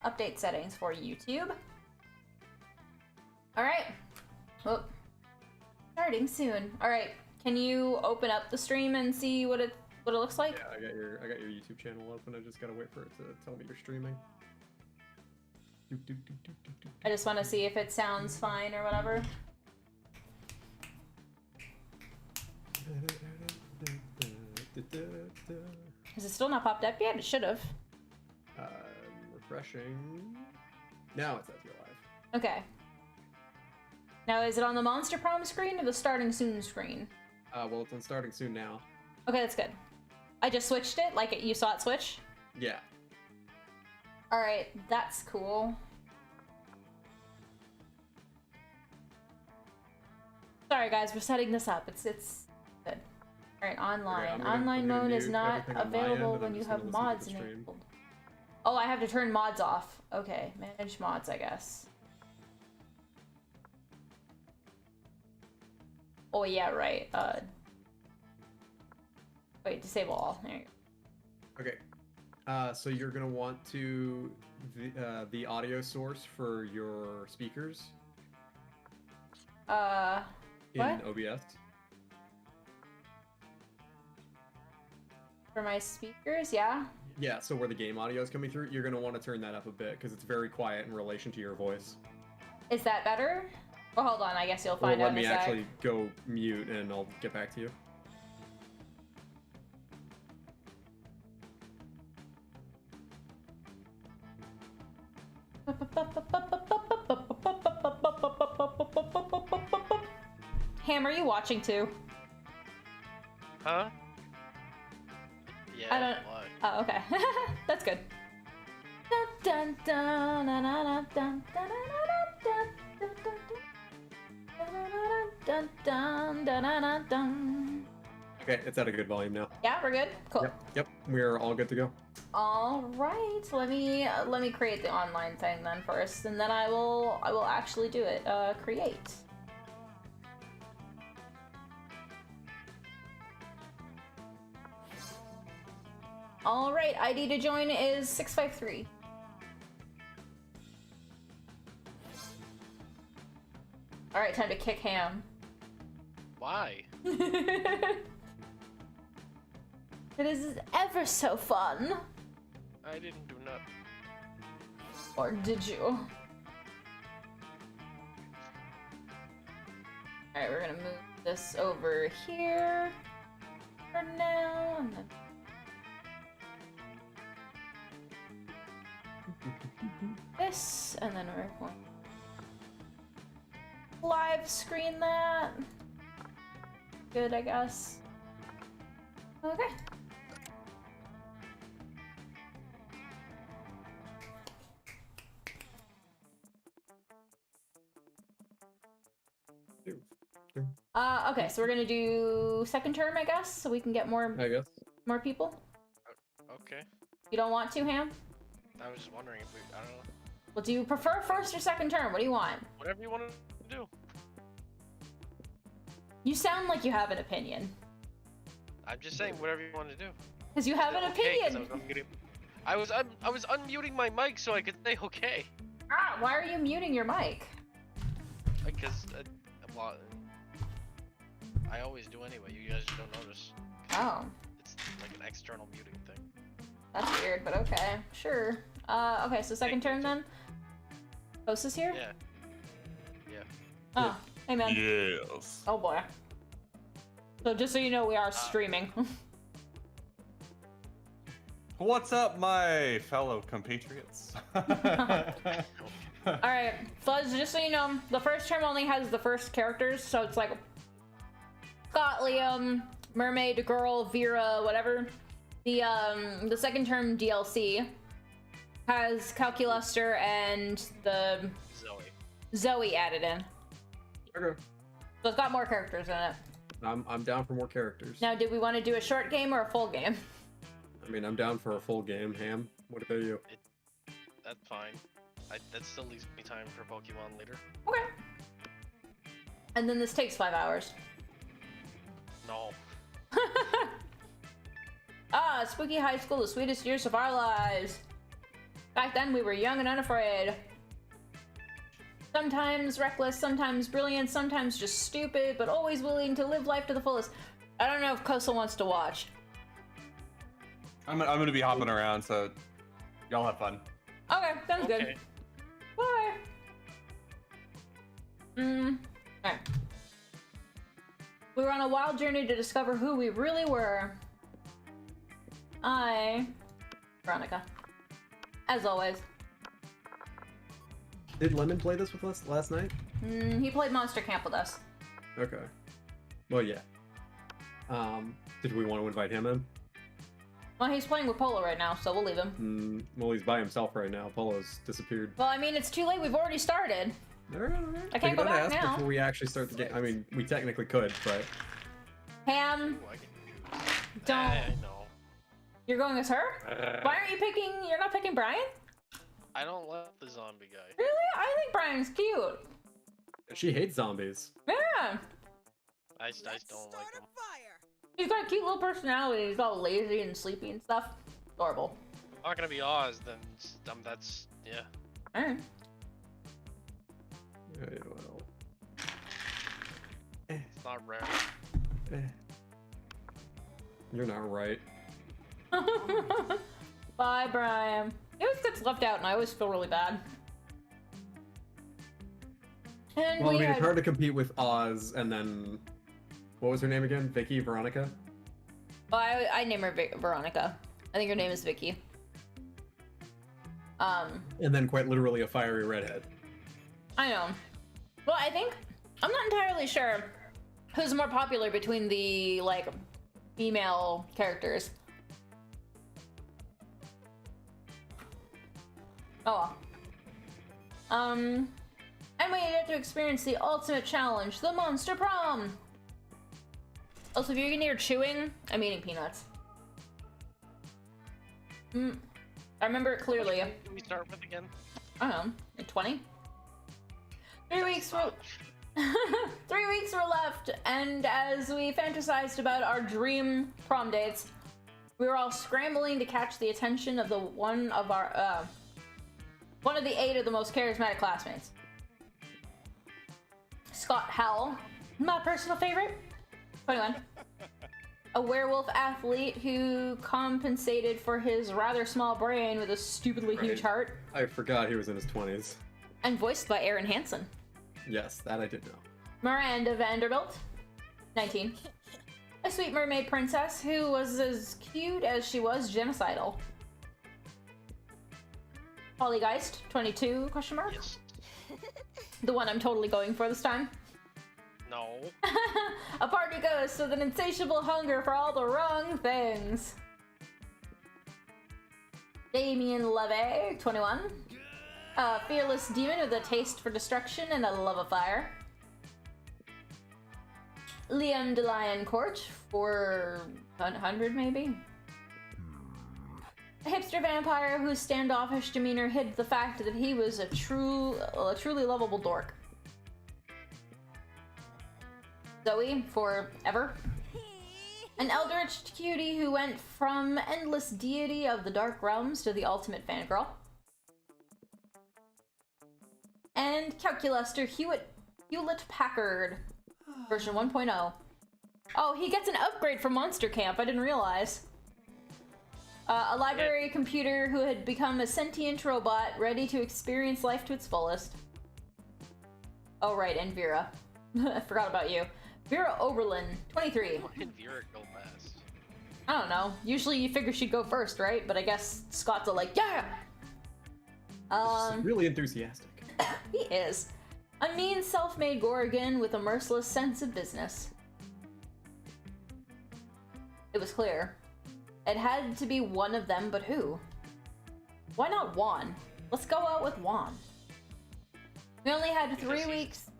Update settings for YouTube. Alright. Oh. Starting soon. Alright. Can you open up the stream and see what it looks like? Yeah, I got your YouTube channel open. I just gotta wait for it to tell me you're streaming. I just want to see if it sounds fine or whatever. Is it still not popped up yet? It should have. Refreshing. Now it says you're live. Okay. Now, is it on the Monster Prom screen or the starting soon screen? Well, it's on starting soon now. Okay, that's good. I just switched it, like you saw it switch? Yeah. Alright, that's cool. Sorry guys, we're setting this up. It's good. Alright, online. Online mode is not available when you have mods enabled. Oh, I have to turn mods off. Okay, manage mods, I guess. Oh yeah, right. Wait, disable all. There you go. Okay. So you're gonna want to the audio source for your speakers. In what? OBS. For my speakers, yeah? Yeah, so where the game audio is coming through, you're gonna want to turn that up a bit because it's very quiet in relation to your voice. Is that better? Well, hold on, I guess you'll find out in a sec. Let me actually go mute and I'll get back to you. Ham, are you watching too? Huh? Yeah. I don't. Why? Oh, okay. That's good. Dun, dun, dun, dun, dun, dun, dun, dun, dun, dun, dun. Okay, it's at a good volume now. Yeah, we're good. Cool. Yep, we're all good to go. All right. Let me create the online thing then first, and then I will actually do it. Create. All right. ID to join is 653. All right, time to kick Ham. Why? It is ever so fun. I didn't do nothing. Or did you? Alright, we're gonna move this over here for now, and then... this, and then we're going to live screen that. Good, I guess. Okay. Okay, so we're gonna do second term, I guess, so we can get more people. Okay. You don't want to, Ham? I was just wondering if I don't know. Well, do you prefer first or second term? What do you want? Whatever you want to do. You sound like you have an opinion. I'm just saying whatever you want to do. Because you have an opinion. I was unmuting my mic so I could say okay. Ah, why are you muting your mic? Because well, I always do anyway. You guys just don't notice. Oh. It's like an external muting thing. That's weird, but okay, sure. Okay, so second turn then. Host is here. Yeah. Yeah. Oh, hey man. Yes. Oh boy. So just so you know, we are streaming. What's up, my fellow compatriots? Alright, Fuzz, just so you know, the first term only has the first characters, so it's like Scott, Liam, Mermaid, Girl, Vera, whatever. The second term DLC has Calculuster and the Zoe added in. Okay. So it's got more characters in it. I'm down for more characters. Now, did we want to do a short game or a full game? I mean, I'm down for a full game, Ham. What about you? That's fine. That still leaves me time for Pokemon later. Okay. And then this takes 5 hours. No. Ah, Spooky High School, the sweetest years of our lives. Back then, we were young and unafraid. Sometimes reckless, sometimes brilliant, sometimes just stupid, but always willing to live life to the fullest. I don't know if Kosa wants to watch. I'm gonna be hopping around, so y'all have fun. Okay, sounds good. Bye. Alright. We were on a wild journey to discover who we really were. Veronica. As always. Did Lemon play this with us last night? He played Monster Camp with us. Okay. Well, yeah. Did we want to invite him in? Well, he's playing with Polo right now, so we'll leave him. Well, he's by himself right now. Polo's disappeared. Well, I mean, it's too late. We've already started. Alright. I can't go back ask now. before we actually start the game. I mean, we technically could, but... Ham, Ooh, I can... don't. I know. You're going as her? Why aren't you picking... You're not picking Brian? I don't like the zombie guy. Really? I think Brian's cute. She hates zombies. Yeah. I don't like him. He's got a cute little personality. He's all lazy and sleepy and stuff. Adorable. I'm not gonna be Oz, then that's... yeah. Alright. Yeah, well... It's not rare. You're not right. Bye, Brian. He always gets left out, and I always feel really bad. And Well, I we mean, had... it's hard to compete with Oz and then... What was her name again? Vicky? Veronica? Well, I name her Veronica. I think her name is Vicky. And then quite literally a fiery redhead. I know. Well, I think... I'm not entirely sure who's more popular between the, like, female characters. Oh well. And we get to experience the ultimate challenge, the Monster Prom! Also, if you can hear chewing, I'm eating peanuts. I remember it clearly. What did we start with again? I don't know, 20? 3 weeks were... 3 weeks were left, and as we fantasized about our dream prom dates, we were all scrambling to catch the attention of one of the 8 of the most charismatic classmates. Scott Howell, my personal favorite, 21. A werewolf athlete who compensated for his rather small brain with a stupidly huge heart. I forgot he was in his 20s. And voiced by Aaron Hansen. Yes, that I did know. Miranda Vanderbilt, 19. A sweet mermaid princess who was as cute as she was genocidal. Holly Geist, 22, question mark? Yes. The one I'm totally going for this time. No. A party ghost with an insatiable hunger for all the wrong things. Damien Levy, 21. A fearless demon with a taste for destruction and a love of fire. Liam DeLion Court, 400 maybe? A hipster vampire whose standoffish demeanor hid the fact that he was a truly lovable dork. Zoe, forever. An eldritch cutie who went from endless deity of the dark realms to the ultimate fangirl. And Calculuster Hewlett-Packard, version 1.0. Oh, he gets an upgrade from Monster Camp, I didn't realize. A library computer who had become a sentient robot ready to experience life to its fullest. Oh right, and Vera. I forgot about you. Vera Oberlin, 23. Why did Vera go last? I don't know. Usually you figure she'd go first, right? But I guess Scott's like, yeah! He's really enthusiastic. He is. A mean self-made Gorgon with a merciless sense of business. It was clear. It had to be one of them, but who? Why not Juan? Let's go out with Juan. We only had 3 weeks.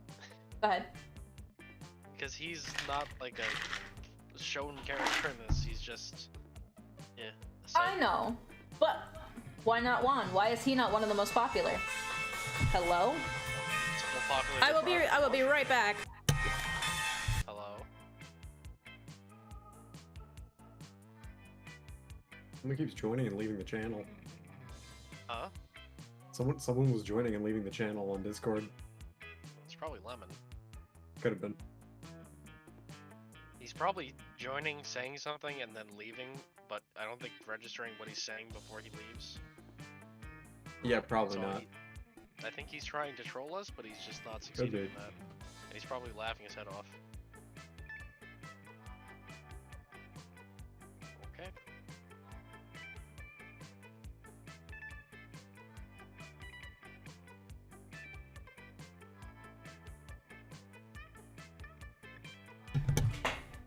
Go ahead. Because he's not like a shown character in this. He's just, yeah. I know, but why not Juan? Why is he not one of the most popular? Hello? I will be right back. Hello. Someone keeps joining and leaving the channel. Huh? Someone was joining and leaving the channel on Discord. It's probably Lemon. Could have been. He's probably joining, saying something, and then leaving, but I don't think registering what he's saying before he leaves. Yeah, probably So not. I think he's trying to troll us, but he's just not succeeding be. in that. And he's probably laughing his head off. Okay.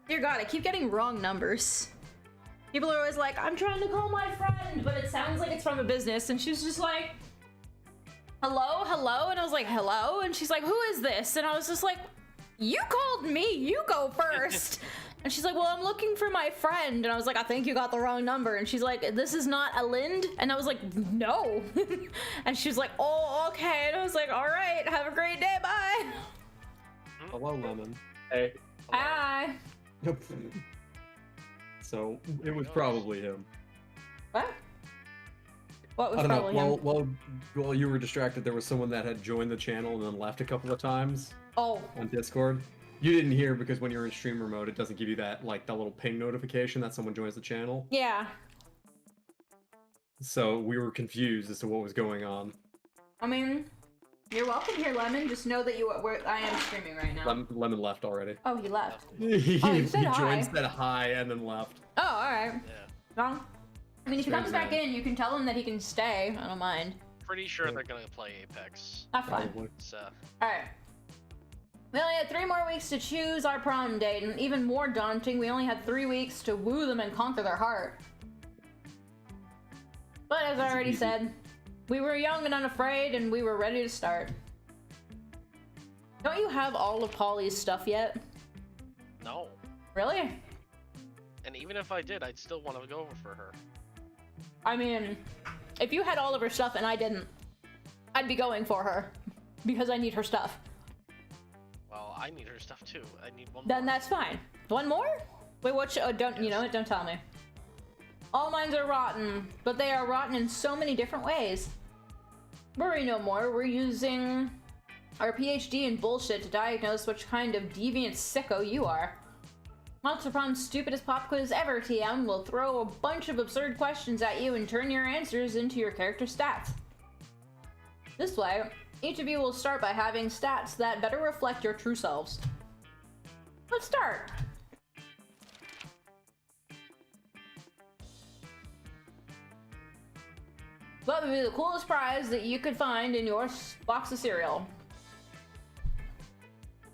Dear God, I keep getting wrong numbers. People are always like, I'm trying to call my friend, but it sounds like it's from a business. And she's just like, hello, hello? And I was like, hello? And she's like, who is this? And I was just like, you called me, you go first. And she's like, well, I'm looking for my friend. And I was like, I think you got the wrong number. And she's like, this is not a Lind? And I was like, no. And she was like, oh, okay. And I was like, all right, have a great day, bye. Hello, Lemon. Hey. Bye. So it was probably him. What? What was I don't probably know. him? While you were distracted, there was someone that had joined the channel and then left a couple of times Oh, on Discord. You didn't hear because when you're in streamer mode, it doesn't give you that that little ping notification that someone joins the channel. yeah. So we were confused as to what was going on. I mean, you're welcome here, Lemon. Just know that I am streaming right now. Lemon left already. Oh, he left. he Oh, he said hi. joined, said hi, and then left. Oh, alright. Yeah. Well, I mean, if he Strange comes back man. in, you can tell him that he can stay. I don't mind. Pretty sure Yeah. they're gonna play Apex. Have fun. Probably. It's, Alright. We only had 3 more weeks to choose our prom date, and even more daunting, we only had 3 weeks to woo them and conquer their heart. But as I That's already easy. said, we were young and unafraid, and we were ready to start. Don't you have all of Polly's stuff yet? no. Really? And even if I did, I'd still want to go for her. I mean, if you had all of her stuff and I didn't, I'd be going for her. Because I need her stuff. Well, I need her stuff too. I need one Then more. that's fine. One more? Wait, what? Don't, you know what? Don't tell me. All minds are rotten, but they are rotten in so many different ways. Worry no more. We're using our PhD in bullshit to diagnose which kind of deviant sicko you are. Monster Prom's stupidest pop quiz ever, TM, will throw a bunch of absurd questions at you and turn your answers into your character stats. This way, each of you will start by having stats that better reflect your true selves. Let's start! What would be the coolest prize that you could find in your box of cereal?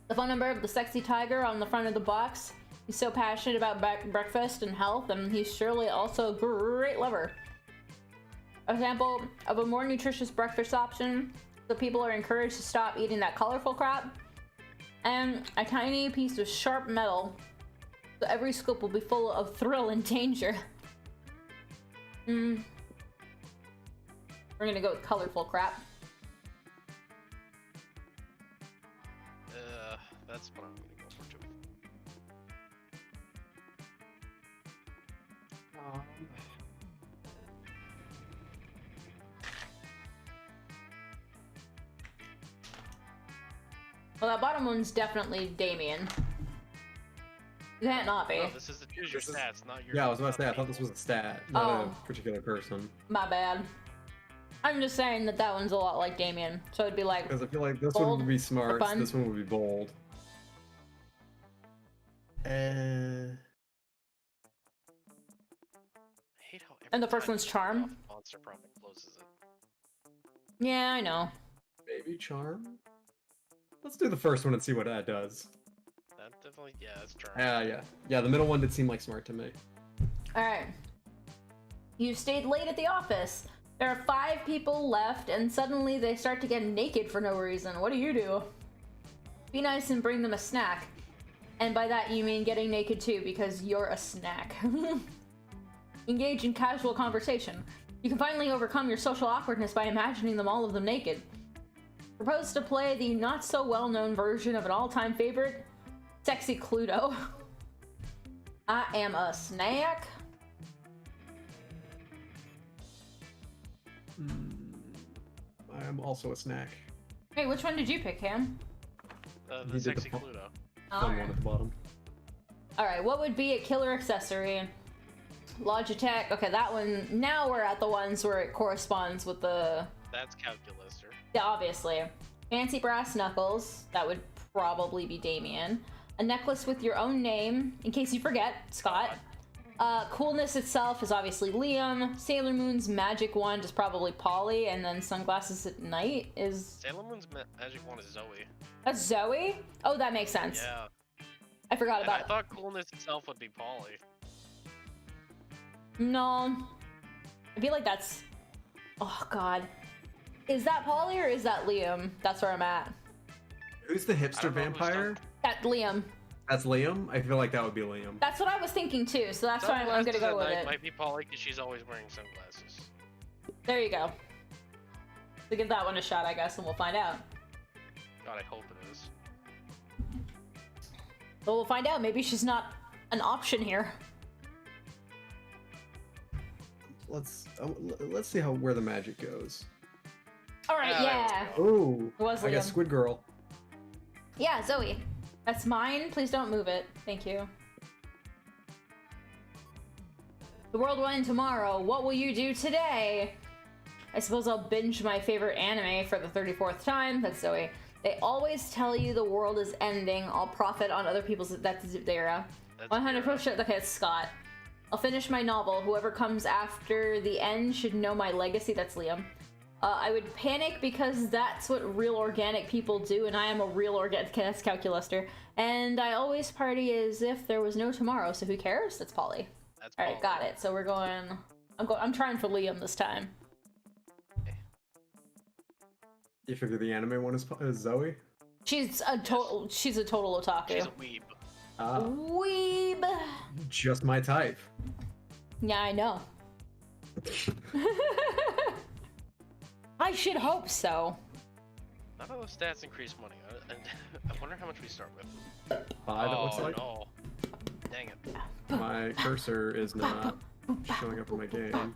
The phone number of the sexy tiger on the front of the box. He's so passionate about breakfast and health, and he's surely also a great lover. A sample of a more nutritious breakfast option, so people are encouraged to stop eating that colorful crap. And a tiny piece of sharp metal, so every scoop will be full of thrill and danger. We're gonna go with colorful crap. That's what I'm gonna go for too. Well, that bottom one's definitely Damien. It can't not be. No, this is the choose your This is- stats, not your. Yeah, I was about to say, I not thought this was people. a stat, not Oh. a particular person. My bad. I'm just saying that that one's a lot like Damien. So it'd be like, Because I feel like this Bold one would be smart, fun. this one would be bold. I hate how And the every first time one's you Charm? click off Monster Prom, it closes it. yeah, I know. Maybe charm? Let's do the first one and see what that does. That definitely, yeah, that's Charm. Yeah. Yeah, the middle one did seem like smart to me. Alright. You stayed late at the office. There are 5 people left, and suddenly they start to get naked for no reason. What do? Be nice and bring them a snack. And by that you mean getting naked too, because you're a snack. Engage in casual conversation. You can finally overcome your social awkwardness by imagining them, all of them, naked. Propose to play the not-so-well-known version of an all-time favorite, Sexy Cluedo. I am a snack. am also a snack. Hey, which one did you pick, Ham? The You did the sexy po- Cluedo. Fun one at the bottom. Alright, what would be a killer accessory? Logitech. Okay, that one. Now we're at the ones where it corresponds with the... That's calculator. Yeah, obviously. Fancy brass knuckles. That would probably be Damien. A necklace with your own name, in case you forget, Scott. Coolness itself is obviously Liam. Sailor Moon's magic wand is probably Polly, and then sunglasses at night is... Sailor Moon's magic wand is Zoe. That's Zoe? Oh, that makes sense. Yeah. I forgot And about I thought coolness itself would be Polly. No. I feel like that's... Oh, God. Is that Polly or is that Liam? That's where I'm at. Who's the I hipster don't know who's vampire? That Liam. That's Liam? I feel like that would be Liam. That's what I was thinking too, so that's why I'm gonna go with it. Might be Polly because she's always wearing sunglasses. There you go. So give that one a shot, I guess, and we'll find out. God, I hope it is. But we'll find out. Maybe she's not an option here. Let's see where the magic goes. All right, yeah. Oh, It was I got Liam. Squid Girl. Yeah, Zoe. That's mine. Please don't move it. Thank you. The world will end tomorrow. What will you do today? I suppose I'll binge my favorite anime for the 34th time. That's Zoe. They always tell you the world is ending. I'll profit on other people's... That's Zera. That's 100%. Okay, it's Scott. I'll finish my novel. Whoever comes after the end should know my legacy. That's Liam. I would panic because that's what real organic people do, and I am a real organic... That's Calculaster. And I always party as if there was no tomorrow, so who cares? That's Polly. That's Alright, got it. So we're going... I'm trying for Liam this time. You figure the anime one is Zoe? She's a total... She's a total otaku. She's a weeb. Ah, Weeb! just my type. Yeah, I know. I should hope so. None of those stats increase money. I wonder how much we start with. 5, it looks Oh, like. no. Dang it. My cursor is not showing up in my game.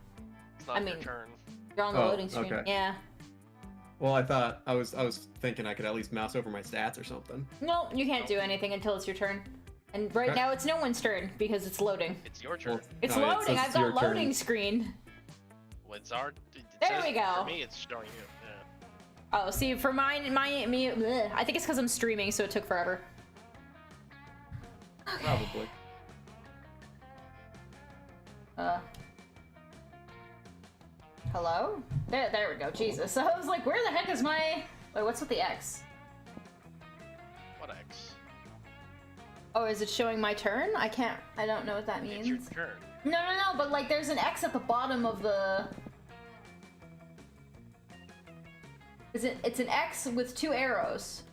It's not I your mean- turn. You're on the Oh, loading screen. okay. Yeah. Well, I thought I was thinking I could at least mouse over my stats or something. No, you can't do anything until it's your turn. And right Okay. now it's no one's turn because it's loading. It's your turn. Well, It's no, it loading. says I've it's got your turn. loading screen. Well, it's our... There says, we go. For me, it's showing you. Yeah. Oh, see, for me, bleh. I think it's because I'm streaming, so it took forever. Probably. Hello? There we go. Jesus. I was like, where the heck is my... Wait, what's with the X? What X? Oh, is it showing my turn? I don't know what that It's your means. turn. No, but like there's an X at the bottom of the... It's an X with 2 arrows.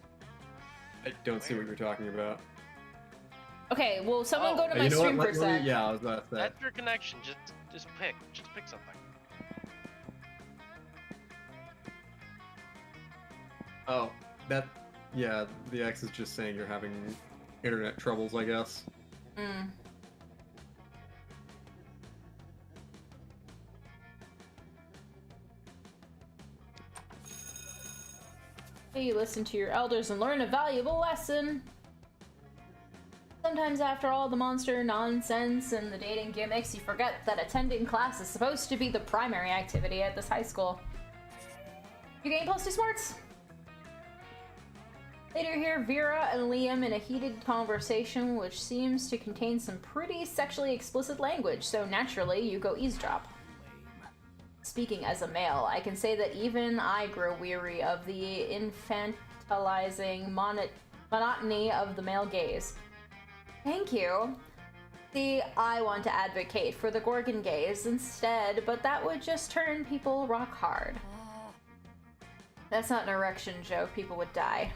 I don't see what you're talking about. Okay, well, someone go to Hey, my you know what? stream for a Let me- sec. Yeah, I was about to say. That's your connection. Just pick something. Oh, yeah, the X is just saying you're having internet troubles, I guess. Mm. Hey, listen to your elders and learn a valuable lesson. Sometimes after all the monster nonsense and the dating gimmicks, you forget that attending class is supposed to be the primary activity at this high school. You gain +2 smarts. Later hear Vera and Liam in a heated conversation which seems to contain some pretty sexually explicit language, so naturally you go eavesdrop. Speaking as a male, I can say that even I grow weary of the infantilizing monotony of the male gaze. Thank you. See, I want to advocate for the Gorgon gaze instead, but that would just turn people rock hard. That's not an erection joke, people would die.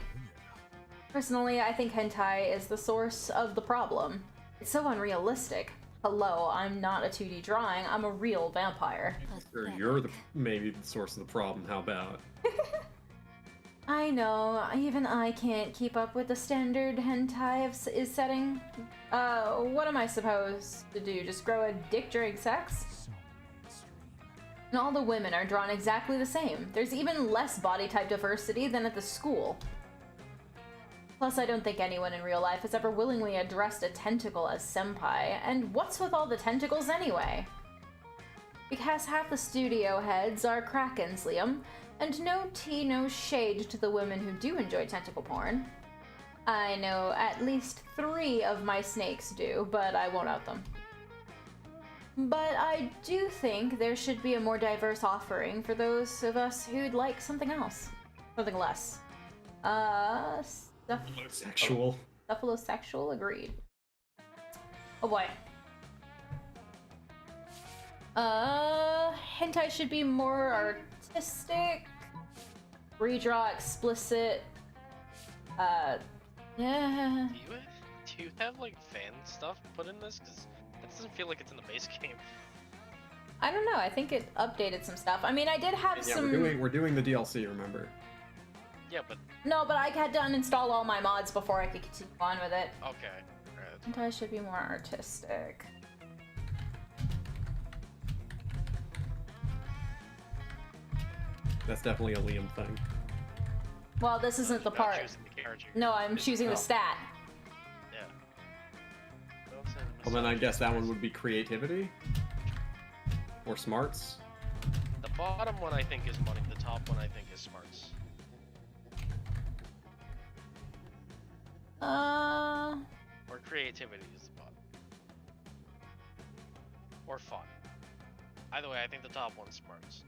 Personally, I think hentai is the source of the problem. It's so unrealistic. Hello, I'm not a 2D drawing, I'm a real vampire. Or you're maybe the source of the problem, how about? I know, even I can't keep up with the standard hentai is setting. What am I supposed to do? Just grow a dick during sex? And all the women are drawn exactly the same. There's even less body type diversity than at the school. Plus, I don't think anyone in real life has ever willingly addressed a tentacle as senpai, and what's with all the tentacles anyway? Because half the studio heads are Krakens, Liam, and no tea, no shade to the women who do enjoy tentacle porn. I know at least 3 of my snakes do, but I won't out them. But I do think there should be a more diverse offering for those of us who'd like something else. Something less. Sexual. Cephalosexual, agreed. Oh boy. Hentai should be more artistic. Redraw explicit. Yeah. Do you have like fan stuff put in this? Because that doesn't feel like it's in the base game. I don't know. I think it updated some stuff. I mean, I did have Yeah, some. we're doing the DLC. Remember? Yeah, but No, but I had to uninstall all my mods before I could continue on with it. okay. Right. Hentai should be more artistic. That's definitely a Liam thing. Well, this isn't the Not part. choosing the character. No, I'm choosing the Oh. stat. Yeah. Don't say the Well, then I guess that one misogynist. would be creativity or smarts. The bottom one I think is money. The top one I think is smarts. Or creativity is the bottom. Or fun. Either way, I think the top one's smarts.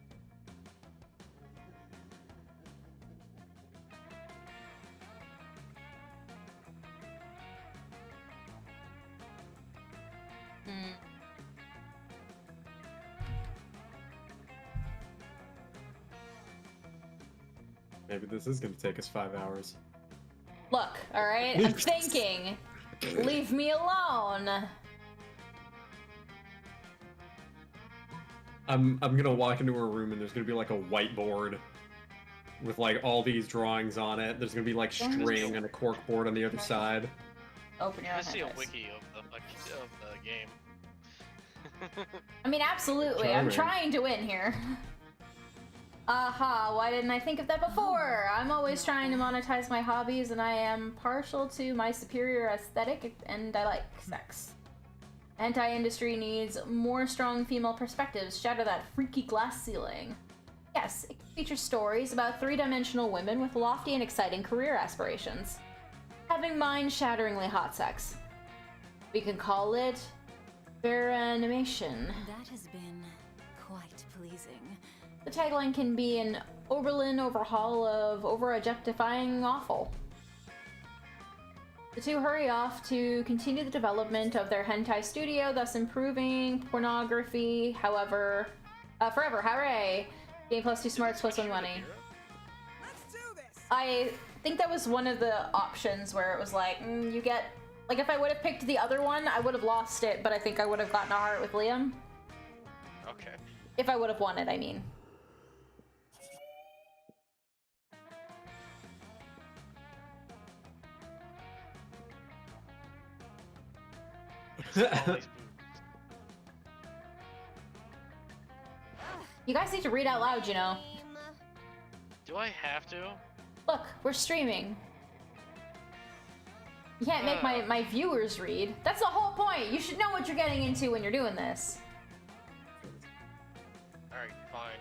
Hmm. Maybe this is gonna take us 5 hours. Look, alright? I'm thinking. Leave me alone. I'm gonna walk into her room and there's gonna be like a whiteboard with like all these drawings on it. There's gonna be like string and a cork board on the other side. Open your I own see a hentais. wiki of the game. I mean, absolutely. I'm Charming. trying to win here. Aha, why didn't I think of that before? I'm always trying to monetize my hobbies, and I am partial to my superior aesthetic, and I like sex. Anti-industry needs more strong female perspectives, shatter that freaky glass ceiling. Yes, it features stories about 3-dimensional women with lofty and exciting career aspirations, having mind-shatteringly hot sex. We can call it veranimation. That has been quite pleasing. The tagline can be an Oberlin overhaul of over-objectifying awful. The two hurry off to continue the development of their hentai studio, thus improving pornography. However, forever, hooray! Game plus 2 smarts plus 1 money. I think that was one of the options where it was like, you get... Like, if I would have picked the other one, I would have lost it, but I think I would have gotten a heart with Liam. Okay. If I would have won it, I mean. All these boobs. You guys need to read out loud, you know. Do I have to? Look, we're streaming. You can't make my viewers read. That's the whole point. You should know what you're getting into when you're doing this. Alright, fine.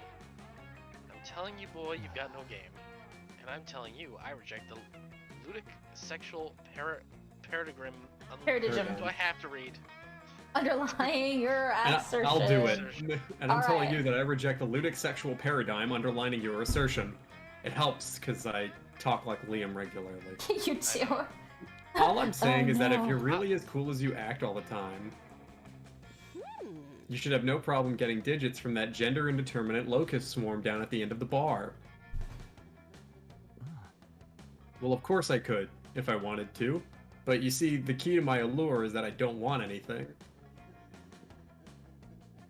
I'm telling you, boy, you've got no game. And I'm telling you, I reject the ludic sexual paradigm. Paradigm. Do I have to read? Underlying your assertion. I'll do it. And I'm telling Alright. you that I reject the ludic sexual paradigm underlining your assertion. It helps because I talk like Liam regularly. You too. All I'm saying Oh, is that if no. you're really as cool as you act all the time, you should have no problem getting digits from that gender indeterminate locust swarm down at the end of the bar. Well, of course I could, if I wanted to. But you see, the key to my allure is that I don't want anything.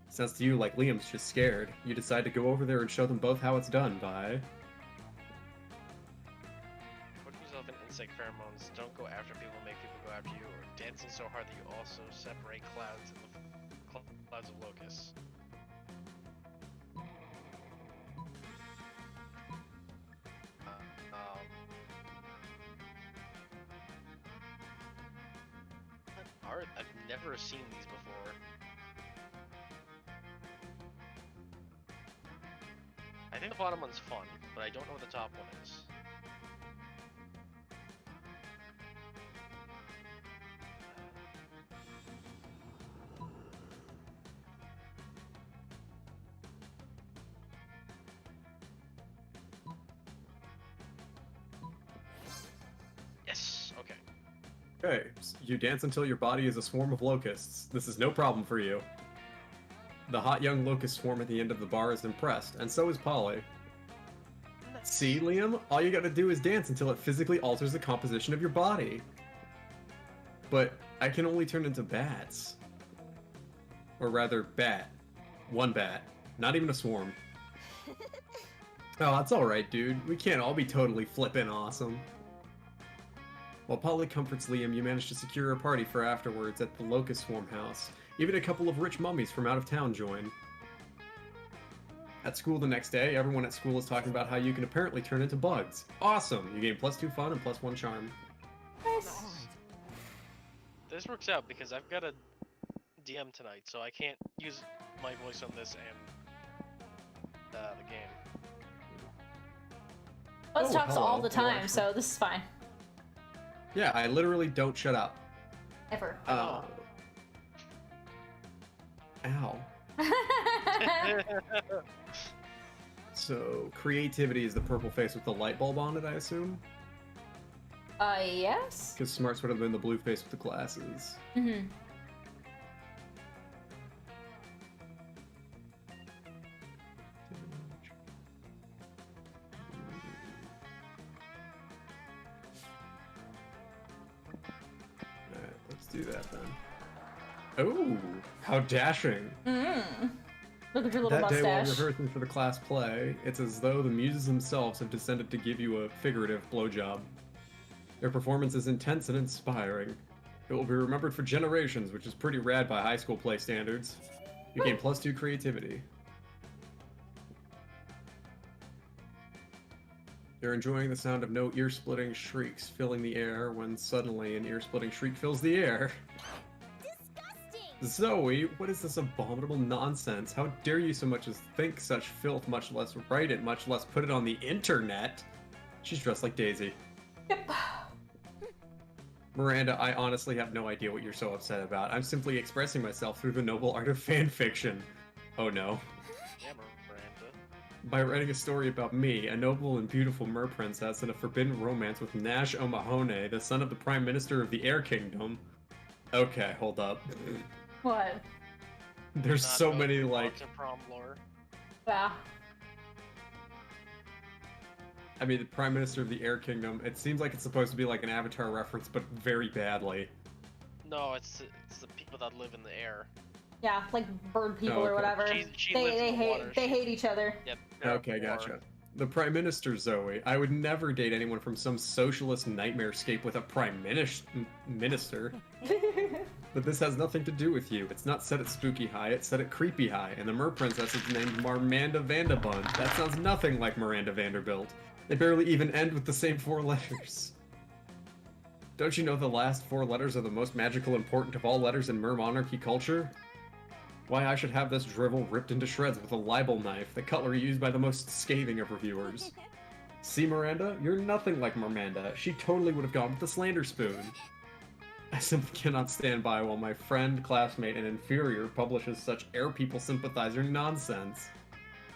Sounds to you like Liam's just scared. You decide to go over there and show them both how it's done, Vi. Put yourself in insect pheromones. Don't go after people, make people go after you, or dancing so hard that you also separate clouds in the clouds of locusts. art. I've never seen these before. I think the bottom one's fun, but I don't know what the top one is. Yes, okay. Okay, you dance until your body is a swarm of locusts. This is no problem for you. The hot young locust swarm at the end of the bar is impressed, and so is Polly. See, Liam? All you gotta do is dance until it physically alters the composition of your body. But I can only turn into bats. Or rather, bat. One bat. Not even a swarm. Oh, that's alright, dude. We can't all be totally flippin' awesome. While Polly comforts Liam, you manage to secure a party for afterwards at the Locust Swarm house. Even a couple of rich mummies from out of town join. At school the next day, everyone at school is talking about how you can apparently turn into bugs. Awesome! You gain +2 fun and +1 charm. Nice. This works out because I've got a DM tonight, so I can't use my voice on this and the game. Buzz Oh, talks hello. all the Hello, time, so this is fine. Yeah, I literally don't shut up. Ever. Ow. So, creativity is the purple face with the light bulb on it, I assume? Yes? Because Smarts would have been the blue face with the glasses. Mm-hmm. Alright, let's do that then. Oh, how dashing! Look at your little That day while mustache. rehearsing for the class play, it's as though the muses themselves have descended to give you a figurative blowjob. Their performance is intense and inspiring. It will be remembered for generations, which is pretty rad by high school play standards. You gain +2 creativity. You're enjoying the sound of no ear-splitting shrieks filling the air when suddenly an ear-splitting shriek fills the air. Zoe, what is this abominable nonsense? How dare you so much as think such filth, much less write it, much less put it on the internet? She's dressed like Daisy. Yep. Miranda, I honestly have no idea what you're so upset about. I'm simply expressing myself through the noble art of fan fiction. Oh no. Yeah, Miranda. By writing a story about me, a noble and beautiful mer princess in a forbidden romance with Nash O'Mahony, the son of the Prime Minister of the Air Kingdom. Okay, hold up. What? There's Not so know many, the like... Monster Prom lore. Yeah. I mean, the Prime Minister of the Air Kingdom, it seems like it's supposed to be like an Avatar reference, but very badly. No, it's the people that live in the air. Yeah, like bird people Oh, or okay. whatever. She lives in the water. They hate each other. Yep. they're at Okay, war. gotcha. The Prime Minister, Zoe. I would never date anyone from some socialist nightmare-scape with a Prime Minister. But this has nothing to do with you. It's not set at Spooky High, it's set at Creepy High, and the Mer Princess is named Marmanda Vanderbund. That sounds nothing like Miranda Vanderbilt. They barely even end with the same 4 letters. Don't you know the last 4 letters are the most magical important of all letters in Mer monarchy culture? Why I should have this drivel ripped into shreds with a libel knife, the cutlery used by the most scathing of reviewers. See, Miranda? You're nothing like Miranda. She totally would have gone with the slander spoon. I simply cannot stand by while my friend, classmate, and inferior publishes such air people sympathizer nonsense.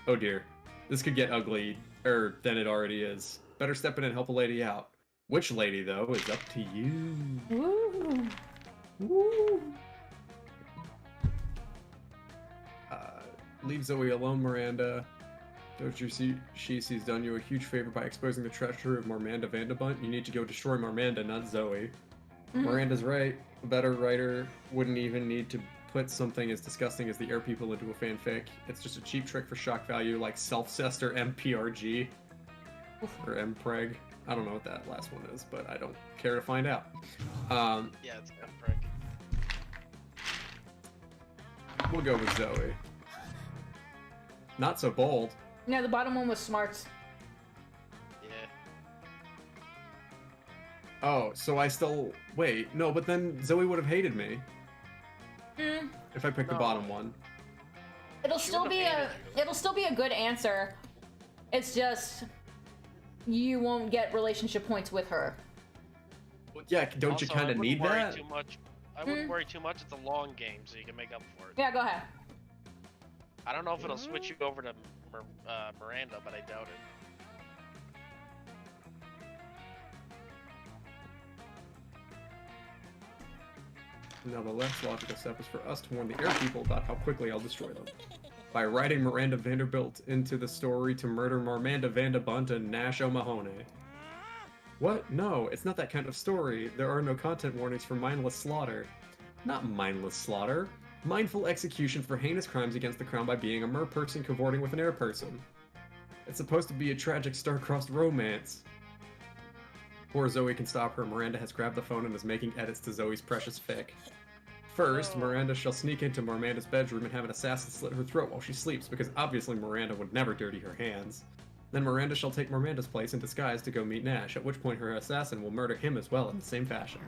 Oh dear. This could get ugly, than it already is. Better step in and help a lady out. Which lady, though, is up to you. Woo. Woo! Leave Zoe alone, Miranda. Don't you see she's done you a huge favor by exposing the treachery of Marmanda Vanderbund? You need to go destroy Marmanda, not Zoe. Miranda's right. A better writer wouldn't even need to put something as disgusting as the air people into a fanfic. It's just a cheap trick for shock value like self-cest or MPRG. Or MPreg. I don't know what that last one is, but I don't care to find out. Yeah, it's Empreg. We'll go with Zoe. Not so bold. Yeah, the bottom one was smarts. Yeah. Oh, so I still wait. No, but then Zoe would have hated me Mm, if I picked the No. bottom one. it'll She still would've be hated you. it'll still be a good answer. It's just you won't get relationship points with her. Well, yeah, don't you Also, kind I of wouldn't need worry that? Too much. I wouldn't worry too much. It's a long game, so you can make up for it. Yeah, go ahead. I don't know if it'll switch you over to Miranda, but I doubt it. Now the next logical step is for us to warn the air people about how quickly I'll destroy them. By writing Miranda Vanderbilt into the story to murder Miranda Vanderbunt and Nash O'Mahony. What? No, it's not that kind of story. There are no content warnings for mindless slaughter. Not mindless slaughter. Mindful execution for heinous crimes against the crown by being a mer person cavorting with an air person. It's supposed to be a tragic star-crossed romance. Before Zoe can stop her, Miranda has grabbed the phone and is making edits to Zoe's precious fic. First, Oh. Miranda shall sneak into Miranda's bedroom and have an assassin slit her throat while she sleeps, because obviously Miranda would never dirty her hands. Then Miranda shall take Miranda's place in disguise to go meet Nash, at which point her assassin will murder him as well in the same fashion.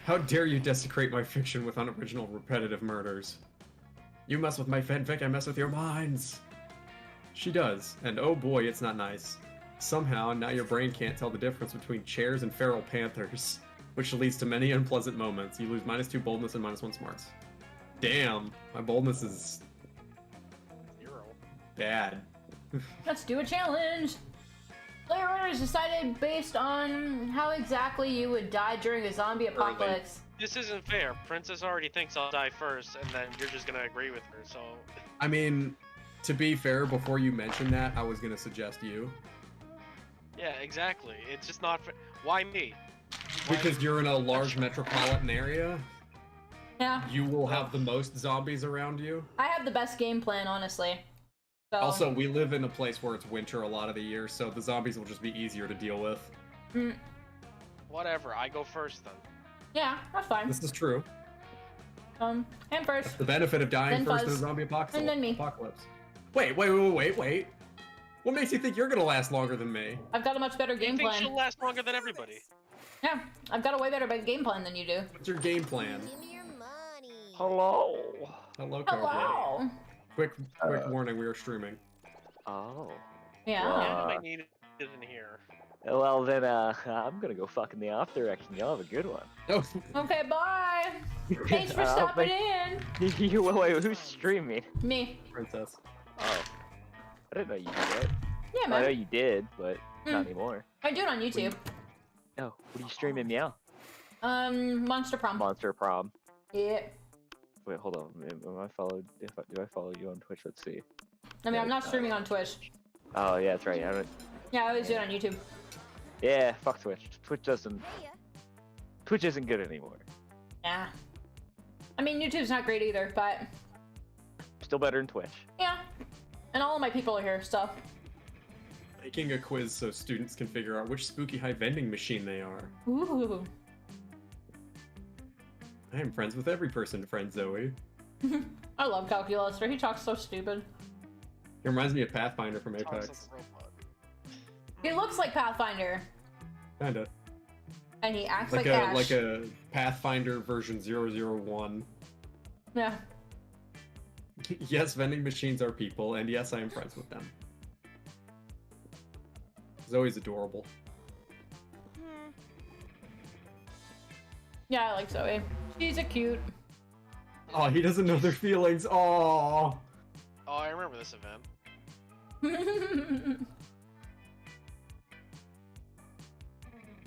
How dare you desecrate my fiction with unoriginal repetitive murders? You mess with my fanfic, I mess with your minds! She does, and oh boy, it's not nice. Somehow, now your brain can't tell the difference between chairs and feral panthers, which leads to many unpleasant moments. You lose -2 boldness and -1 smarts. Damn, my boldness is 0. bad. Let's do a challenge. Player orders decided based on how exactly you would die during a zombie apocalypse. This isn't fair. Princess already thinks I'll die first, and then you're just gonna agree with her. So I mean, to be fair, before you mentioned that, I was gonna suggest you. yeah, exactly. It's just not fair. Why me? Because you're in a large metropolitan area, Yeah, you will have the most zombies around you. I have the best game plan, honestly. So, Also, we live in a place where it's winter a lot of the year, so the zombies will just be easier to deal with. Whatever. I go first then. yeah, that's fine. This is true. And That's first. the benefit of dying Then first in a Fuzz. zombie apocalypse. And then me. Wait. What makes you think you're gonna last longer than me? I've got a much better I game think plan. she'll last longer than everybody. Yeah, I've got a way better game plan than you do. What's your game plan? Give me your money. Hello. Hello, Cobra. Hello. Quick warning, we are streaming. Oh. Yeah. Well, Yeah, I need it in here. Well then, I'm gonna go fuck in the off direction. Y'all have a good one. Oh, Okay, bye. Thanks for stopping in. Wait, who's streaming? Me. princess. Oh. I didn't know you did that. Yeah, I know man. you did, but not Mm. anymore. I do it on YouTube. Oh, what are you streaming now? Monster Prom. Monster Prom. Yeah. Wait, hold on. Am I followed? Do I follow you on Twitch? Let's see. I mean, I'm not streaming on Twitch. Oh yeah, that's right. I don't. Yeah, I always do it on YouTube. Yeah, fuck Twitch. Twitch doesn't. Twitch isn't good anymore. Yeah. I mean, YouTube's not great either, but Still better than Twitch. yeah. And all of my people are here, so. Making a quiz so students can figure out which spooky high vending machine they are. Ooh. I am friends with every person, friend Zoe. I love Calculus. He talks so stupid. It reminds me of Pathfinder from Talks like Apex. a robot. He looks like Pathfinder, Kinda. and he acts Like like, a Ash. like a Pathfinder version 001. Yeah. Yes, vending machines are people, and yes, I am friends with them. Zoe's adorable. Yeah, I like Zoe. She's a cute. Oh, he doesn't know their feelings. Oh. Oh, I remember this event.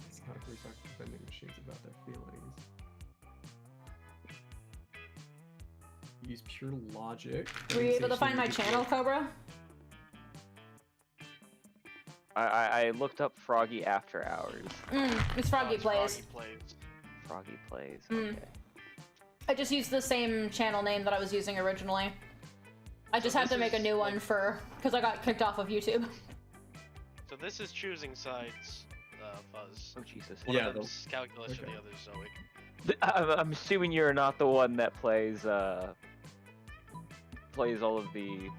It's how can we talk to vending machines about their feelings? Use pure logic. Were you able to find my channel, Cobra? I looked up Froggy After Hours. It's Froggy Oh, it's Plays. Froggy Plays. Froggy Plays. Mm. Okay. I just used the same channel name that I was using originally. I just had this to make a is, new like- one because I got kicked off of YouTube. So this is choosing sides, Fuzz. Oh Jesus. One Yeah, of them's calculus okay. and the other's Zoe. I'm assuming you're not the one that plays plays all of the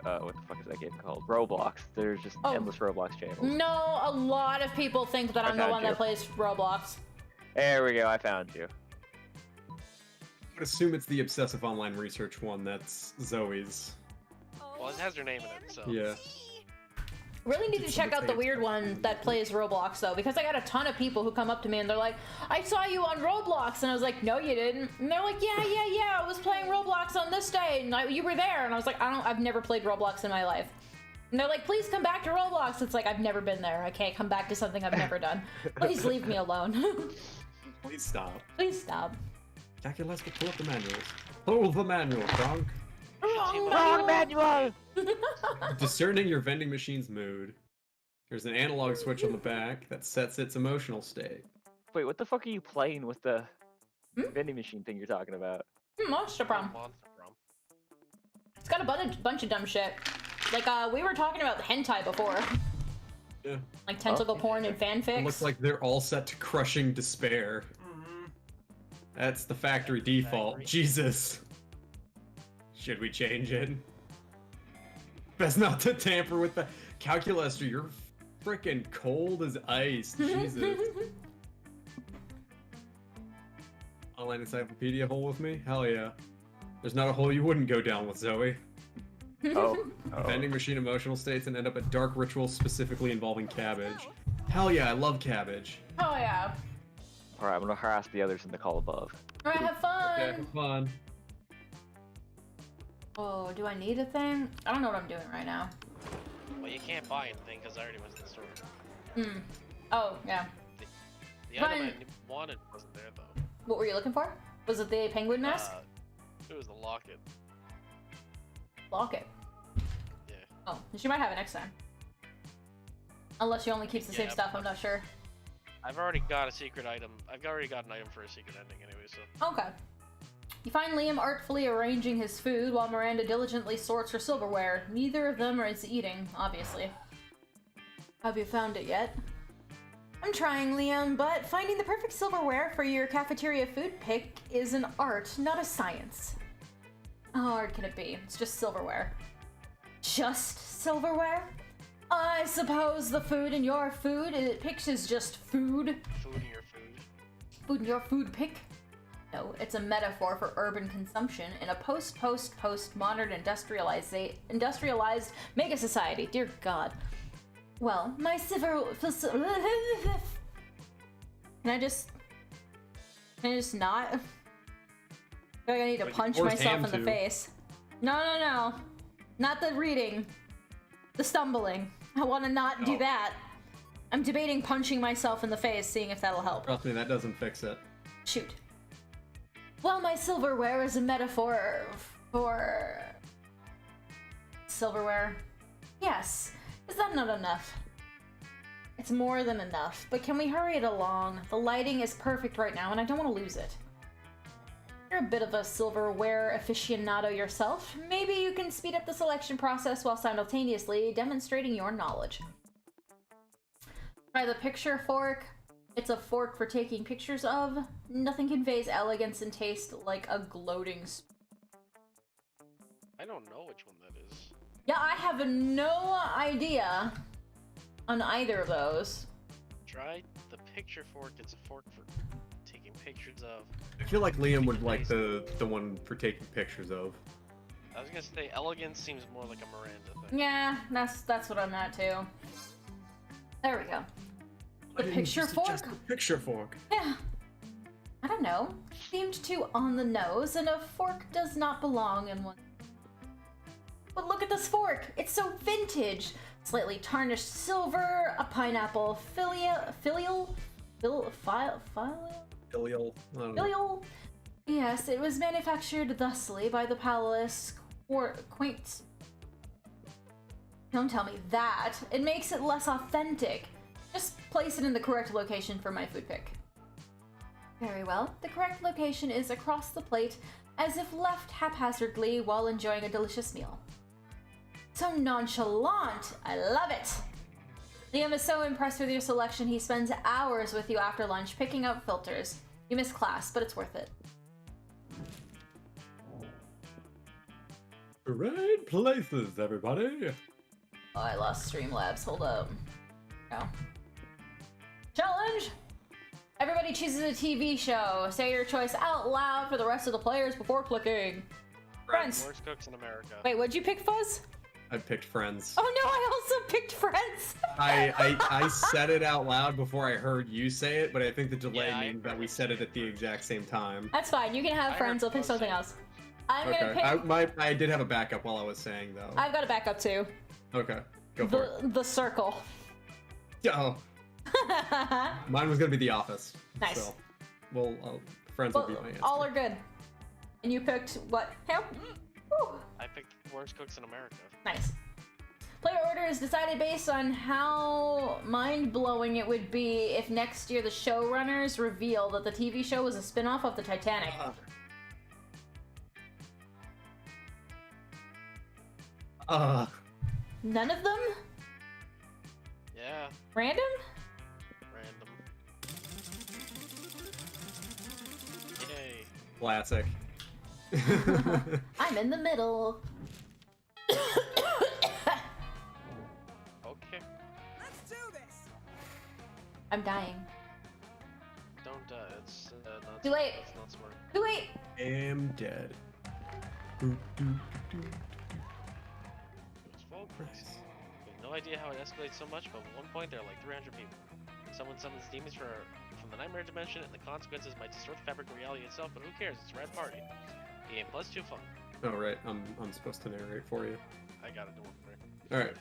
what the fuck is that game called? Roblox. There's just Oh. endless Roblox channels. No, a lot of people think that I'm the found one you. that plays Roblox. There we go. I found you. I would assume it's the obsessive online research one that's Zoe's. Well, it has her name in it, so. Yeah. Really need to Did check out the somebody say weird one that plays Roblox though, because I got a ton of people who come up to me and they're like, "I saw you on Roblox," and I was like, "No, you didn't." And they're like, "Yeah, I was playing Roblox on this day, and you were there." And I was like, I've never played Roblox in my life." And they're like, "Please come back to Roblox." It's like, I've never been there. I can't come back to something I've never done. Please leave me alone. Please stop. Please stop. Jackie, let's go pull up the manuals. Pull the manual, Kronk. Wrong manual! Discerning your vending machine's mood. There's an analog switch on the back that sets its emotional state. Wait, what the fuck are you playing with the Hmm? vending machine thing you're talking about? Monster Prom. Monster Prom. It's got a bunch of dumb shit. Like, we were talking about hentai before. Yeah. Like tentacle porn and fanfics. It looks like they're all set to crushing despair. That's the factory default. Factory. Jesus. Should we change it? Best not to tamper with the calculator. You're freaking cold as ice. Jesus. Online encyclopedia hole with me? Hell yeah. There's not a hole you wouldn't go down with, Zoe. Oh. Vending machine emotional states and end up at dark rituals specifically involving cabbage. Hell yeah, I love cabbage. Oh yeah. Alright, I'm gonna harass the others in the call above. Alright, have fun. Yeah, have fun. Oh, do I need a thing? I don't know what I'm doing right now. Well, you can't buy anything because I already went to the store. Hmm. Oh, yeah. The item Fine. I wanted wasn't there though. What were you looking for? Was it the penguin mask? It was the locket. Lock it. Yeah. Oh, she might have it next time. Unless she only keeps the same Yeah, stuff, I'm not sure. I've already got a secret item. I've already got an item for a secret ending anyway, so. Okay. You find Liam artfully arranging his food while Miranda diligently sorts her silverware. Neither of them is eating, obviously. Have you found it yet? I'm trying, Liam, but finding the perfect silverware for your cafeteria food pick is an art, not a science. How hard can it be? It's just silverware. Just silverware? I suppose the food in your food picks is just food. Food in your food. Food in your food pick? No, it's a metaphor for urban consumption in a post-modern industrialized mega society. Dear God. Well, my Can I just not? I feel like I need to But you punch forced myself Ham in the to. face. No. Not the reading. The stumbling. I want to not do Oh. that. I'm debating punching myself in the face, seeing if that'll help. Trust me, that doesn't fix it. Shoot. Well, my silverware is a metaphor for... Silverware? Yes. Is that not enough? It's more than enough, but can we hurry it along? The lighting is perfect right now, and I don't want to lose it. You're a bit of a silverware aficionado yourself. Maybe you can speed up the selection process while simultaneously demonstrating your knowledge. Try the picture fork. It's a fork for taking pictures of. Nothing conveys elegance and taste like a gloating I don't know which one that is. Yeah, I have no idea on either of those. Try the picture fork. It's a fork for taking pictures of. I feel like Liam would like the one for taking pictures of. I was gonna say elegance seems more like a Miranda thing. Yeah, that's what I'm at too. There we go. The Why didn't you picture just fork? suggest the picture fork. Yeah. I don't know. Seemed too on the nose, and a fork does not belong in one. But look at this fork! It's so vintage! Slightly tarnished silver, a pineapple filial? Filial. I don't know. Filial? Yes, it was manufactured thusly by the palace quaint. Don't tell me that. It makes it less authentic. Just place it in the correct location for my food pick. Very well. The correct location is across the plate, as if left haphazardly while enjoying a delicious meal. So nonchalant! I love it! Liam is so impressed with your selection, he spends hours with you after lunch picking out filters. You miss class, but it's worth it. Great places, everybody. Oh, I lost Streamlabs. Hold up. No. Challenge! Everybody chooses a TV show. Say your choice out loud for the rest of the players before clicking. Friends. Worst cooks in America. Wait, what'd you pick, Fuzz? I picked Friends. Oh no, I also picked Friends. I said it out loud before I heard you say it, but I think the delay Yeah, I means that heard we you said say it at the exact same time. That's fine. You can have I Friends. heard I'll pick Fuzz something say- else. I'm gonna Okay, pick. I did have a backup while I was saying though. I've got a backup too. Okay, go for it. The Circle. Oh, mine was gonna be The Office. Nice. So, well, Friends Well, will be my answer. all are good. And you picked what? Ham? Woo. I picked worst cooks in America. Nice. Player order is decided based on how mind-blowing it would be if next year the showrunners reveal that the TV show was a spin-off of the Titanic. None of them? Yeah, Random? random. Yay. Classic. I'm in the middle. Okay, I'm dying. don't die. It's not Too late. It's not smart. Too late. Am dead. It's full Chris. We have no idea how it escalates so much, but at one point there are like 300 people. Someone summons demons from the nightmare dimension, and the consequences might distort the fabric of reality itself, but who cares? It's a rad party. The game plus 2 fun. Oh right, I'm supposed to narrate for you. I gotta do one for you. All right.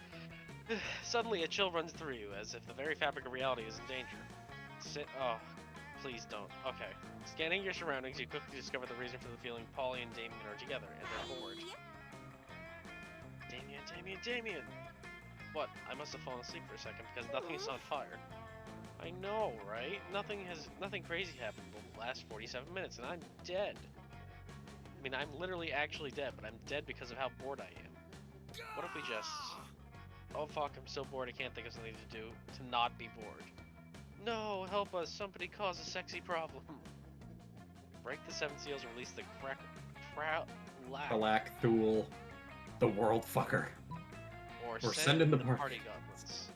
Suddenly, a chill runs through you, as if the very fabric of reality is in danger. Oh, please don't. Okay. Scanning your surroundings, you quickly discover the reason for the feeling Polly and Damien are together, and they're bored. Damien! What? I must have fallen asleep for a second, because nothing is on fire. I know, right? Nothing crazy happened in the last 47 minutes, and I'm dead. I mean, I'm literally actually dead, but I'm dead because of how bored I am. What if we just... Oh fuck, I'm so bored I can't think of something to do to not be bored. No, help us, somebody cause a sexy problem. Break the 7 seals and release the Black Thule, the world fucker. Or send in the party goblins.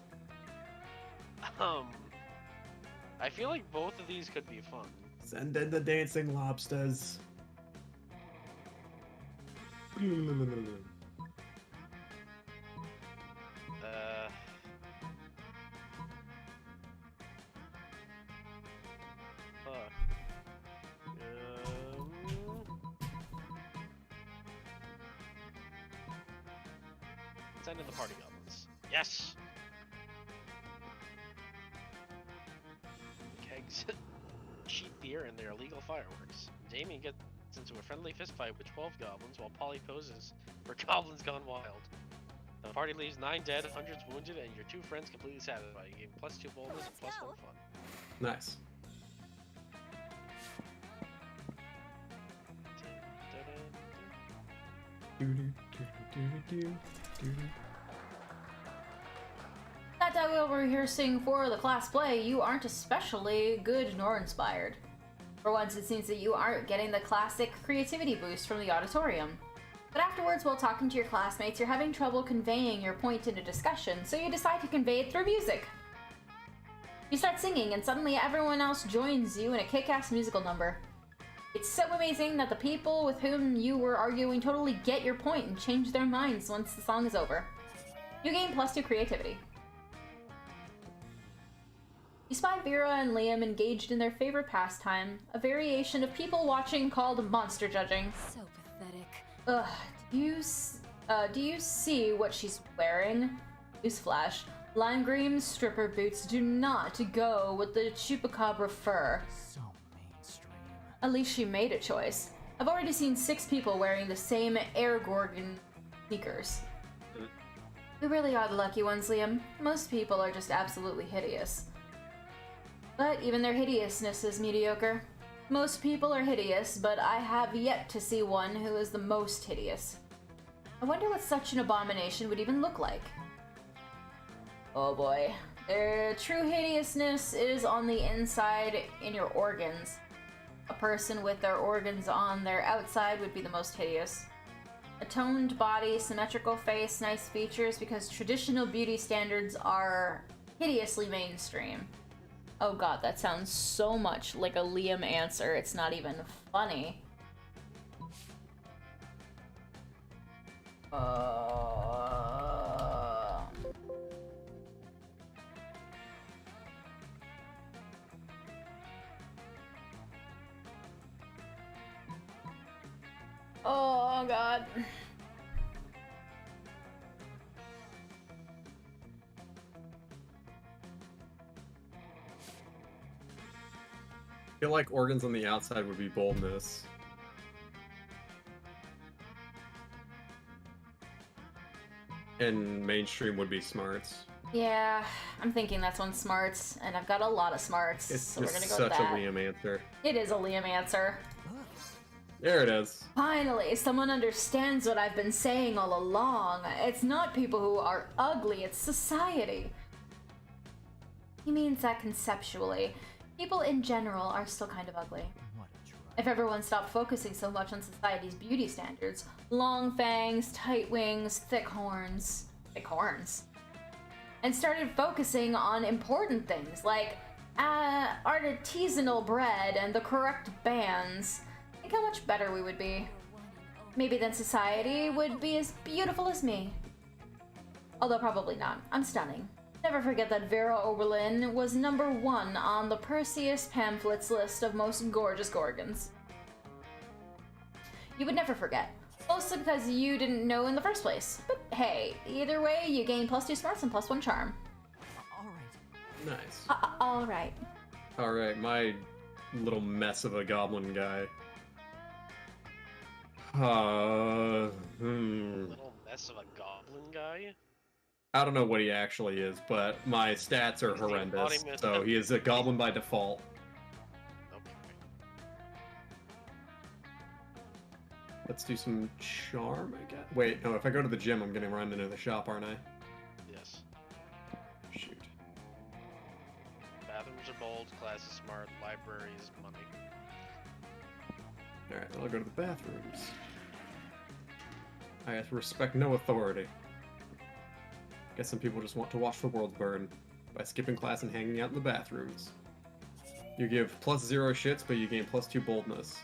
I feel like both of these could be fun. Send in the dancing lobsters. Fuck. Send in the party goblins. Yes! Kegs, cheap beer, and their illegal fireworks. Damien gets into a friendly fistfight with 12 goblins while Polly poses for goblins gone wild. The party leaves 9 dead, hundreds wounded, and your 2 friends completely satisfied. You gain plus 2 boldness and plus 1 fun. Nice. That dialogue rehearsing for the class play, you aren't especially good nor inspired. For once, it seems that you aren't getting the classic creativity boost from the auditorium. But afterwards, while talking to your classmates, you're having trouble conveying your point in a discussion, so you decide to convey it through music. You start singing, and suddenly everyone else joins you in a kick-ass musical number. It's so amazing that the people with whom you were arguing totally get your point and change their minds once the song is over. You gain plus 2 creativity. You spy Vera and Liam engaged in their favorite pastime, a variation of people watching called monster judging. So pathetic. Ugh, do you see what she's wearing? Newsflash, lime green stripper boots do not go with the chupacabra fur. So mainstream. At least she made a choice. I've already seen 6 people wearing the same Air Gorgon sneakers. We really are the lucky ones, Liam. Most people are just absolutely hideous. But even their hideousness is mediocre. Most people are hideous, but I have yet to see one who is the most hideous. I wonder what such an abomination would even look like. Oh boy. Their true hideousness is on the inside in your organs. A person with their organs on their outside would be the most hideous. A toned body, symmetrical face, nice features, because traditional beauty standards are hideously mainstream. Oh god, that sounds so much like a Liam answer. It's not even funny. Oh god. I feel like organs on the outside would be boldness. And mainstream would be smarts. Yeah, I'm thinking that's one smarts, and I've got a lot of smarts, It's so we're just gonna go such with that. a Liam answer. It is a Liam answer. There it is. Finally, someone understands what I've been saying all along. It's not people who are ugly, it's society. He means that conceptually. People in general are still kind of ugly. If everyone stopped focusing so much on society's beauty standards, long fangs, tight wings, thick horns, and started focusing on important things like artisanal bread and the correct bands, think how much better we would be. Maybe then society would be as beautiful as me. Although probably not. I'm stunning. Never forget that Vera Oberlin was #1 on the Perseus pamphlets list of most gorgeous gorgons. You would never forget. Mostly because you didn't know in the first place. But hey, either way, you gain +2 smarts and +1 charm. Nice. Alright. Alright, my little mess of a goblin guy. Little mess of a goblin guy? I don't know what he actually is, but my stats are He's the horrendous. embodiment So of- he is a goblin by default. Okay. Let's do some charm, I guess. Wait, no, if I go to the gym, I'm gonna run into the shop, aren't I? Yes. Shoot. Bathrooms are bold, class is smart, library is money. Alright, I'll go to the bathrooms. I have to respect no authority. Guess some people just want to watch the world burn by skipping class and hanging out in the bathrooms. You give +0 shits, but you gain +2 boldness.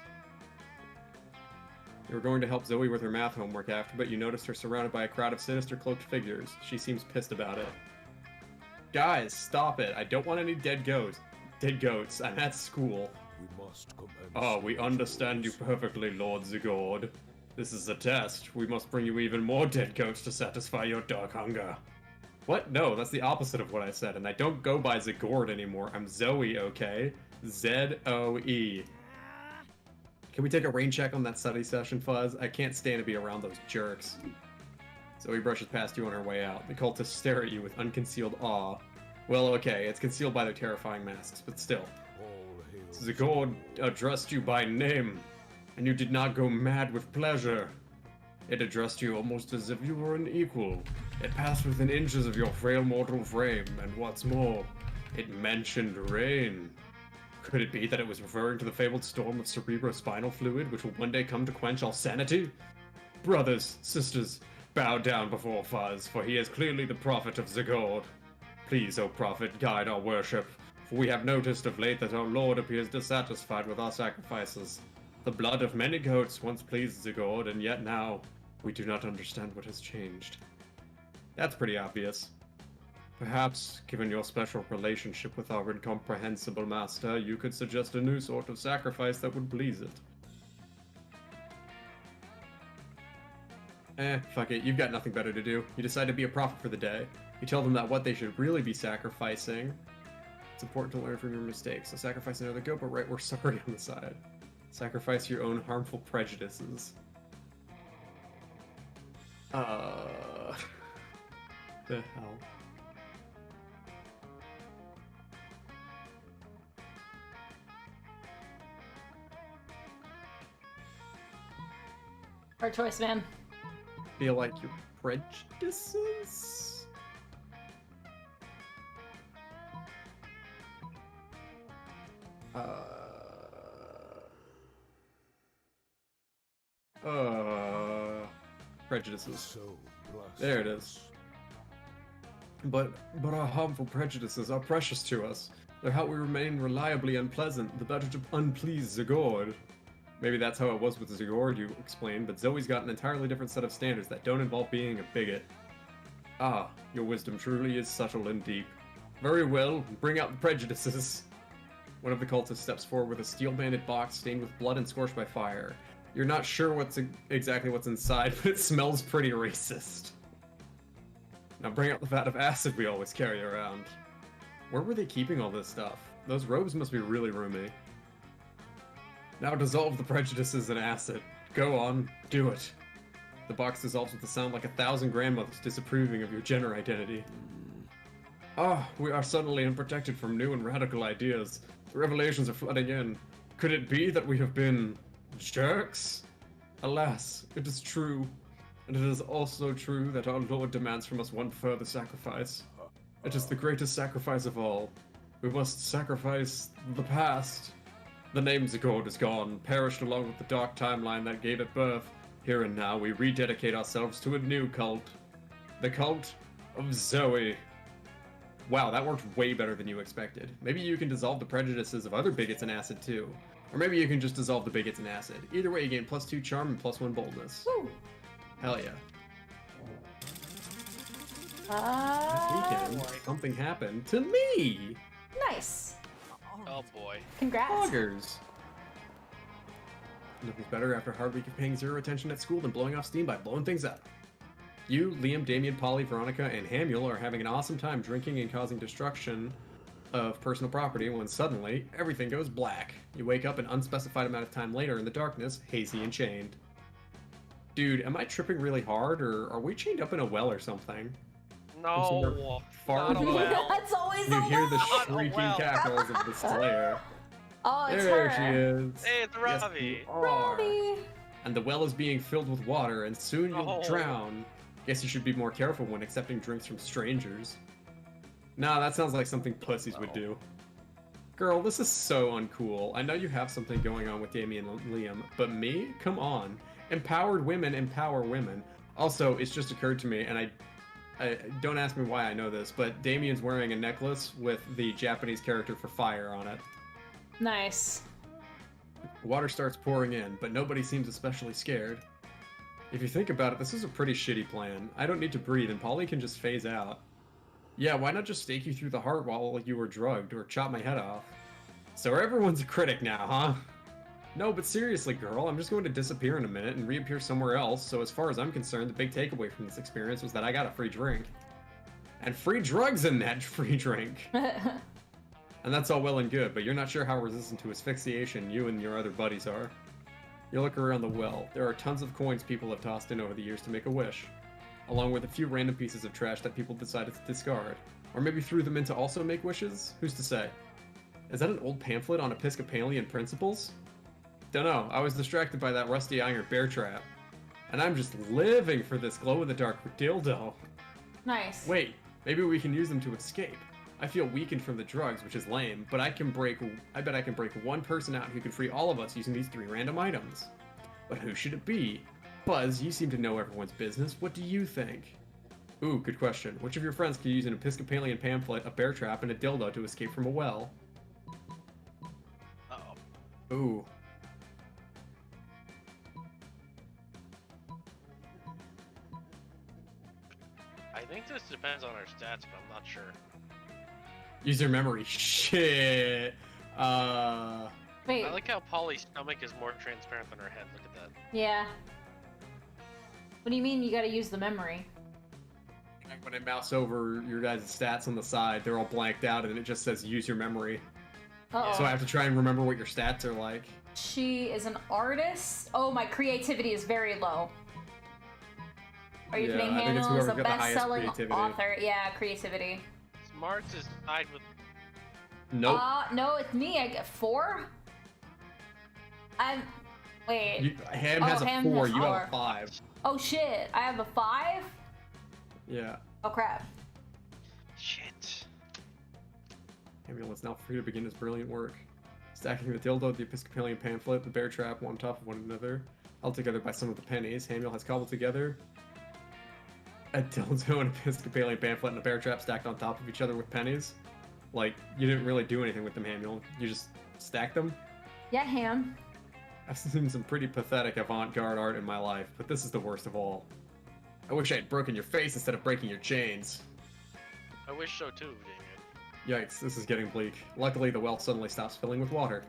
You were going to help Zoe with her math homework after, but you noticed her surrounded by a crowd of sinister cloaked figures. She seems pissed about it. Guys, stop it. I don't want any dead goats. I'm at school. We must commence. Oh, we understand you perfectly, Lord Zigord. This is a test. We must bring you even more dead goats to satisfy your dark hunger. What? No, that's the opposite of what I said, and I don't go by Zigord anymore. I'm Zoe, okay? Z-O-E. Can we take a rain check on that study session, Fuzz? I can't stand to be around those jerks. Zoe brushes past you on her way out. The cultists stare at you with unconcealed awe. Well, okay, it's concealed by their terrifying masks, but still. All hail Zigord addressed you by name, and you did not go mad with pleasure. It addressed you almost as if you were an equal. It passed within inches of your frail mortal frame, and what's more, it mentioned rain. Could it be that it was referring to the fabled storm of cerebrospinal fluid which will one day come to quench all sanity? Brothers, sisters, bow down before Fuzz, for he is clearly the prophet of Zigord. Please, O prophet, guide our worship, for we have noticed of late that our Lord appears dissatisfied with our sacrifices. The blood of many goats once pleased Zigord, and yet now we do not understand what has changed. That's pretty obvious. Perhaps, given your special relationship with our incomprehensible master, you could suggest a new sort of sacrifice that would please it. Fuck it, you've got nothing better to do. You decide to be a prophet for the day. You tell them that what they should really be sacrificing. It's important to learn from your mistakes, so sacrifice another goat, but write "we're sorry" on the side. Sacrifice your own harmful prejudices. The hell? Hard choice, man. Feel like your prejudices? prejudices. So There it is. But our harmful prejudices are precious to us. They're how we remain reliably unpleasant, the better to unplease Zagord. Maybe that's how it was with Zagord, you explained, but Zoe's got an entirely different set of standards that don't involve being a bigot. Ah, your wisdom truly is subtle and deep. Very well, bring out the prejudices. One of the cultists steps forward with a steel-banded box stained with blood and scorched by fire. You're not sure exactly what's inside, but it smells pretty racist. Now bring out the vat of acid we always carry around. Where were they keeping all this stuff? Those robes must be really roomy. Now dissolve the prejudices in acid. Go on, do it. The box dissolves with a sound like 1,000 grandmothers disapproving of your gender identity. Ah, we are suddenly unprotected from new and radical ideas. The revelations are flooding in. Could it be that we have been jerks? Alas, it is true. And it is also true that our Lord demands from us one further sacrifice. It is the greatest sacrifice of all. We must sacrifice the past. The name Zagord is gone, perished along with the dark timeline that gave it birth. Here and now, we rededicate ourselves to a new cult. The cult of Zoe. Wow, that worked way better than you expected. Maybe you can dissolve the prejudices of other bigots in acid too. Or maybe you can just dissolve the bigots in acid. Either way, you gain +2 charm and +1 boldness. Woo. Hell yeah. This weekend, something happened to me! Nice. Oh boy. Congrats. Poggers! Nothing's better after a hard week of paying zero attention at school than blowing off steam by blowing things up. You, Liam, Damien, Polly, Veronica, and Hamuel are having an awesome time drinking and causing destruction of personal property when suddenly, everything goes black. You wake up an unspecified amount of time later in the darkness, hazy and chained. Dude, am I tripping really hard, or are we chained up in a well or something? No. Far Not a well. That's always You a hear the well. shrieking well. cackles of the Slayer. Oh, it's There her. she is. Hey, it's Yes, Robbie. you are. Robbie. And the well is being filled with water, and soon you'll Oh. drown. Guess you should be more careful when accepting drinks from strangers. Nah, that sounds like something pussies would do. Girl, this is so uncool. I know you have something going on with Damien and Liam, but me? Come on. Empowered women empower women. Also, it's just occurred to me, and I don't ask me why I know this, but Damien's wearing a necklace with the Japanese character for fire on it. Nice. Water starts pouring in, but nobody seems especially scared. If you think about it, this is a pretty shitty plan. I don't need to breathe, and Polly can just phase out. Yeah, why not just stake you through the heart while you were drugged, or chop my head off? So everyone's a critic now, huh? No, but seriously, girl, I'm just going to disappear in a minute and reappear somewhere else, so as far as I'm concerned, the big takeaway from this experience was that I got a free drink. And free drugs in that free drink! And that's all well and good, but you're not sure how resistant to asphyxiation you and your other buddies are. You look around the well. There are tons of coins people have tossed in over the years to make a wish, along with a few random pieces of trash that people decided to discard. Or maybe threw them in to also make wishes? Who's to say? Is that an old pamphlet on Episcopalian principles? Dunno, I was distracted by that rusty iron bear trap. And I'm just living for this glow-in-the-dark dildo. Nice. Wait, maybe we can use them to escape. I feel weakened from the drugs, which is lame, but I bet I can break one person out who can free all of us using these 3 random items. But who should it be? Buzz, you seem to know everyone's business. What do you think? Ooh, good question. Which of your friends could use an Episcopalian pamphlet, a bear trap, and a dildo to escape from a well? Uh-oh. Ooh. I think this depends on our stats, but I'm not sure. Use your memory. Shit. Wait. I like how Polly's stomach is more transparent than her head. Look at that. Yeah. What do you mean you gotta use the memory? When I mouse over your guys' stats on the side, they're all blanked out and it just says use your memory. Uh-oh. So I have to try and remember what your stats are like. She is an artist. Oh, my creativity is very low. Are you Yeah, kidding? I think it's Hannah is a whoever's got the highest best-selling creativity. author. Yeah, creativity. Smarts is tied with. Nope. No, it's me. I get 4. Wait. Ham Oh, has a Ham 4, has you 4. have a 5. Oh shit! I have a 5. Yeah. Oh crap. Shit. Hamuel is now free to begin his brilliant work. Stacking the dildo, the Episcopalian pamphlet, the bear trap, one on top of one another, held together by some of the pennies. Hamiel has cobbled together a dildo, an Episcopalian pamphlet, and a bear trap stacked on top of each other with pennies. Like, you didn't really do anything with them, Hamiel. You just stacked them? Yeah, Ham. I've seen some pretty pathetic avant-garde art in my life, but this is the worst of all. I wish I had broken your face instead of breaking your chains. I wish so too, Damien. Yikes, this is getting bleak. Luckily, the well suddenly stops filling with water.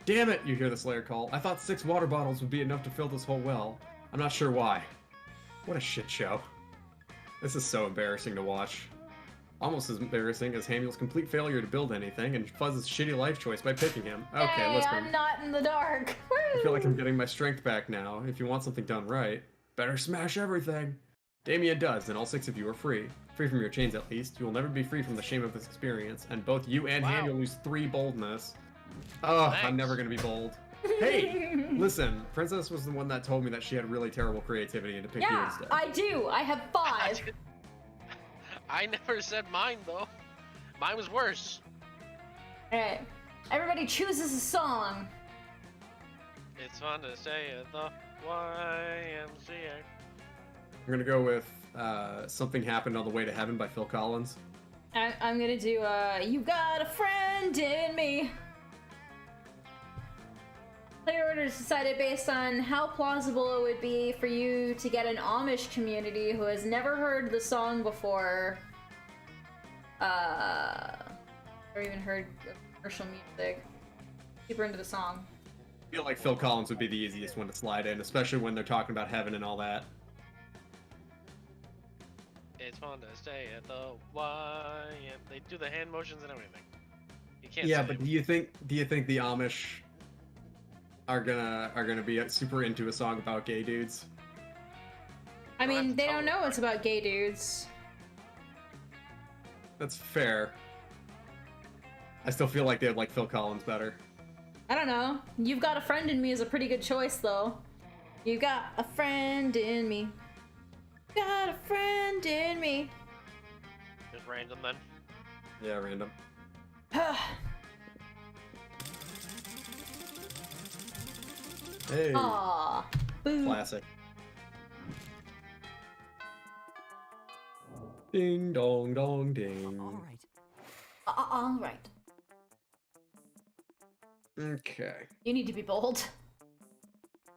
Damn it, you hear the Slayer call. I thought 6 water bottles would be enough to fill this whole well. I'm not sure why. What a shit show. This is so embarrassing to watch. Almost as embarrassing as Hamiel's complete failure to build anything and Fuzz's shitty life choice by picking him. Okay, hey, listen. I'm not in the dark. I feel like I'm getting my strength back now. If you want something done right, better smash everything. Damien does, and all 6 of you are free. Free from your chains, at least. You will never be free from the shame of this experience, and both you and Wow. Hamiel lose 3 boldness. Oh, I'm Thanks. never gonna be bold. Hey, listen, Princess was the one that told me that she had really terrible creativity and to pick you Yeah, instead. I do. I have 5. I never said mine though. Mine was worse. Alright. Everybody chooses a song. It's fun to say at the YMCA. I'm gonna go with Something Happened on the Way to Heaven by Phil Collins. I'm gonna do, You Got a Friend in Me. Player orders decided based on how plausible it would be for you to get an Amish community who has never heard the song before, or even heard commercial music. Super into the song. I feel like Phil Collins would be the easiest one to slide in, especially when they're talking about heaven and all that. It's fun to stay at the YM. They do the hand motions and everything. You can't. Yeah, say but do you think the Amish are gonna be super into a song about gay dudes? I Well, mean, that's they don't totally know it's about gay dudes. That's fair. I still feel like they'd like Phil Collins better. I don't know. You've Got a Friend in Me is a pretty good choice, though. You got a friend in me. Got a friend in me. Just random then. Yeah, random. Hey, Aww. Boo. classic. Ding dong dong ding. All right. All right. Okay. You need to be bold.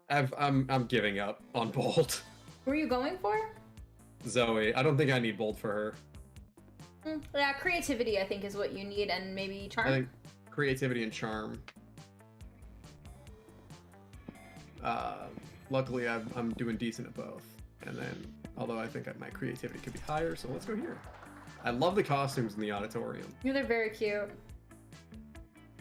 I'm giving up on bold. Who are you going for? Zoe, I don't think I need bold for her. Yeah, creativity I think is what you need, and maybe charm. I think creativity and charm. Luckily, I'm doing decent at both. And then, although I think my creativity could be higher, so let's go here. I love the costumes in the auditorium. Yeah, they're very cute.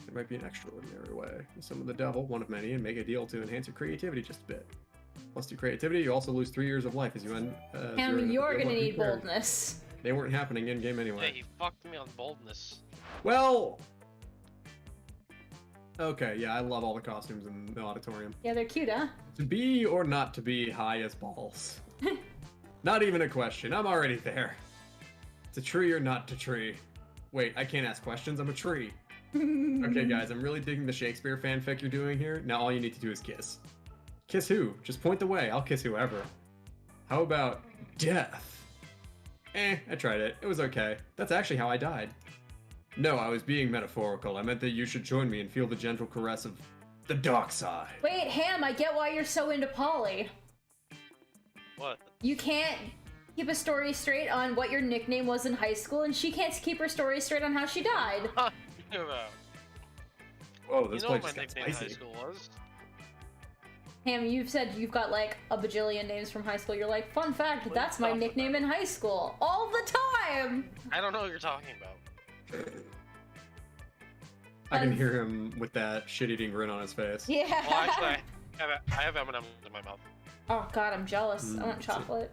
There might be an extraordinary way. Summon the devil, one of many, and make a deal to enhance your creativity just a bit. Plus 2 creativity, you also lose 3 years of life as you end. And you're gonna need boldness. They weren't happening in game Yeah, anyway. he fucked me on boldness. Well. Okay, yeah, I love all the costumes in the auditorium. Yeah, they're cute, huh? To be or not to be high as balls. Not even a question. I'm already there. To tree or not to tree. Wait, I can't ask questions. I'm a tree. Okay, guys, I'm really digging the Shakespeare fanfic you're doing here. Now all you need to do is kiss. Kiss who? Just point the way. I'll kiss whoever. How about death? I tried it. It was okay. That's actually how I died. No, I was being metaphorical. I meant that you should join me and feel the gentle caress of the dark side. Wait, Ham, I get why you're so into Polly. What? You can't keep a story straight on what your nickname was in high school, and she can't keep her story straight on how she died. Huh, you know about? Whoa, You this know play what my just got nickname in high spicy. school was? Ham, you've said you've got like a bajillion names from high school. You're like, fun fact, What are that's you my talking nickname about? in high school. All the time! I don't know what you're talking about. I can hear him with that shit-eating grin on his face. Yeah. Well, actually, I have M&M's in my mouth. Oh god, I'm jealous. I want chocolate.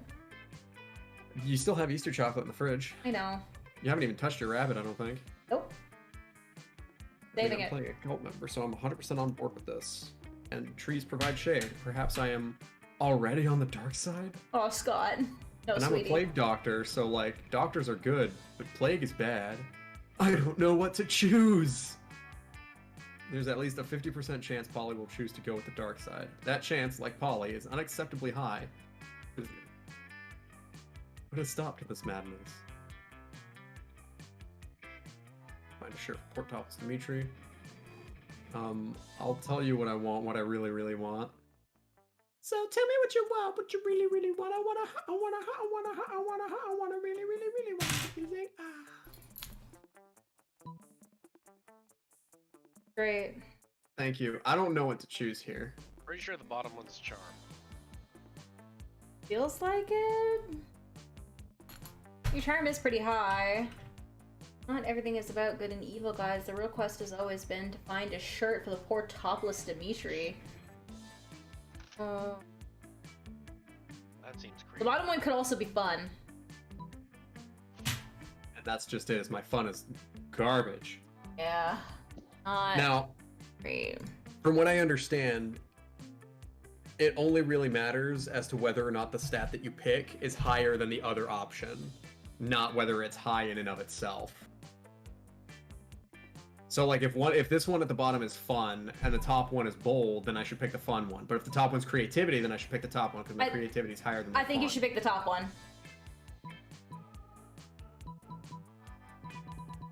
You still have Easter chocolate in the fridge. I know. You haven't even touched your rabbit, I don't think. Nope. I mean, Saving I'm it. playing a cult member, so I'm 100% on board with this. And trees provide shade. Perhaps I am already on the dark side? Oh, Scott. No, And I'm a sweetie. plague doctor, so like, doctors are good, but plague is bad. I don't know what to choose. there's at least a 50% chance Polly will choose to go with the dark side. That chance, like Polly, is unacceptably high. What has stopped this madness? Find a shirt for Port Topless Dimitri. I'll tell you what I want, what I really, really want. So tell me what you want, what you really, really want. I wanna really, really, really want music. Great. Thank you. I don't know what to choose here. Pretty sure the bottom one's charm. Feels like it. Your charm is pretty high. Not everything is about good and evil, guys. The real quest has always been to find a shirt for the poor topless Dimitri. That seems The creepy. bottom one could also be fun. And that's just it. Is my fun is garbage. Yeah. Not Now, great. from what I understand, it only really matters as to whether or not the stat that you pick is higher than the other option, not whether it's high in and of itself. So like if this one at the bottom is fun and the top one is bold, then I should pick the fun one. But if the top one's creativity, then I should pick the top one because my creativity is higher than the I think you fun. should pick the top one.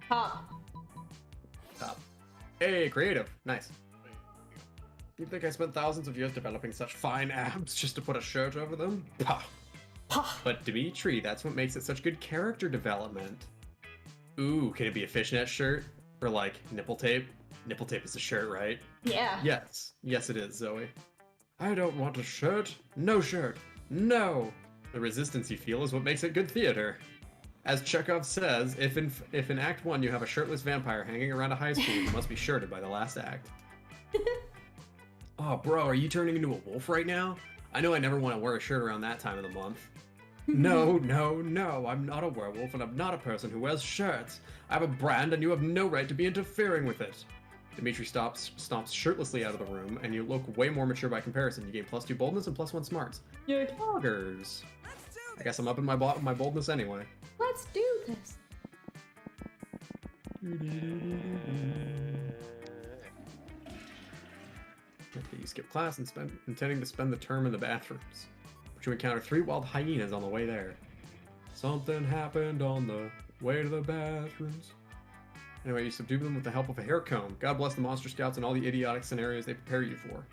Top. Top. Hey, creative. Nice. You think I spent thousands of years developing such fine abs just to put a shirt over them? Pah. Pah. But Dimitri, that's what makes it such good character development. Ooh, can it be a fishnet shirt? Or like nipple tape? Nipple tape is a shirt, right? Yeah. Yes. Yes, it is, Zoe. I don't want a shirt. No shirt. No. The resistance you feel is what makes it good theater. As Chekhov says, if in Act 1 you have a shirtless vampire hanging around a high school, you must be shirted by the last act. Oh, bro, are you turning into a wolf right now? I know I never want to wear a shirt around that time of the month. No, no, no, I'm not a werewolf and I'm not a person who wears shirts. I have a brand and you have no right to be interfering with it. Dimitri stomps shirtlessly out of the room and you look way more mature by comparison. You gain +2 boldness and +1 smarts. Yay. Poggers. I guess I'm up in my boldness anyway. Let's do this. Okay, you skip class and intending to spend the term in the bathrooms. But you encounter 3 wild hyenas on the way there. Something happened on the way to the bathrooms. Anyway, you subdue them with the help of a hair comb. God bless the Monster Scouts and all the idiotic scenarios they prepare you for.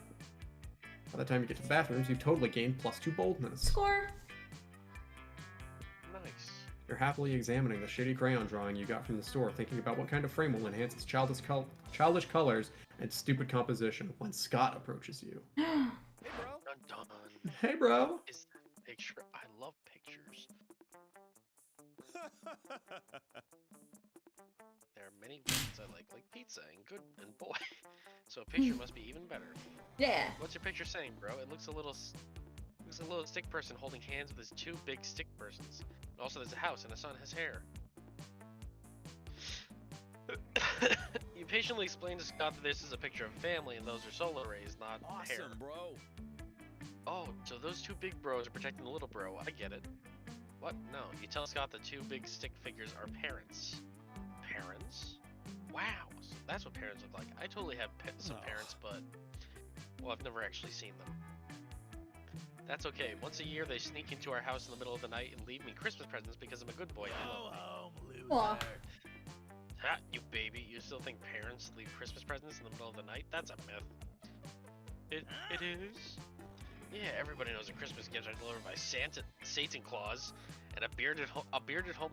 By the time you get to the bathrooms, you've totally gained +2 boldness. Score. Nice. You're happily examining the shitty crayon drawing you got from the store, thinking about what kind of frame will enhance its childish colors and stupid composition when Scott approaches you. Dun dun. Hey, bro! Is that a picture? I love pictures. There are many words I like pizza and good and boy. So a picture must be even better. Yeah. What's your picture saying, bro? It looks a little stick person holding hands with his 2 big stick persons. And also there's a house and a son has hair. You patiently explain to Scott that this is a picture of family and those are solar rays, not hair. Awesome, bro. Oh, so those 2 big bros are protecting the little bro. I get it. What? No, you tell Scott the 2 big stick figures are parents. Parents? Wow, so that's what parents look like. I totally have some parents, but well, I've never actually seen them. That's okay. Once a year, they sneak into our house in the middle of the night and leave me Christmas presents because I'm a good boy. I love me. Aw. Ha, you baby. You still think parents leave Christmas presents in the middle of the night? That's a myth. It is. Yeah, everybody knows that Christmas gifts are delivered by Satan Claus, and a bearded home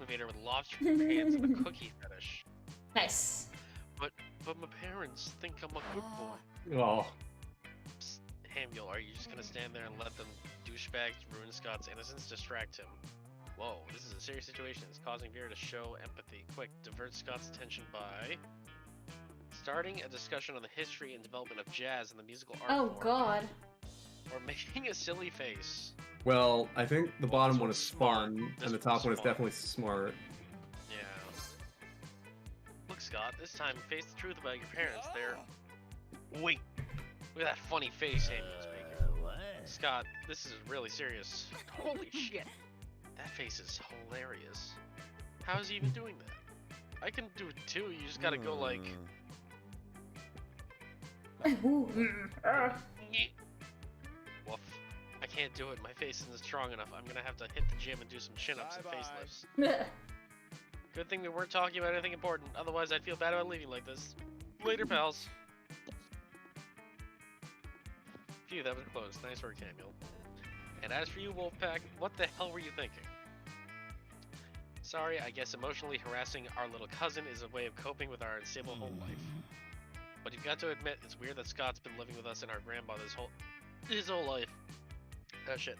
invader with lobster hands and a cookie fetish. Nice. But my parents think I'm a good boy. Oh. Psst, Hamule, are you just gonna stand there and let them douchebags ruin Scott's innocence? Distract him. Whoa, this is a serious situation. It's causing Vera to show empathy. Quick, divert Scott's attention by starting a discussion on the history and development of jazz and the musical art Oh form. God. Or making a silly face. Well, I think the bottom this one one's is smart. fun, This and the one's top one is smart. definitely smart. Yeah. Look, Scott, this time face the truth about your parents. They're... Wait! Look at that funny face Samuel's making. Scott, this is really serious. Holy shit! That face is hilarious. How is he even doing that? I can do it too, you just gotta go like... Ooh, Woof. I can't do it. My face isn't strong enough. I'm gonna have to hit the gym and do some chin-ups and face lifts. Good thing we weren't talking about anything important. Otherwise, I'd feel bad about leaving like this. Later, pals. Phew, that was close. Nice work, Samuel. And as for you, Wolfpack, what the hell were you thinking? Sorry, I guess emotionally harassing our little cousin is a way of coping with our unstable home life. But you've got to admit, it's weird that Scott's been living with us and our grandmother's his whole life. Oh shit.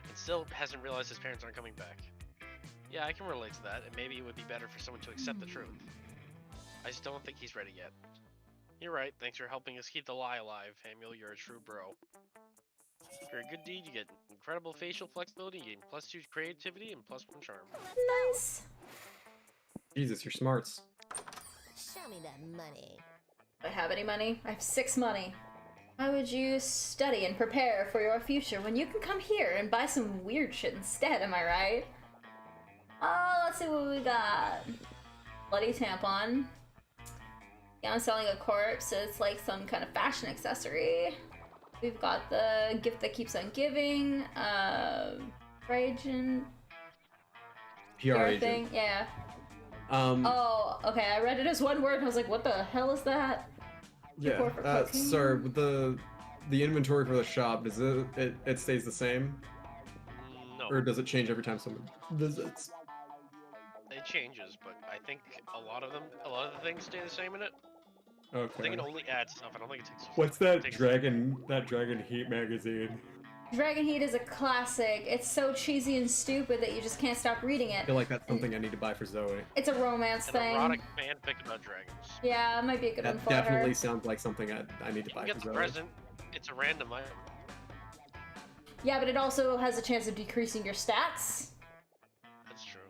And still hasn't realized his parents aren't coming back. Yeah, I can relate to that, and maybe it would be better for someone to accept the truth. I just don't think he's ready yet. You're right, thanks for helping us keep the lie alive, Samuel, you're a true bro. For a good deed, you get incredible facial flexibility, you gain +2 creativity, and +1 charm. Nice. Jesus, your smarts. Show me that money. Do I have any money? I have 6 money. Why would you study and prepare for your future when you can come here and buy some weird shit instead, am I right? Oh, let's see what we got. Bloody tampon. Yeah, I'm selling a corpse, so it's like some kind of fashion accessory. We've got the gift that keeps on giving. Agent. PR agent. Thing. Yeah. Oh, okay. I read it as one word and I was like, what the hell is that? yeah. Sorry, with the inventory for the shop, does it stays the same, No. or does it change every time someone visits? It changes, but I think a lot of the things stay the same in it. I Okay. think it only adds stuff. I don't think it takes. What's that takes- Dragon Heat magazine? Dragon Heat is a classic. It's so cheesy and stupid that you just can't stop reading I it. feel like that's something I need to buy for Zoe. It's a romance An thing. erotic fanfic about dragons. Yeah, it might be a good one That for definitely her. sounds like something I need to You buy can get for the Zoe. present. It's a random item. Yeah, but it also has a chance of decreasing your stats. That's true.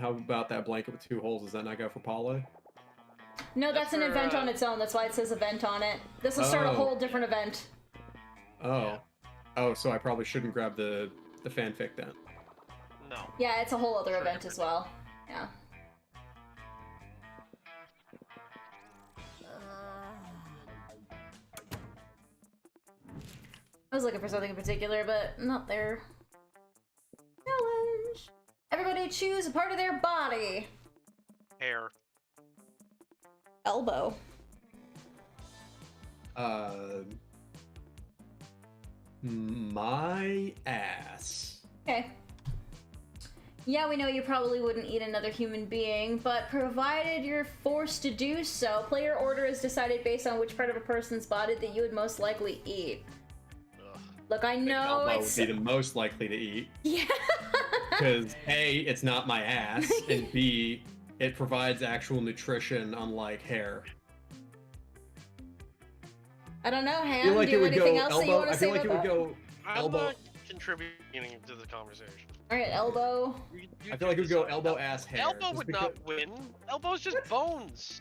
How about that blanket with 2 holes? Does that not go for Paula? No, that's an for, event on its own. That's why it says event on it. This will start a Oh. whole different event. Oh. Yeah. Oh, so I probably shouldn't grab the fanfic then. No. Yeah, it's a whole other Sure, event as well. Yeah. I was looking for something in particular, but not there. Challenge! Everybody choose a part of their body. Hair. Elbow. My ass. Okay. Yeah, we know you probably wouldn't eat another human being, but provided you're forced to do so, player order is decided based on which part of a person's body that you would most likely eat. Ugh. Look, I know Elbow it's... would be the most likely to eat. Yeah. Because A, it's not my ass, and B, it provides actual nutrition, unlike hair. I don't know, I Ham, feel like do it you have would go anything else that you elbow. want I to say feel like it about would that? go I'm elbow. not contributing to the conversation. Alright, elbow. I feel like it would go elbow, ass, hair. Elbow just would because- not win. Elbow's just bones.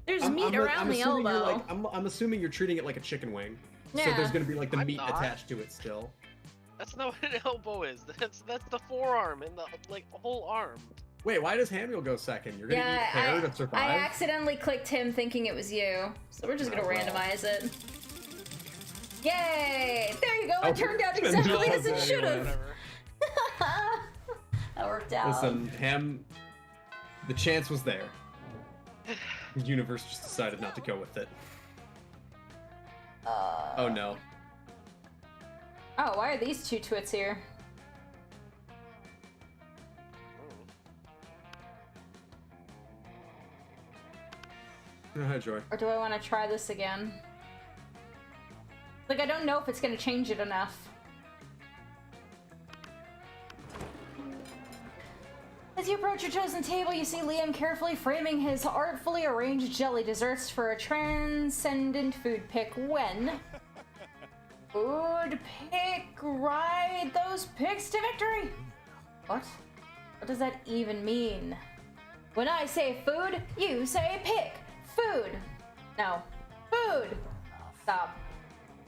There's meat around the assuming elbow. you're like, I'm assuming you're treating it like a chicken wing. So Yeah. there's gonna be like the I'm meat not. attached to it still. That's not what an elbow is. That's the forearm and the whole arm. Wait, why does Hamuel go second? You're gonna eat hair to I survive? accidentally clicked him thinking it was you. So we're just gonna Oh, well. randomize it. Yay! There you go, Oh, it turned out no, exactly as it anyway. should have. Whatever. That worked out. Listen, Ham, the chance was there. The universe just decided not to go with it. Oh no. Oh, why are these two twits here? Oh, hi, Joy. Or do I want to try this again? Like, I don't know if it's gonna change it enough. As you approach your chosen table, you see Liam carefully framing his artfully arranged jelly desserts for a transcendent food pick when... Food pick, ride those picks to victory! What? What does that even mean? When I say food, you say pick. Food. No. Food. Stop.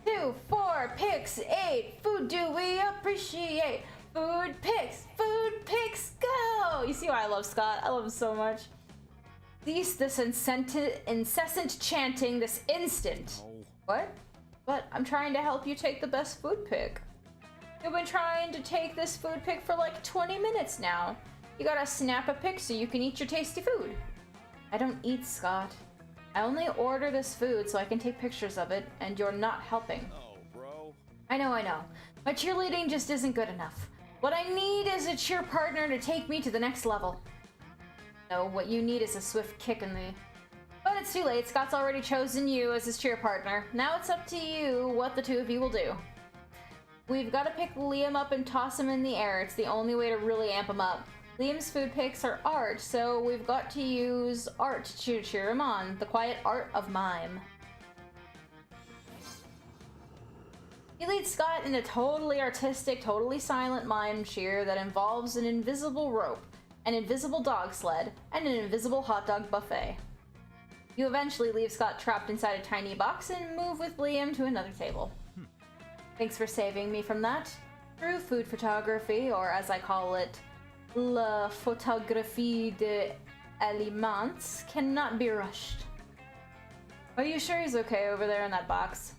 2, 4, picks, 8. Food do we appreciate? Food picks, go! You see why I love Scott? I love him so much. Cease this incessant chanting this instant. No. What? But I'm trying to help you take the best food pick. You've been trying to take this food pick for like 20 minutes now. You gotta snap a pic so you can eat your tasty food. I don't eat, Scott. I only order this food so I can take pictures of it, and you're not helping. Oh, bro. I know. My cheerleading just isn't good enough. What I need is a cheer partner to take me to the next level. No, what you need is a swift kick in the... But it's too late. Scott's already chosen you as his cheer partner. Now it's up to you what the two of you will do. We've got to pick Liam up and toss him in the air. It's the only way to really amp him up. Liam's food picks are art, so we've got to use art to cheer him on. The quiet art of mime. He leads Scott in a totally artistic, totally silent mime cheer that involves an invisible rope, an invisible dog sled, and an invisible hot dog buffet. You eventually leave Scott trapped inside a tiny box and move with Liam to another table. Thanks for saving me from that. True food photography, or as I call it, la photographie de aliments, cannot be rushed. Are you sure he's okay over there in that box?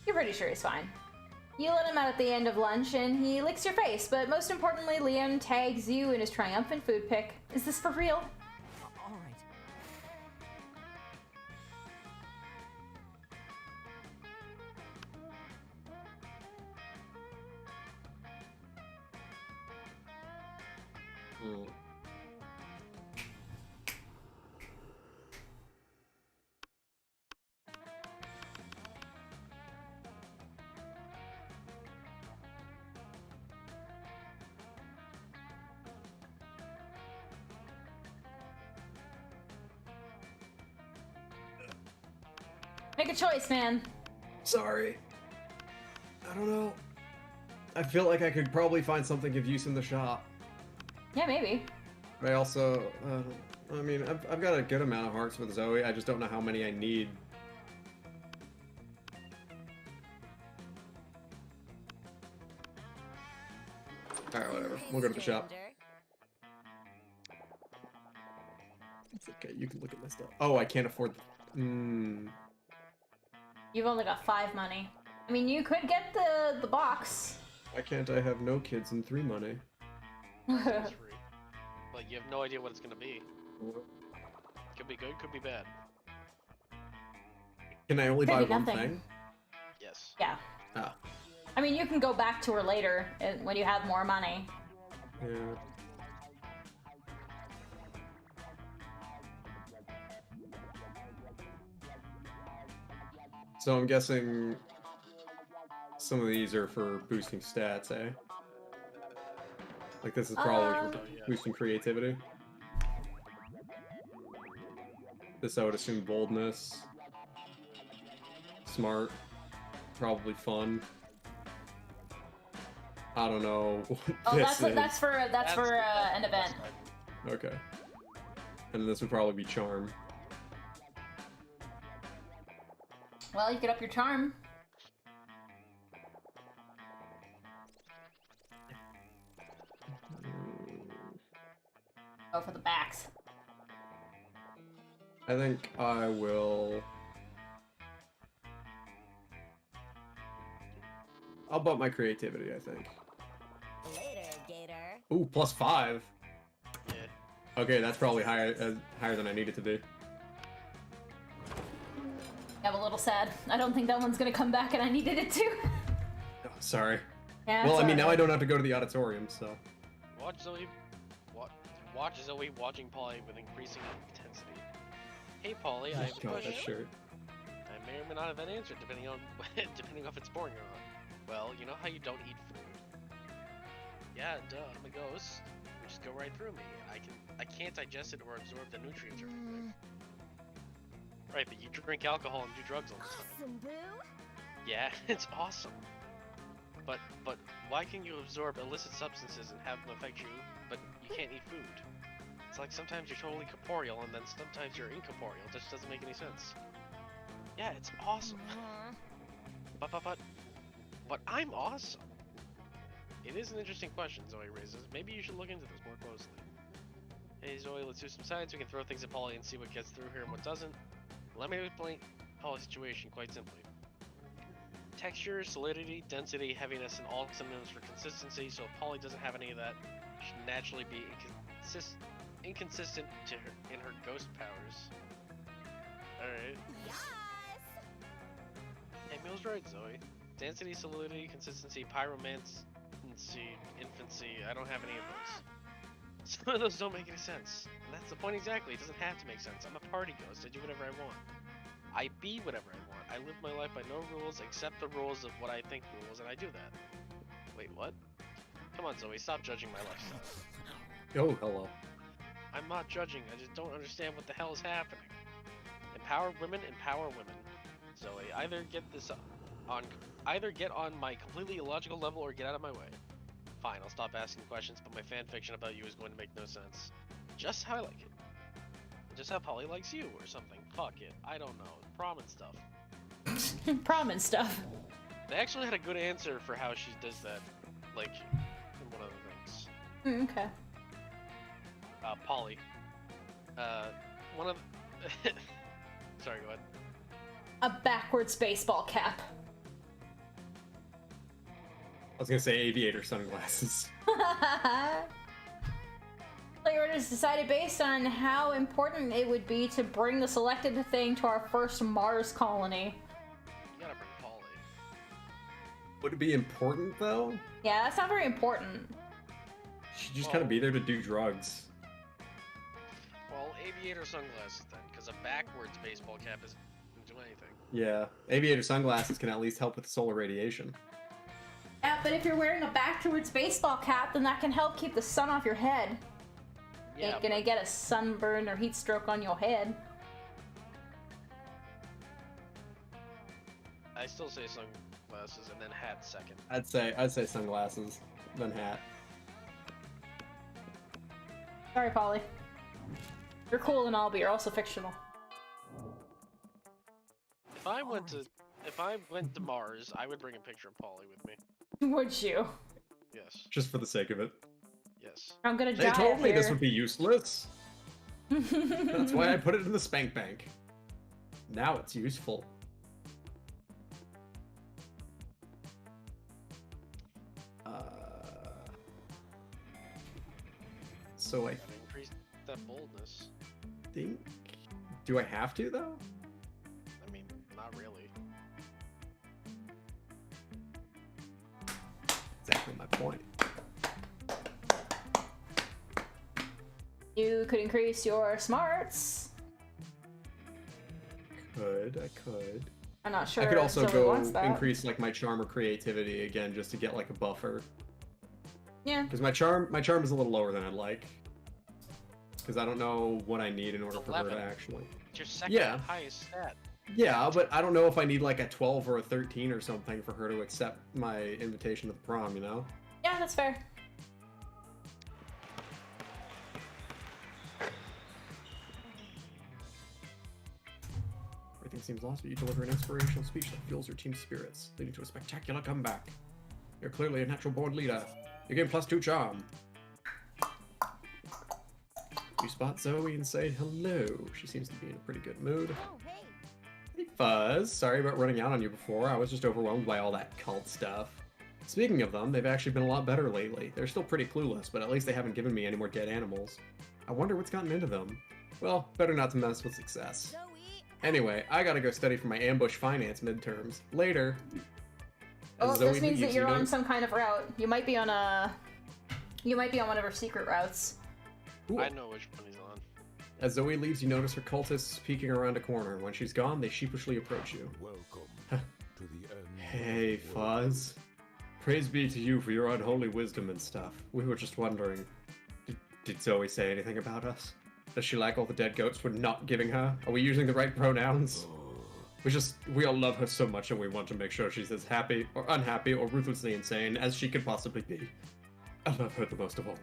You're pretty sure he's fine. You let him out at the end of lunch and he licks your face, but most importantly, Liam tags you in his triumphant food pic. Is this for real? All right. Mm. Make a choice, man. Sorry. I don't know. I feel like I could probably find something of use in the shop. Yeah, maybe. But I also, I mean, I've got a good amount of hearts with Zoe. I just don't know how many I need. Alright, whatever. We'll go to the shop. It's okay, you can look at my stuff. Oh, I can't afford the... You've only got 5 money. I mean, you could get the box. Why can't I have no kids and 3 money? It's free. Like, you have no idea what it's gonna be. Could be good, could be bad. Can I only Could buy be one nothing. thing? Yes. Yeah. Ah. I mean, you can go back to her later when you have more money. Yeah. So I'm guessing some of these are for boosting stats, eh? Like this is probably for yeah. boosting creativity. This I would assume boldness, smart, probably fun. I don't know what Oh, this is. that's for an event. Okay. And this would probably be charm. Well, you could up your charm. Go for the backs. I think I will... I'll bump my creativity, I think. Later, Gator. Ooh, +5. Yeah. Okay, that's probably higher than I need it to be. I'm a little sad. I don't think that one's gonna come back, and I needed it to. Oh, sorry. Yeah, Well, it's I mean, now I alright. don't have to go to the auditorium, so... Watch Zoe watching Polly with increasing intensity. Hey Polly, I have a God, question. that shirt. I may or may not have an answer depending on if it's boring or not. Well, you know how you don't eat food? Yeah, duh, I'm a ghost. You just go right through me, and I can't digest it or absorb the nutrients or anything. Right, but you drink alcohol and do drugs all the time. Awesome, boo. Yeah, it's awesome. But why can you absorb illicit substances and have them affect you, but you can't eat food? It's like sometimes you're totally corporeal and then sometimes you're incorporeal. It just doesn't make any sense. Yeah, it's awesome. But I'm awesome. It is an interesting question Zoe raises. Maybe you should look into this more closely. Hey Zoe, let's do some science. We can throw things at Polly and see what gets through here and what doesn't. Let me explain Polly's situation quite simply. Texture, solidity, density, heaviness, and all synonyms for consistency, so if Polly doesn't have any of that, she should naturally be inconsistent to her, in her ghost powers. Alright. Yes! Hey, Mill's right, Zoe. Density, solidity, consistency, pyromancy, infancy, I don't have any of those. Some of those don't make any sense. And that's the point exactly, it doesn't have to make sense. I'm a party ghost, I do whatever I want. I be whatever I want. I live my life by no rules except the rules of what I think rules, and I do that. Wait, what? Come on, Zoe, stop judging my lifestyle. Oh, hello. I'm not judging, I just don't understand what the hell is happening. Empower women, Zoe, either get on my completely illogical level or get out of my way. Fine, I'll stop asking questions, but my fan fiction about you is going to make no sense. Just how I like it. Just how Polly likes you, or something. Fuck it. I don't know. Prom and stuff. Prom and stuff. They actually had a good answer for how she does that, like, in one of the things. Okay. Polly. One of Sorry, go ahead. A backwards baseball cap. I was gonna say aviator sunglasses. Players decided based on how important it would be to bring the selected thing to our first Mars colony. You gotta bring Polly. Would it be important though? Yeah, that's not very important. She'd just kind of be there to do drugs. Well, aviator sunglasses then, because a backwards baseball cap isn't do anything. Yeah, aviator sunglasses can at least help with the solar radiation. Yeah, but if you're wearing a backwards baseball cap, then that can help keep the sun off your head. Yeah, Ain't gonna get a sunburn or heat stroke on your head. I still say sunglasses and then hat second. I'd say sunglasses, then hat. Sorry, Polly. You're cool and all, but you're also fictional. If I went to Mars, I would bring a picture of Polly with me. Would you? Yes. Just for the sake of it. Yes. I'm gonna They die told up me this here. would be useless. That's why I put it in the spank bank. Now it's useful. So I Gotta increase that boldness. think... Do I have to, though? I mean, not really. Exactly my point. You could increase your smarts. I could. I'm not sure. I could also Zoe go wants that. increase like my charm or creativity again, just to get like a buffer. Yeah. Because my charm is a little lower than I'd like. Because I don't know what I need in order for her to 11. actually. It's your second Yeah. highest stat. Yeah, but I don't know if I need like a 12 or a 13 or something for her to accept my invitation to the prom, you know? Yeah, that's fair. Everything seems lost, but you deliver an inspirational speech that fuels your team's spirits, leading to a spectacular comeback. You're clearly a natural born leader. You gain +2 charm. You spot Zoe and say hello. She seems to be in a pretty good mood. Oh, hey. Hey Fuzz, sorry about running out on you before. I was just overwhelmed by all that cult stuff. Speaking of them, they've actually been a lot better lately. They're still pretty clueless, but at least they haven't given me any more dead animals. I wonder what's gotten into them. Well, better not to mess with success. Zoe. Anyway, I gotta go study for my ambush finance midterms. Later. Oh, As Zoe this means leaves, that you're you on notice- some kind of route. You might be on one of her secret routes. Cool. I know which one he's on. As Zoe leaves, you notice her cultists peeking around a corner. When she's gone, they sheepishly approach you. Welcome to the end. Hey, Fuzz. Praise be to you for your unholy wisdom and stuff. We were just wondering, did Zoe say anything about us? Does she like all the dead goats we're not giving her? Are we using the right pronouns? We all love her so much and we want to make sure she's as happy or unhappy or ruthlessly insane as she could possibly be. I love her the most of all.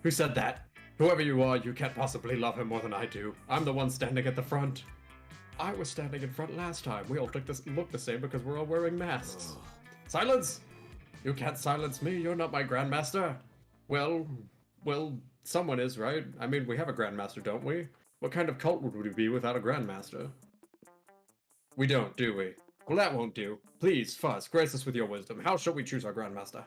Who said that? Whoever you are, you can't possibly love her more than I do. I'm the one standing at the front. I was standing in front last time. We all look the same because we're all wearing masks. Silence! You can't silence me, you're not my Grandmaster. Well, someone is, right? I mean, we have a Grandmaster, don't we? What kind of cult would we be without a Grandmaster? We don't, do we? Well, that won't do. Please, Fuzz, grace us with your wisdom. How shall we choose our Grandmaster?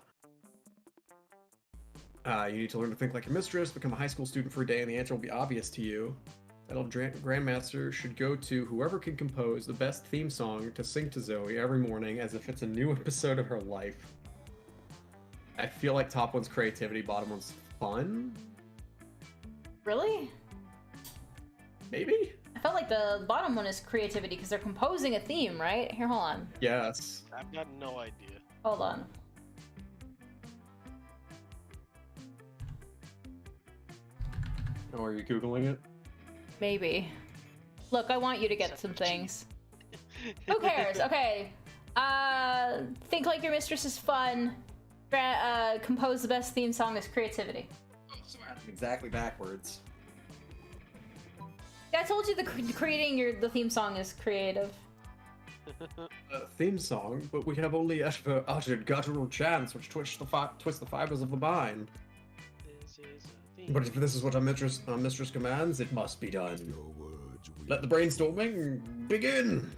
You need to learn to think like a mistress, become a high school student for a day, and the answer will be obvious to you. That Grandmaster should go to whoever can compose the best theme song to sing to Zoe every morning as if it's a new episode of her life. I feel like top one's creativity, bottom one's fun? Really? Maybe? I felt like the bottom one is creativity because they're composing a theme, right? Here, hold on. Yes. I've got no idea. Hold on. Oh, are you Googling it? Maybe. Look, I want you to get some things. Who cares? Okay. Think like your mistress is fun. Compose the best theme song is creativity. Oh, sorry, I'm exactly backwards. Yeah, I told you creating the theme song is creative. Theme song, but we have only ever uttered guttural chants which twist the fibers of the mind. This is a theme. But if this is what our mistress commands, it must be done. Your words we Let the brainstorming begin!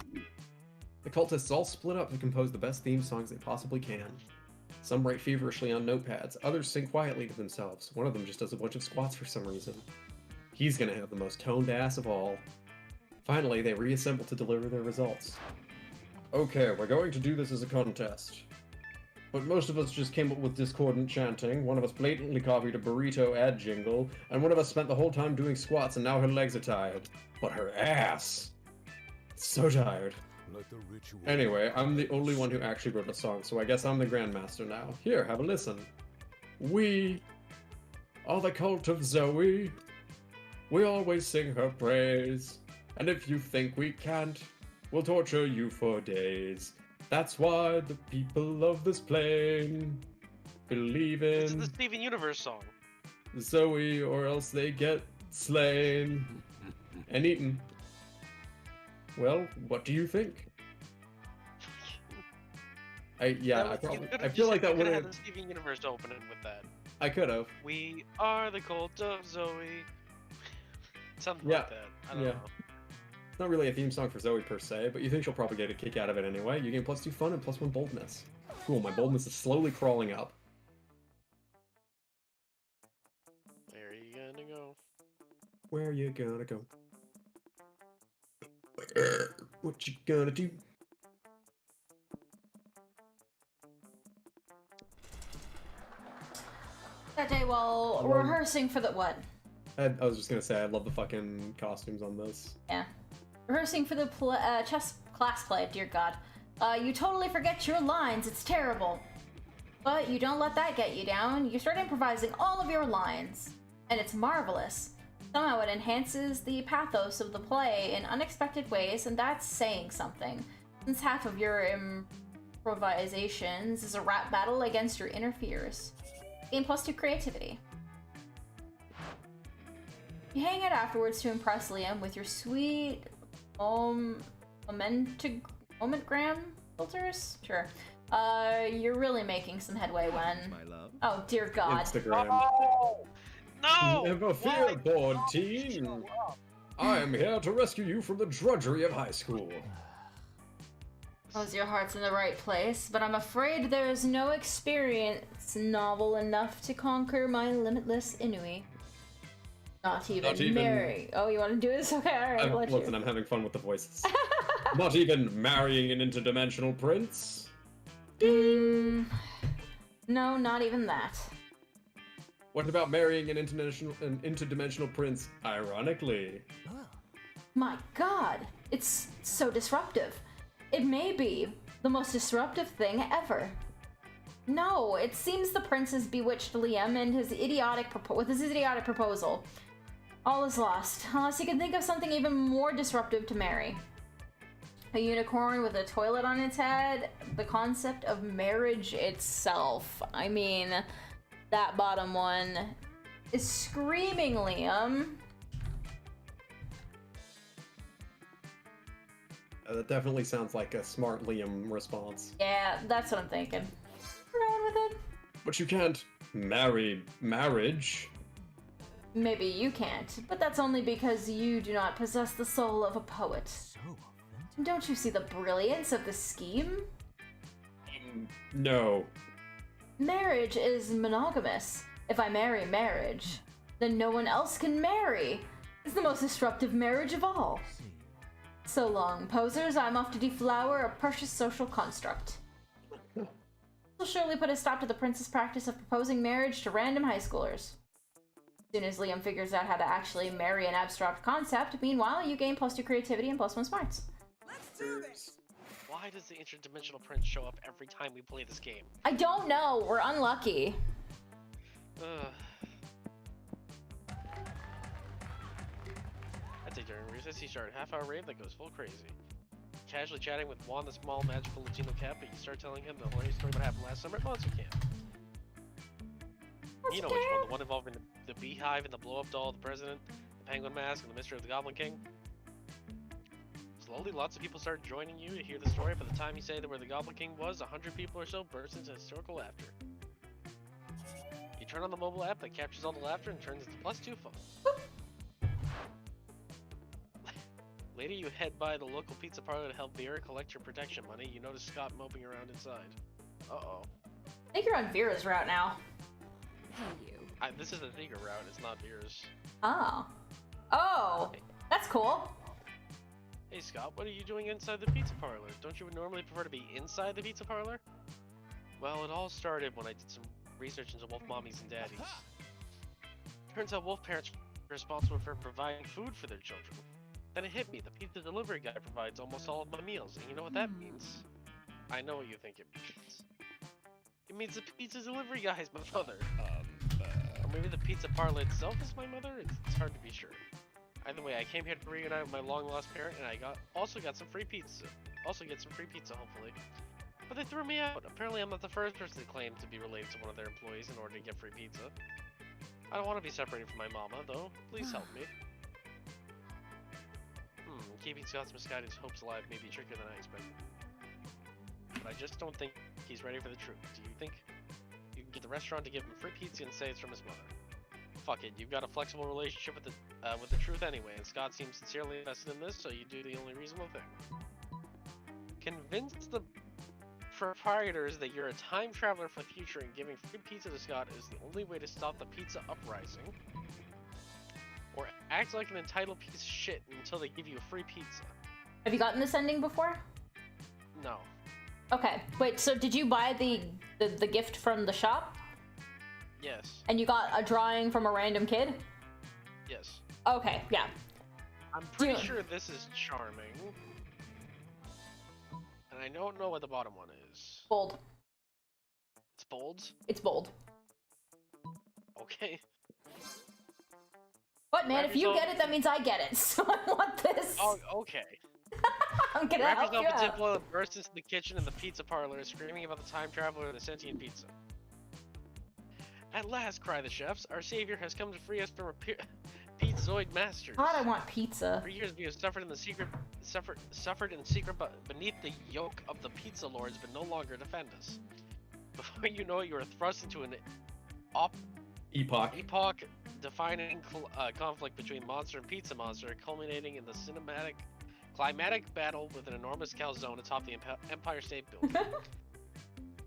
The cultists all split up to compose the best theme songs they possibly can. Some write feverishly on notepads, others sing quietly to themselves. One of them just does a bunch of squats for some reason. He's gonna have the most toned ass of all. Finally, they reassemble to deliver their results. Okay, we're going to do this as a contest. But most of us just came up with discordant chanting, one of us blatantly copied a burrito ad jingle, and one of us spent the whole time doing squats and now her legs are tired. But her ass! So tired. let the ritual. Anyway, I'm the only one who actually wrote a song, so I guess I'm the Grandmaster now. Here, have a listen. We are the cult of Zoe. We always sing her praise. And if you think we can't, we'll torture you for days. That's why the people of this plane believe It's in the Steven Universe song. Zoe, or else they get slain and eaten. Well, what do you think? I feel like that would have have. the Steven Universe opening with that. I could have. We are the cult of Zoe. Something Yeah, like that. I don't yeah. know. It's not really a theme song for Zoe per se, but you think she'll probably get a kick out of it anyway. You gain +2 fun and +1 boldness. Cool, my boldness is slowly crawling up. Where are you gonna go? Where you gonna go? What you gonna do? That day while rehearsing for the what? I was just gonna say, I love the fucking costumes on this. Yeah. Rehearsing for the chess class play, dear God. You totally forget your lines, it's terrible. But you don't let that get you down. You start improvising all of your lines. And it's marvelous. Somehow it enhances the pathos of the play in unexpected ways, and that's saying something. Since half of your improvisations is a rap battle against your inner fears. Gain +2 creativity. You hang out afterwards to impress Liam with your sweet momentgram filters? Sure. You're really making some headway when... My love. Oh, dear God. Instagram. Oh! No! Never fear, Why? bored Oh, teen. show up. I am here to rescue you from the drudgery of high school. Suppose your heart's in the right place, but I'm afraid there's no experience novel enough to conquer my limitless Inui. Not even marry. Oh, you want to do this? Okay, alright, I'll let Listen, you. I'm having fun with the voices. Not even marrying an interdimensional prince? No, not even that. What about marrying an interdimensional prince ironically? My God, it's so disruptive. It may be the most disruptive thing ever. No, it seems the prince has bewitched Liam and his idiotic proposal. All is lost, unless he can think of something even more disruptive to marry. A unicorn with a toilet on its head, the concept of marriage itself. I mean, that bottom one is screaming Liam. That definitely sounds like a smart Liam response. Yeah, that's what I'm thinking. We're going with it. But you can't marry marriage. Maybe you can't, but that's only because you do not possess the soul of a poet. So authentic. Don't you see the brilliance of the scheme? No. Marriage is monogamous. If I marry marriage, then no one else can marry. It's the most disruptive marriage of all. See. So long, posers. I'm off to deflower a precious social construct. Will surely put a stop to the prince's practice of proposing marriage to random high schoolers. As soon as Liam figures out how to actually marry an abstract concept, meanwhile, you gain +2 creativity and +1 smarts. Why does the interdimensional prince show up every time we play this game? I don't know. We're unlucky. Ugh. That's it during recess. He started a half-hour rave that goes full crazy. Casually chatting with Juan, the small magical Latino cat, but you start telling him the hilarious story about what happened last summer at Monster Camp. You know which one, the one involving the beehive and the blow-up doll, the president, the penguin mask, and the mystery of the Goblin King? Slowly, lots of people start joining you to hear the story. By the time you say that where the Goblin King was, 100 people or so burst into hysterical laughter. You turn on the mobile app that captures all the laughter and turns into +2 fun. Later, you head by the local pizza parlor to help Vera collect your protection money. You notice Scott moping around inside. Uh-oh. I think you're on Vera's route now. Hey, you. This is the Thiga route, it's not Vera's. Oh. Oh, that's cool. Hey Scott, what are you doing inside the pizza parlor? Don't you normally prefer to be inside the pizza parlor? Well, it all started when I did some research into wolf mommies and daddies. Turns out wolf parents are responsible for providing food for their children. Then it hit me, the pizza delivery guy provides almost all of my meals, and you know what that means? I know what you think it means. It means the pizza delivery guy is my mother. Or maybe the pizza parlor itself is my mother? It's hard to be sure. Either way, I came here to reunite with my long-lost parent, and I also got some free pizza. Also get some free pizza, hopefully. But they threw me out. Apparently I'm not the first person to claim to be related to one of their employees in order to get free pizza. I don't want to be separated from my mama, though. Please help me. Keeping Scott's misguided hopes alive may be trickier than I expected. But I just don't think he's ready for the truth. Do you think you can get the restaurant to give him free pizza and say it's from his mother? Fuck it, you've got a flexible relationship with the truth anyway, and Scott seems sincerely invested in this, so you do the only reasonable thing. Convince the proprietors that you're a time traveler for the future and giving free pizza to Scott is the only way to stop the pizza uprising. Or act like an entitled piece of shit until they give you a free pizza. Have you gotten this ending before? No. Okay, wait, so did you buy the gift from the shop? Yes. And you got a drawing from a random kid? Yes. Okay, yeah. I'm pretty sure this is charming. And I don't know what the bottom one is. Bold. It's bold? It's bold. Okay. But man, if you yourself- get it, that means I get it, so I want this. Oh, okay. I'm gonna Wrap help you yourself in out. tinfoil and burst into the kitchen in the pizza parlor, screaming about the time traveler and the sentient pizza. At last, cry the chefs, our savior has come to free us from our pizzoid masters. God, I want pizza. For years we have suffered in secret beneath the yoke of the pizza lords, but no longer defend us. Before you know it, you are thrust into an epoch-defining conflict between monster and pizza monster, culminating in the climatic battle with an enormous calzone atop the Empire State Building.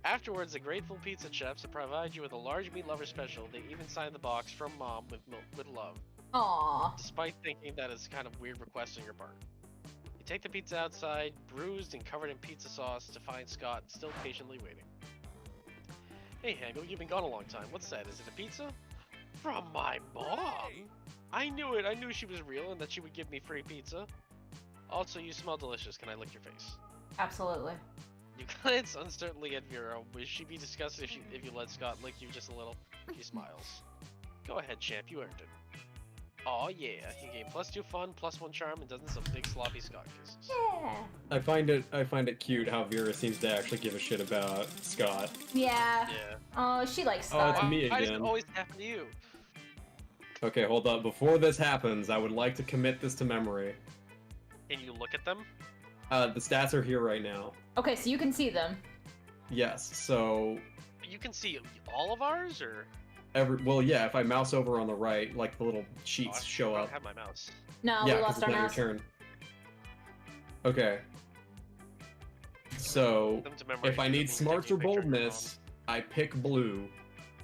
Afterwards, the grateful pizza chefs provide you with a large meat lover special. They even sign the box from Mom with love. Aww. Despite thinking that is kind of weird request on your part. You take the pizza outside, bruised and covered in pizza sauce, to find Scott still patiently waiting. Hey Hamill, you've been gone a long time. What's that? Is it a pizza? From my mom? I knew it. I knew she was real and that she would give me free pizza. Also, you smell delicious. Can I lick your face? Absolutely. You glance uncertainly at Vera. Would she be disgusted if you let Scott lick you just a little? She smiles. Go ahead, champ. You earned it. Oh yeah, you gain +2 fun, +1 charm, and dozens of big sloppy Scott kisses. Yeah. I find it cute how Vera seems to actually give a shit about Scott. Yeah. Yeah. Oh, she likes Oh, Scott. it's me Why does it again. always happen to you? Okay, hold up. Before this happens, I would like to commit this to memory. Can you look at them? The stats are here right now. Okay, so you can see them. Yes, so You can see all of ours, or Well, yeah. If I mouse over on the right, like the little sheets show I up. don't have my mouse. No, Yeah, we 'cause lost it's our not your mouse. turn. Okay. So, Them to memorize if I that need means smarts or taking a picture of your boldness, I pick blue.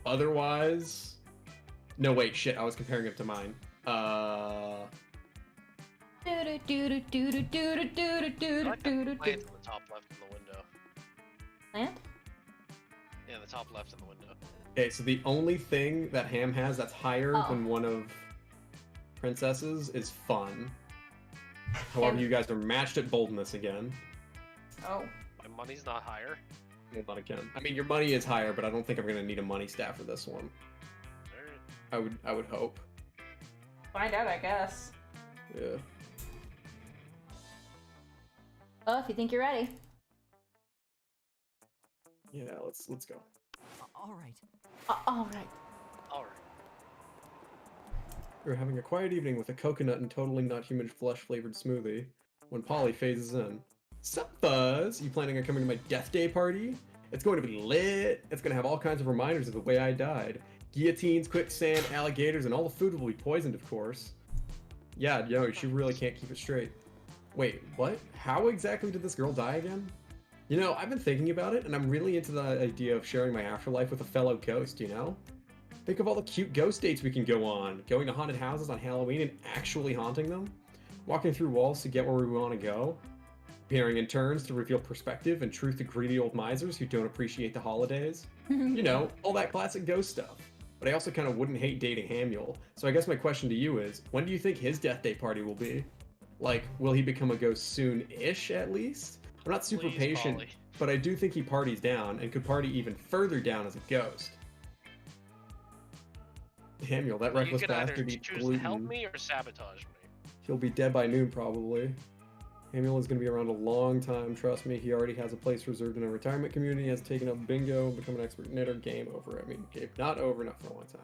Otherwise... No, wait, shit, I was comparing it to mine. phone. I like that plant in the top left in the window. Plant? Yeah, the top left in the window. Okay, so the only thing that Ham has that's higher Oh. than one of Princess's is fun. However, Ham- you guys are matched at boldness again. Oh. My money's not higher. Well, not again. I mean, your money is higher, but I don't think I'm gonna need a money stat for this one. Alright. I would hope. Find out, I guess. Yeah. Oh, if you think you're ready. Yeah, let's go. All right. Alright. Alright. We're having a quiet evening with a coconut and totally not human flesh flavored smoothie when Polly phases in. Sup, Fuzz? You planning on coming to my death day party? It's going to be lit. It's going to have all kinds of reminders of the way I died. Guillotines, quicksand, alligators, and all the food will be poisoned, of course. Yeah, she really can't keep it straight. Wait, what? How exactly did this girl die again? You know, I've been thinking about it, and I'm really into the idea of sharing my afterlife with a fellow ghost, you know? Think of all the cute ghost dates we can go on, going to haunted houses on Halloween and actually haunting them, walking through walls to get where we want to go, appearing in turns to reveal perspective and truth to greedy old misers who don't appreciate the holidays. You know, all that classic ghost stuff. But I also kind of wouldn't hate dating Hamuel, so I guess my question to you is, when do you think his death day party will be? Like, will he become a ghost soon-ish, at least? I'm not super Please, patient, Polly. but I do think he parties down, and could party even further down as a ghost. Hamuel, that You reckless can either bastard eats choose to help gluten. me or sabotage me. He'll be dead by noon, probably. Hamuel is going to be around a long time, trust me. He already has a place reserved in a retirement community, has taken up bingo, become an expert knitter, game over. I mean, game not over, not for a long time.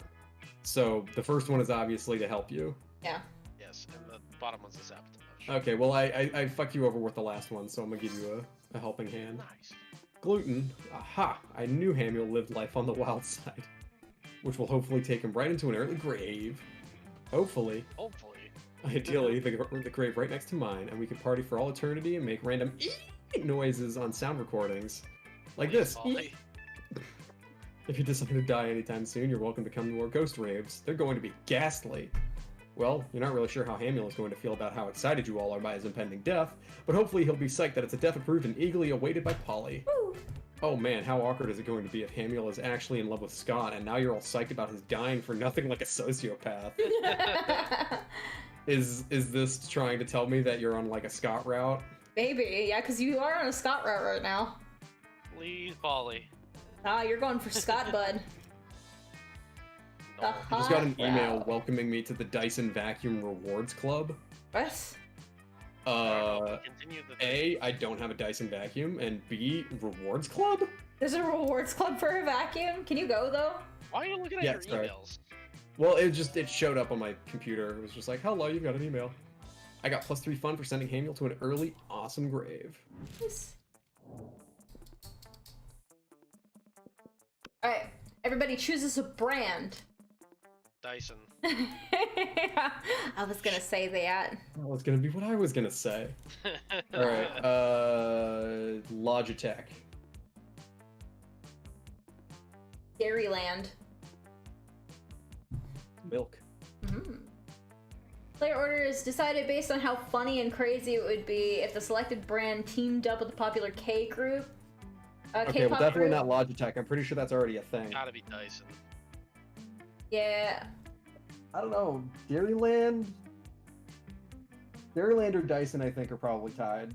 So, the first one is obviously to help you. Yeah. Yes, and the bottom one's a sabotage. Okay, well, I fucked you over with the last one, so I'm going to give you a helping hand. Nice. Gluten. Aha! I knew Hamuel lived life on the wild side. Which will hopefully take him right into an early grave. Hopefully. Hopefully. Ideally, the grave right next to mine, and we could party for all eternity and make random noises on sound recordings. Like Please, this. Polly. If you decide to die anytime soon, you're welcome to come to our ghost raves. They're going to be ghastly. Well, you're not really sure how Hamuel is going to feel about how excited you all are by his impending death, but hopefully he'll be psyched that it's a death approved and eagerly awaited by Polly. Woo. Oh man, how awkward is it going to be if Hamuel is actually in love with Scott, and now you're all psyched about his dying for nothing like a sociopath? Is this trying to tell me that you're on like a Scott route? Maybe, yeah, because you are on a Scott route right now. Please, Polly. Ah, you're going for Scott, bud. No. I just got an Hot email route. welcoming me to the Dyson Vacuum Rewards Club. What? I don't know if we continue the A, I don't have a Dyson vacuum, and B, Rewards Club? There's a rewards club for a vacuum? Can you go, though? Why are you looking at Yeah, your sorry. emails? Well, it showed up on my computer. It was just like, hello, you've got an email. I got +3 fun for sending Hamuel to an early, awesome grave. Nice. Alright, everybody chooses a brand. Dyson. I was gonna say that. That was gonna be what I was gonna say. Alright, Logitech. Dairyland. Milk. Player order is decided based on how funny and crazy it would be if the selected brand teamed up with the popular K group. Okay, K-pop well, definitely group. not Logitech. I'm pretty sure that's already a thing. Gotta be Dyson. Yeah. I don't know. Dairyland? Dairyland or Dyson, I think, are probably tied.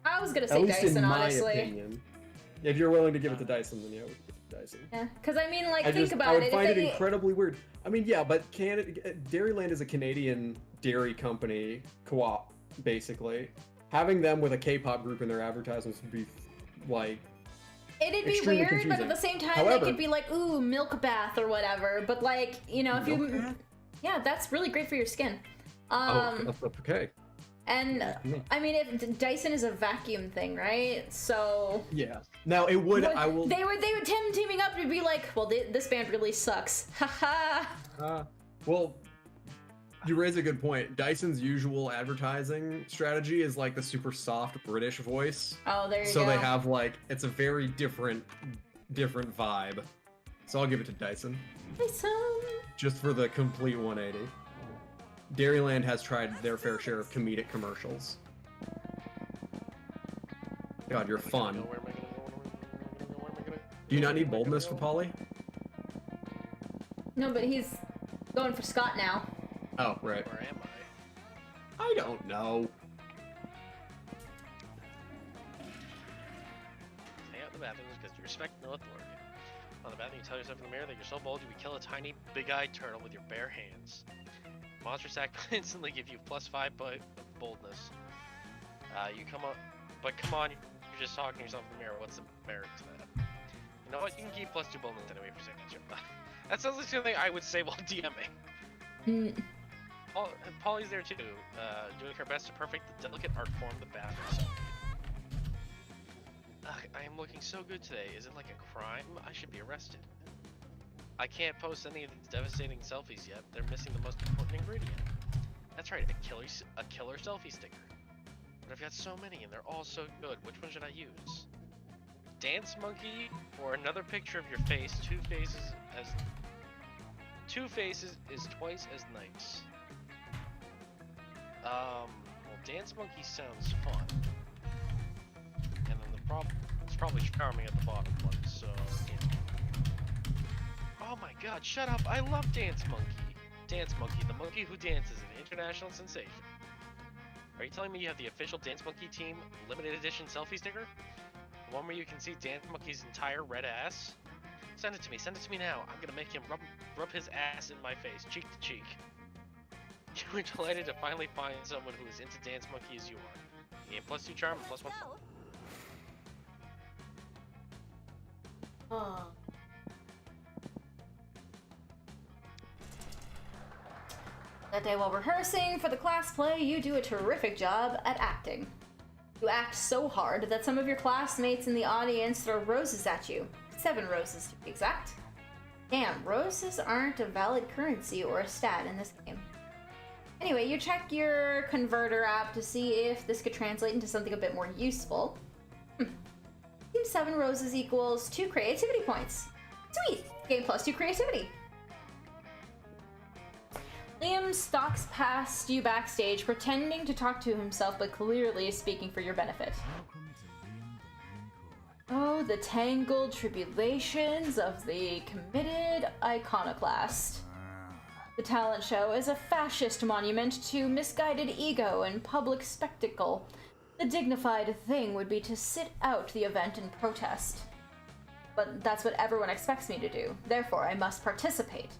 I was gonna At say least Dyson, in my honestly. opinion. If you're willing to give it to Dyson, then yeah, we give it to Dyson. Yeah, because I mean, like, I think just, about I would it. find if it they, incredibly weird. I mean, yeah, but Dairyland is a Canadian dairy company co-op, basically. Having them with a K-pop group in their advertisements would be like It'd be extremely weird, but confusing. at the same time, However- they could be like, ooh, milk bath or whatever. But like, you know, if Milk you, bath? yeah, that's really great for your skin. Oh, okay. And I mean, if Dyson is a vacuum thing, right? So Yeah. Now it would. I will. They would teaming up to be like, well, this band really sucks. Haha. Well, you raise a good point. Dyson's usual advertising strategy is like the super soft British voice. Oh, there you go. So they have like it's a very different vibe. So I'll give it to Dyson. Dyson. Just for the complete 180. Dairyland has tried their fair share of comedic commercials. God, you're fun. Where am I gonna go? Where am I gonna go? Do you not need boldness for Polly? No, but he's going for Scott now. Oh, right. Where am I? I don't know. Hang out in the bathrooms because you respect no authority. On the bathroom, you tell yourself in the mirror that you're so bold you would kill a tiny, big-eyed turtle with your bare hands. Monster Sack will instantly give you +5 boldness. You come up, but come on, you're just talking to yourself in the mirror. What's the merit to that? You know what? You can keep +2 boldness anyway for saying that shit. That sounds like something I would say while DMing. Polly's there too, doing her best to perfect the delicate art form of the bathroom. I am looking so good today. Is it like a crime? I should be arrested. I can't post any of these devastating selfies yet. They're missing the most important ingredient. That's right, a killer selfie sticker. But I've got so many and they're all so good. Which one should I use? Dance monkey or another picture of your face? Two faces is twice as nice. Well, dance monkey sounds fun. And then it's probably charming at the bottom one, so yeah. Oh my god, shut up! I love Dance Monkey! Dance Monkey, the monkey who dances, an international sensation. Are you telling me you have the official Dance Monkey team limited edition selfie sticker? The one where you can see Dance Monkey's entire red ass? Send it to me now. I'm gonna make him rub his ass in my face, cheek to cheek. You were delighted to finally find someone who is into Dance Monkey as you are. Game +2 charm and +1. Oh. That day while rehearsing for the class play, you do a terrific job at acting. You act so hard that some of your classmates in the audience throw roses at you. 7 roses to be exact. Damn, roses aren't a valid currency or a stat in this game. Anyway, you check your converter app to see if this could translate into something a bit more useful. Team 7 roses equals 2 creativity points. Sweet! Game +2 creativity. Liam stalks past you backstage, pretending to talk to himself, but clearly speaking for your benefit. Oh, the tangled tribulations of the committed iconoclast. The talent show is a fascist monument to misguided ego and public spectacle. The dignified thing would be to sit out the event and protest. But that's what everyone expects me to do. Therefore, I must participate.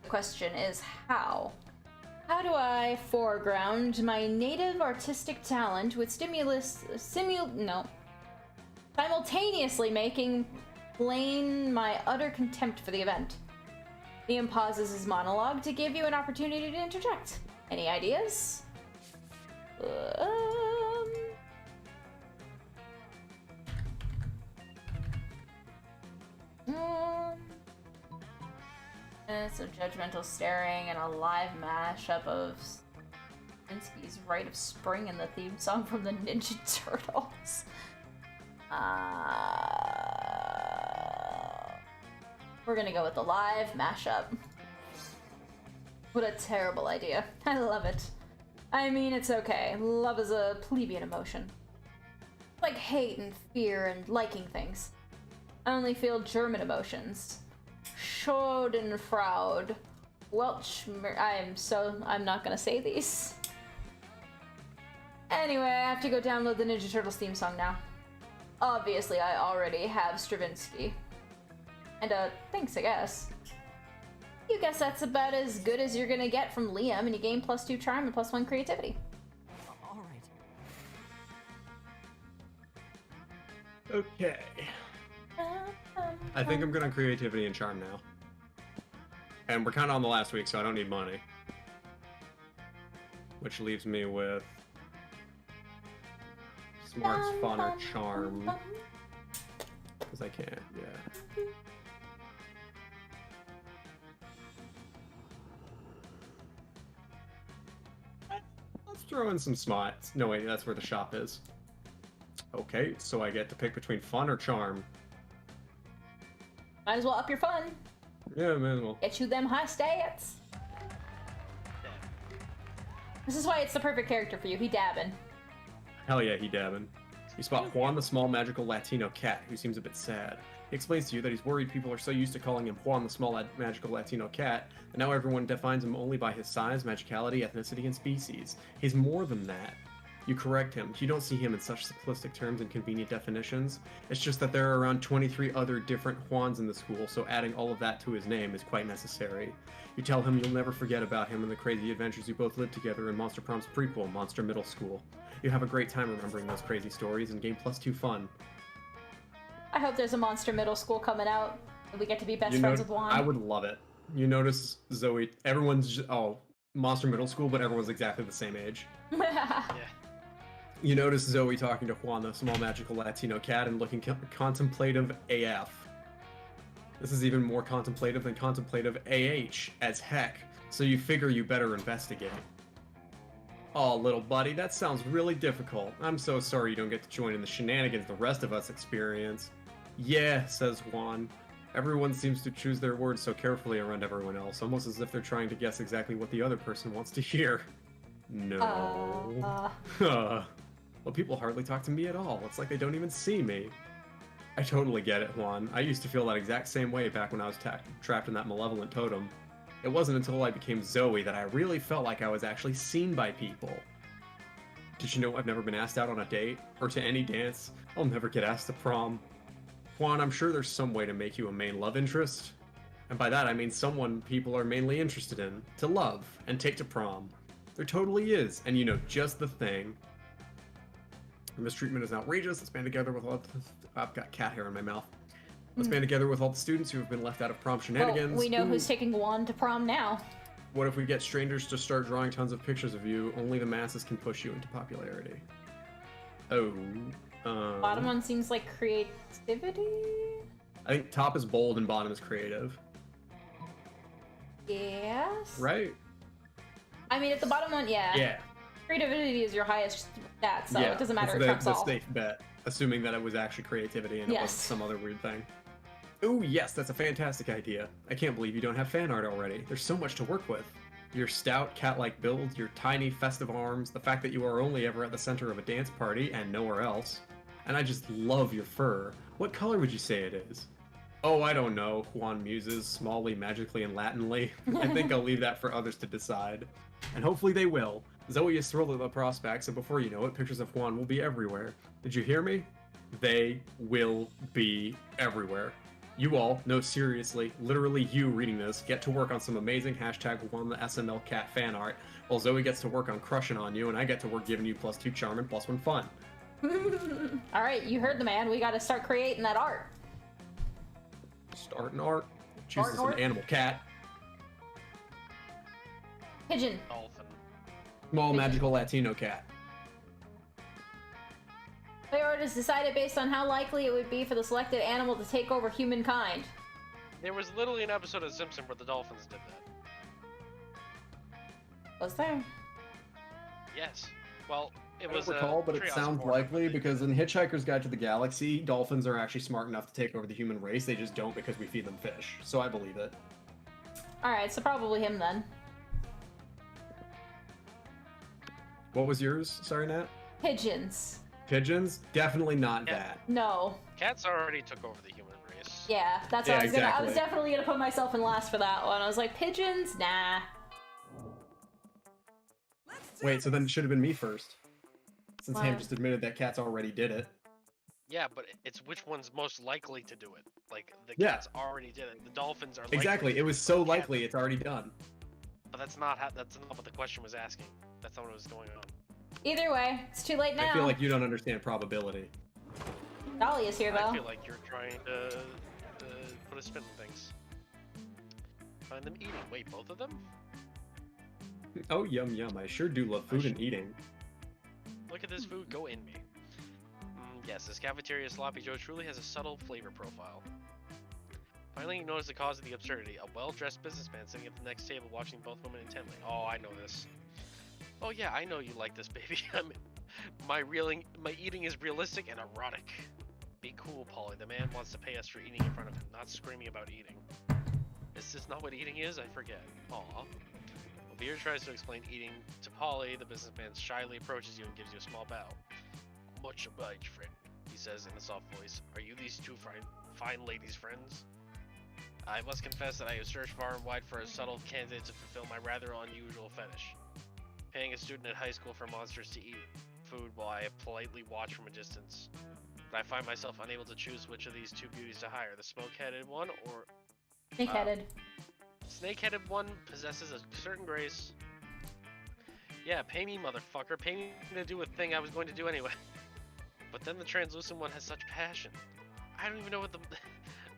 The question is how? How do I foreground my native artistic talent with simultaneously making plain my utter contempt for the event? Liam pauses his monologue to give you an opportunity to interject. Any ideas? Some judgmental staring and a live mashup of Stravinsky's Rite of Spring and the theme song from the Ninja Turtles. We're gonna go with the live mashup. What a terrible idea. I love it. I mean, it's okay. Love is a plebeian emotion. Like hate and fear and liking things. I only feel German emotions. Schadenfreude. I'm not gonna say these. Anyway, I have to go download the Ninja Turtles theme song now. Obviously, I already have Stravinsky. And, thanks, I guess. You guess that's about as good as you're gonna get from Liam, and you gain +2 charm and +1 creativity. All right. Okay. I think I'm gonna creativity and charm now. And we're kind of on the last week, so I don't need money. which leaves me with smarts, fun, or charm. Because I can't, yeah. Let's throw in some smarts. No, wait, that's where the shop is. Okay, so I get to pick between fun or charm. Might as well up your fun. Yeah, man. Well, Get you them high stats. This is why it's the perfect character for you. He dabbing. hell yeah, he dabbing. You spot Juan, the small magical Latino cat, who seems a bit sad. He explains to you that he's worried people are so used to calling him Juan, the small magical Latino cat, that now everyone defines him only by his size, magicality, ethnicity, and species. He's more than that. You correct him. You don't see him in such simplistic terms and convenient definitions. It's just that there are around 23 other different Juans in the school, so adding all of that to his name is quite necessary. You tell him you'll never forget about him and the crazy adventures you both lived together in Monster Prom's prequel, Monster Middle School. You have a great time remembering those crazy stories and gain +2 fun. I hope there's a Monster Middle School coming out, and we get to be best friends with Juan. I would love it. You notice Zoe, everyone's Monster Middle School, but everyone's exactly the same age. Yeah. You notice Zoe talking to Juan, the small magical Latino cat, and looking contemplative AF. This is even more contemplative than contemplative AH as heck, so you figure you better investigate. Oh, little buddy, that sounds really difficult. I'm so sorry you don't get to join in the shenanigans the rest of us experience. Yeah, says Juan. Everyone seems to choose their words so carefully around everyone else, almost as if they're trying to guess exactly what the other person wants to hear. No. Well, people hardly talk to me at all. It's like they don't even see me. I totally get it, Juan. I used to feel that exact same way back when I was trapped in that malevolent totem. It wasn't until I became Zoe that I really felt like I was actually seen by people. Did you know I've never been asked out on a date? Or to any dance? I'll never get asked to prom. Juan, I'm sure there's some way to make you a main love interest. And by that I mean someone people are mainly interested in, to love, and take to prom. There totally is, and you know just the thing. Mistreatment is outrageous. Let's band together with all I've got cat hair in my mouth. Let's band together with all the students who have been left out of prom shenanigans. Well, we know Ooh. who's taking Juan to prom now. What if we get strangers to start drawing tons of pictures of you? Only the masses can push you into popularity. Oh. Bottom one seems like creativity? I think top is bold and bottom is creative. Yes? Right? I mean, at the bottom one, yeah. Yeah. Creativity is your highest stat, so it doesn't matter. It trumps the all. safe bet, assuming that it was actually creativity and it wasn't some other weird thing. Oh yes, that's a fantastic idea. I can't believe you don't have fan art already. There's so much to work with. Your stout, cat-like build, your tiny, festive arms, the fact that you are only ever at the center of a dance party and nowhere else. And I just love your fur. What color would you say it is? Oh, I don't know, Juan muses, smallly, magically, and Latinly. I think I'll leave that for others to decide. And hopefully they will. Zoe is thrilled at the prospect, so before you know it, pictures of Juan will be everywhere. Did you hear me? They will be everywhere. You all, no seriously, literally you reading this, get to work on some amazing #Juan the SML cat fan art, while Zoe gets to work on crushing on you, and I get to work giving you +2 charm and +1 fun. Alright, you heard the man. We gotta start creating that art. Start an art. Chooses Art. an animal cat. Pigeon. Dolphin. Small magical Latino cat. The art is decided based on how likely it would be for the selected animal to take over humankind. There was literally an episode of Simpson where the Dolphins did that. Was there? Yes. Well, it I was don't recall, but it Treehouse sounds of Horror. likely because in Hitchhiker's Guide to the Galaxy, dolphins are actually smart enough to take over the human race. They just don't because we feed them fish. So I believe it. Alright, so probably him then. What was yours? Sorry, Nat? Pigeons. Pigeons? Definitely not Yeah. that. No. Cats already took over the human race. Yeah, that's Yeah, what I was gonna. I exactly. was definitely gonna put myself in last for that one. I was like, pigeons? Nah. Wait, so then it should have been me first. Since Ham Wow. just admitted that cats already did it. Yeah, but it's which one's most likely to do it. Like, the Yeah. cats already did it. The dolphins are likely Exactly. to It do was so The cats- likely it's already done. But that's not what the question was asking. That's not what was going on. Either way, it's too late now. I feel like you don't understand probability. Dolly is here though. I feel like you're trying to put a spin on things. Find them eating. Wait, both of them? Oh, yum yum. I sure do love food and eating. Look at this food go in me. Yes, this cafeteria Sloppy Joe truly has a subtle flavor profile. Finally, you notice the cause of the absurdity. A well-dressed businessman sitting at the next table watching both women intently. Oh, I know this. Oh yeah, I know you like this, baby. My eating is realistic and erotic. Be cool, Polly. The man wants to pay us for eating in front of him, not screaming about eating. Is this not what eating is? I forget. Aw. Well, Beer tries to explain eating to Polly. The businessman shyly approaches you and gives you a small bow. Much obliged, friend, he says in a soft voice. Are you these two fine ladies' friends? I must confess that I have searched far and wide for a subtle candidate to fulfill my rather unusual fetish. Paying a student at high school for monsters to eat food while I politely watch from a distance. But I find myself unable to choose which of these two beauties to hire, the smoke-headed one or... Snake-headed. Snake-headed one possesses a certain grace. Yeah, pay me, motherfucker. Pay me to do a thing I was going to do anyway. But then the translucent one has such passion. I don't even know what the...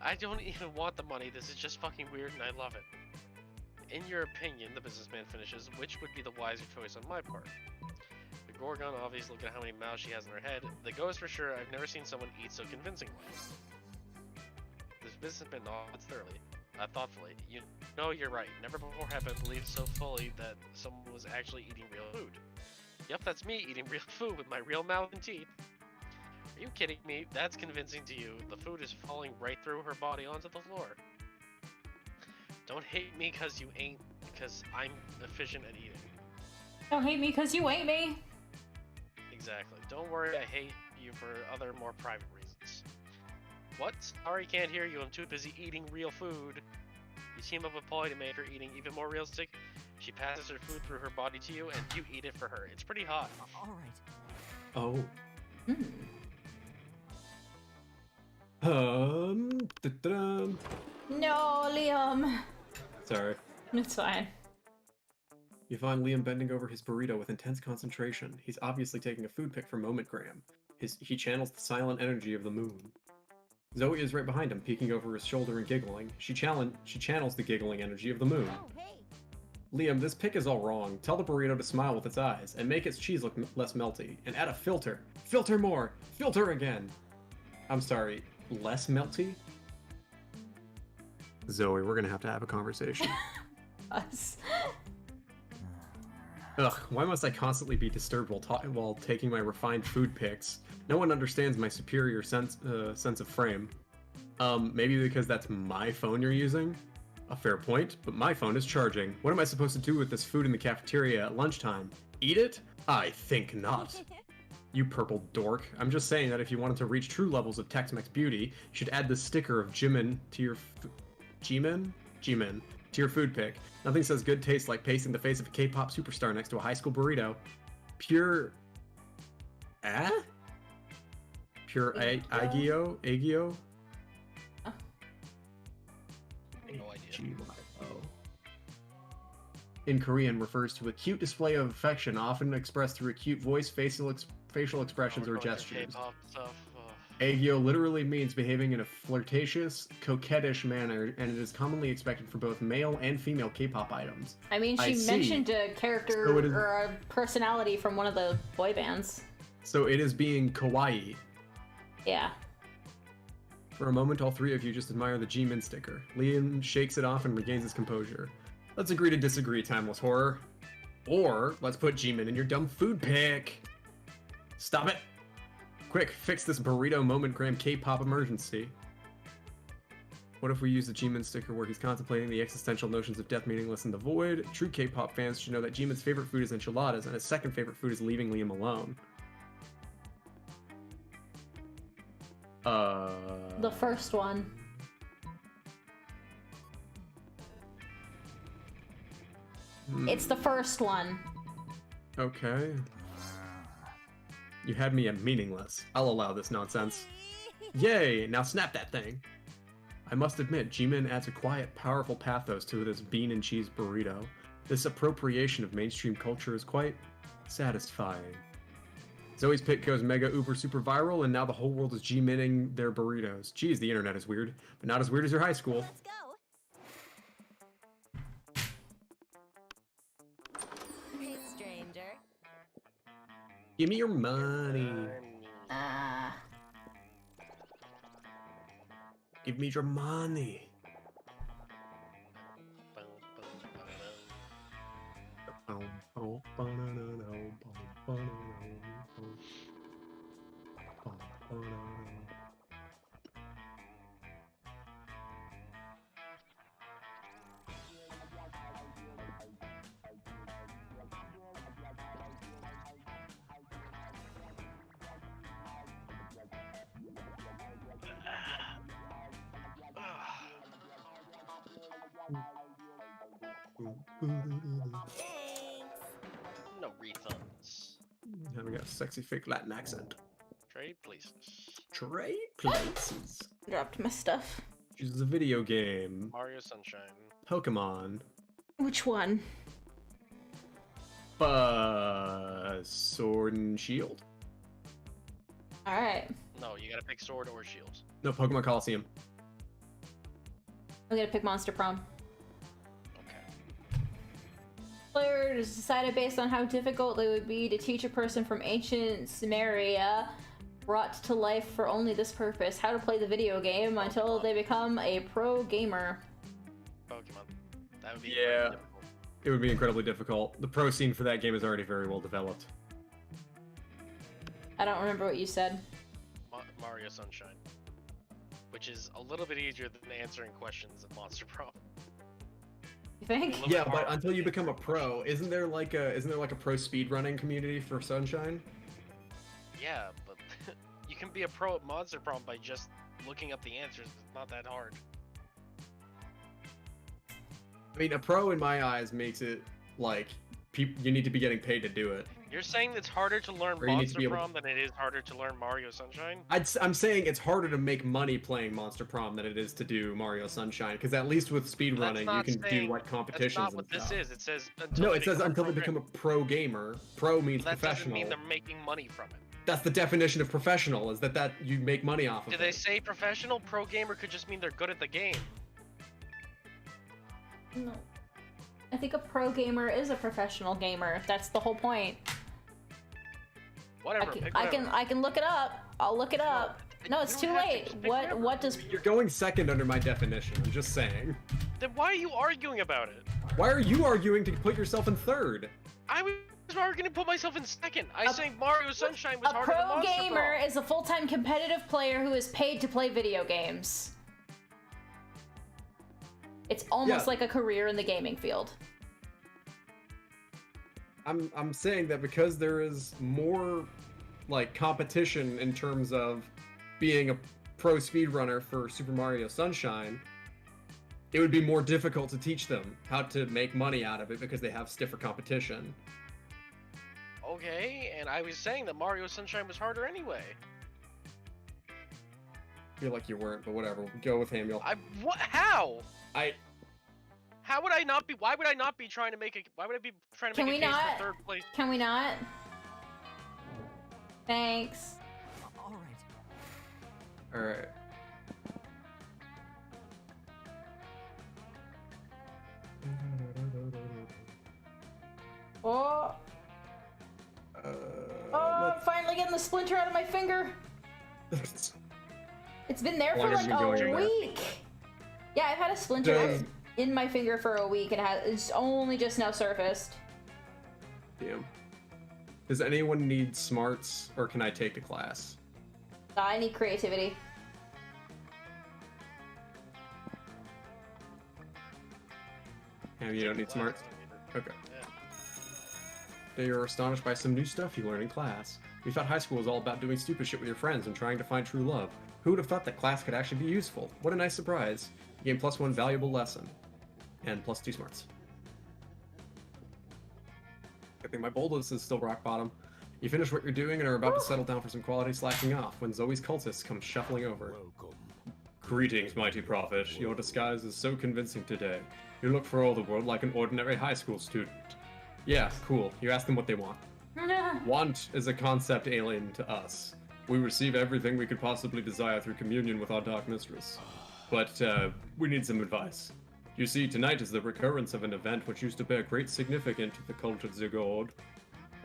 I don't even want the money. This is just fucking weird and I love it. In your opinion, the businessman finishes, which would be the wiser choice on my part? The Gorgon, obviously, look at how many mouths she has in her head. The ghost, for sure, I've never seen someone eat so convincingly. This businessman nods thoughtfully. You know you're right. Never before have I believed so fully that someone was actually eating real food. Yep, that's me eating real food with my real mouth and teeth. Are you kidding me? That's convincing to you. The food is falling right through her body onto the floor. Don't hate me because I'm efficient at eating. Don't hate me because you ain't me. Exactly. Don't worry, I hate you for other more private reasons. What? Sorry, can't hear you. I'm too busy eating real food. You team up with Polly to make her eating even more realistic. She passes her food through her body to you, and you eat it for her. It's pretty hot. All right. Oh. Da-da-dum. No, Liam. Sorry. It's fine. You find Liam bending over his burrito with intense concentration. He's obviously taking a food pic from Momentgram. He channels the silent energy of the moon. Zoe is right behind him, peeking over his shoulder and giggling. She channels the giggling energy of the moon. Oh, hey. Liam, this pic is all wrong. Tell the burrito to smile with its eyes, and make its cheese look less melty. And add a filter. Filter more! Filter again! I'm sorry, less melty? Zoe, we're gonna have a conversation. Us. Ugh, why must I constantly be disturbed while taking my refined food pics? No one understands my superior sense of frame. Maybe because that's my phone you're using? A fair point, but my phone is charging. What am I supposed to do with this food in the cafeteria at lunchtime? Eat it? I think not. You purple dork. I'm just saying that if you wanted to reach true levels of Tex-Mex beauty, you should add the sticker of Jimin to your... Jimin to your food pic. Nothing says good taste like pasting the face of a K-pop superstar next to a high school burrito. Pure... Pure Agio? No idea. G-Y-O. In Korean refers to a cute display of affection, often expressed through a cute voice, facial expressions, or gestures. K-pop stuff. Agio literally means behaving in a flirtatious, coquettish manner, and it is commonly expected for both male and female K-pop items. I mean, she mentioned a character So or a personality from one of the boy bands. So it is being kawaii. Yeah. For a moment, all three of you just admire the G-Min sticker. Liam shakes it off and regains his composure. Let's agree to disagree, timeless horror. Or, let's put G-Min in your dumb food pic. Stop it! Quick, fix this burrito Momentgram K-pop emergency. What if we use the G-Min sticker where he's contemplating the existential notions of death, meaningless, and the void? True K-pop fans should know that G-Min's favorite food is enchiladas, and his second favorite food is leaving Liam alone. The first one. It's the first one. Okay. You had me at meaningless. I'll allow this nonsense. Yay! Now snap that thing! I must admit, G-Min adds a quiet, powerful pathos to this bean and cheese burrito. This appropriation of mainstream culture is quite satisfying. Zoe's pic goes mega uber super viral, and now the whole world is G-Minning their burritos. Geez, the internet is weird, but not as weird as your high school. Let's go. Give me your money. Ah. Give me your money. Thanks. No refunds. Now we got a sexy fake Latin accent. Trade places. Trade places. Dropped my stuff. Choose a video game. Mario Sunshine. Pokemon. Which one? Sword and Shield. Alright. No, you gotta pick sword or shield. No, Pokemon Coliseum. I'm gonna pick Monster Prom. Okay. Players decided based on how difficult it would be to teach a person from ancient Sumeria brought to life for only this purpose, how to play the video game until they become a pro gamer. Pokemon. That would be Yeah. very difficult. It would be incredibly difficult. The pro scene for that game is already very well developed. I don't remember what you said. Mario Sunshine. Which is a little bit easier than answering questions in Monster Prom. You think? Little Yeah, bit but harder until to you become a answer pro, questions. isn't there like a pro speedrunning community for Sunshine? Yeah, but you can be a pro at Monster Prom by just looking up the answers. It's not that hard. I mean, a pro in my eyes makes it like you need to be getting paid to do it. You're saying it's harder to learn Or you need to Monster be able- Prom than it is harder to learn Mario Sunshine? I'm saying it's harder to make money playing Monster Prom than it is to do Mario Sunshine, because at least with speedrunning you not can do saying- like That's competitions not and what this stuff. is. It says No, they it says become a until they pro become a pro gamer. Pro means That doesn't professional. mean they're making money from it. That's the definition of professional, is that you make money off of Did it. they say professional? Pro gamer could just mean they're good at the game. No. I think a pro gamer is a professional gamer. That's the whole point. Whatever. pick I whatever. can look it up. I'll look it up. No, it's you too don't have to, late. just pick What whatever. does You're going second under my definition, I'm just saying. Then why are you arguing about it? Why are you arguing to put yourself in third? I was arguing to put myself in second. I was saying Mario Sunshine was a harder than pro Monster gamer Prom. is a full-time competitive player who is paid to play video games. It's almost Yeah. like a career in the gaming field. I'm saying that because there is more like competition in terms of being a pro speedrunner for Super Mario Sunshine, it would be more difficult to teach them how to make money out of it because they have stiffer competition. Okay, and I was saying that Mario Sunshine was harder anyway. I feel like you weren't, but whatever. Go with Hamiel. What? How? I How would I not be? Why would I not be trying to make a? Why would I be trying to Can make a we case not? for third place? Can we not? Thanks. All right. all right. Oh, I'm finally getting the splinter out of my finger. It's been there How for long has like it been a going there? week. Yeah, I've had a splinter Does- in my finger for a week and it's only just now surfaced. Damn. Does anyone need smarts, or can I take the class? I need creativity. And you don't need smarts? Okay. Yeah. They are astonished by some new stuff you learn in class. We thought high school was all about doing stupid shit with your friends and trying to find true love. Who would have thought that class could actually be useful? What a nice surprise. You gain +1 valuable lesson. And +2 smarts. I think my boldness is still rock bottom. You finish what you're doing and are about to settle down for some quality slacking off when Zoe's cultists come shuffling over. Welcome. Greetings, mighty prophet. Your disguise is so convincing today. You look for all the world like an ordinary high school student. Yeah, cool. You ask them what they want. Want is a concept alien to us. We receive everything we could possibly desire through communion with our dark mistress. But, we need some advice. You see, tonight is the recurrence of an event which used to bear great significance to the cult of Zigord.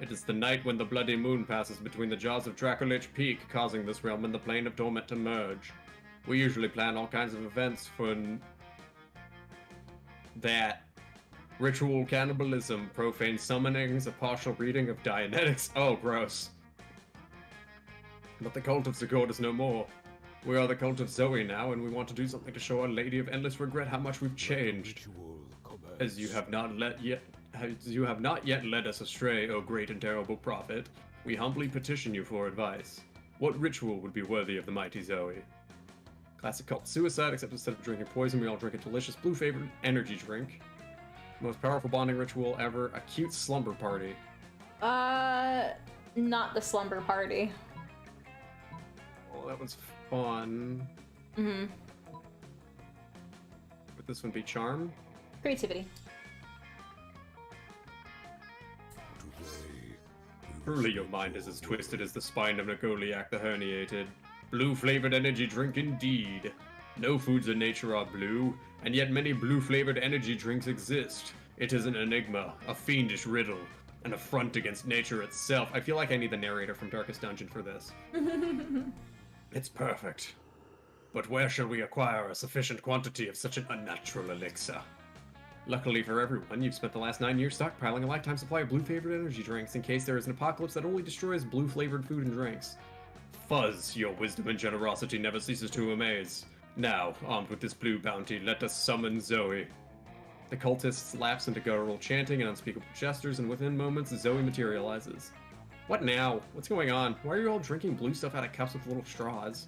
It is the night when the bloody moon passes between the jaws of Dracolich Peak, causing this realm and the plane of torment to merge. We usually plan all kinds of events for that. Ritual cannibalism, profane summonings, a partial reading of Dianetics. Oh, gross. But the cult of Zagord is no more. We are the cult of Zoe now, and we want to do something to show Our Lady of Endless Regret how much we've changed. Ritual As you have not yet led us astray, O great and terrible prophet, we humbly petition you for advice. What ritual would be worthy of the mighty Zoe? Classic cult suicide, except instead of drinking poison, we all drink a delicious blue-flavored energy drink. Most powerful bonding ritual ever, a cute slumber party. Not the slumber party. Well, that was fun. Mm-hmm. Would this one be charm? Creativity. today. Truly your mind is as twisted as the spine of Nagoliac the herniated. Blue-flavored energy drink indeed. No foods in nature are blue, and yet many blue-flavored energy drinks exist. It is an enigma, a fiendish riddle, an affront against nature itself. I feel like I need the narrator from Darkest Dungeon for this. It's perfect. But where shall we acquire a sufficient quantity of such an unnatural elixir? Luckily for everyone, you've spent the last 9 years stockpiling a lifetime supply of blue-flavored energy drinks in case there is an apocalypse that only destroys blue-flavored food and drinks. Fuzz, your wisdom and generosity never ceases to amaze. Now, armed with this blue bounty, let us summon Zoe. The cultists lapse into guttural chanting and unspeakable gestures, and within moments, Zoe materializes. What now? What's going on? Why are you all drinking blue stuff out of cups with little straws?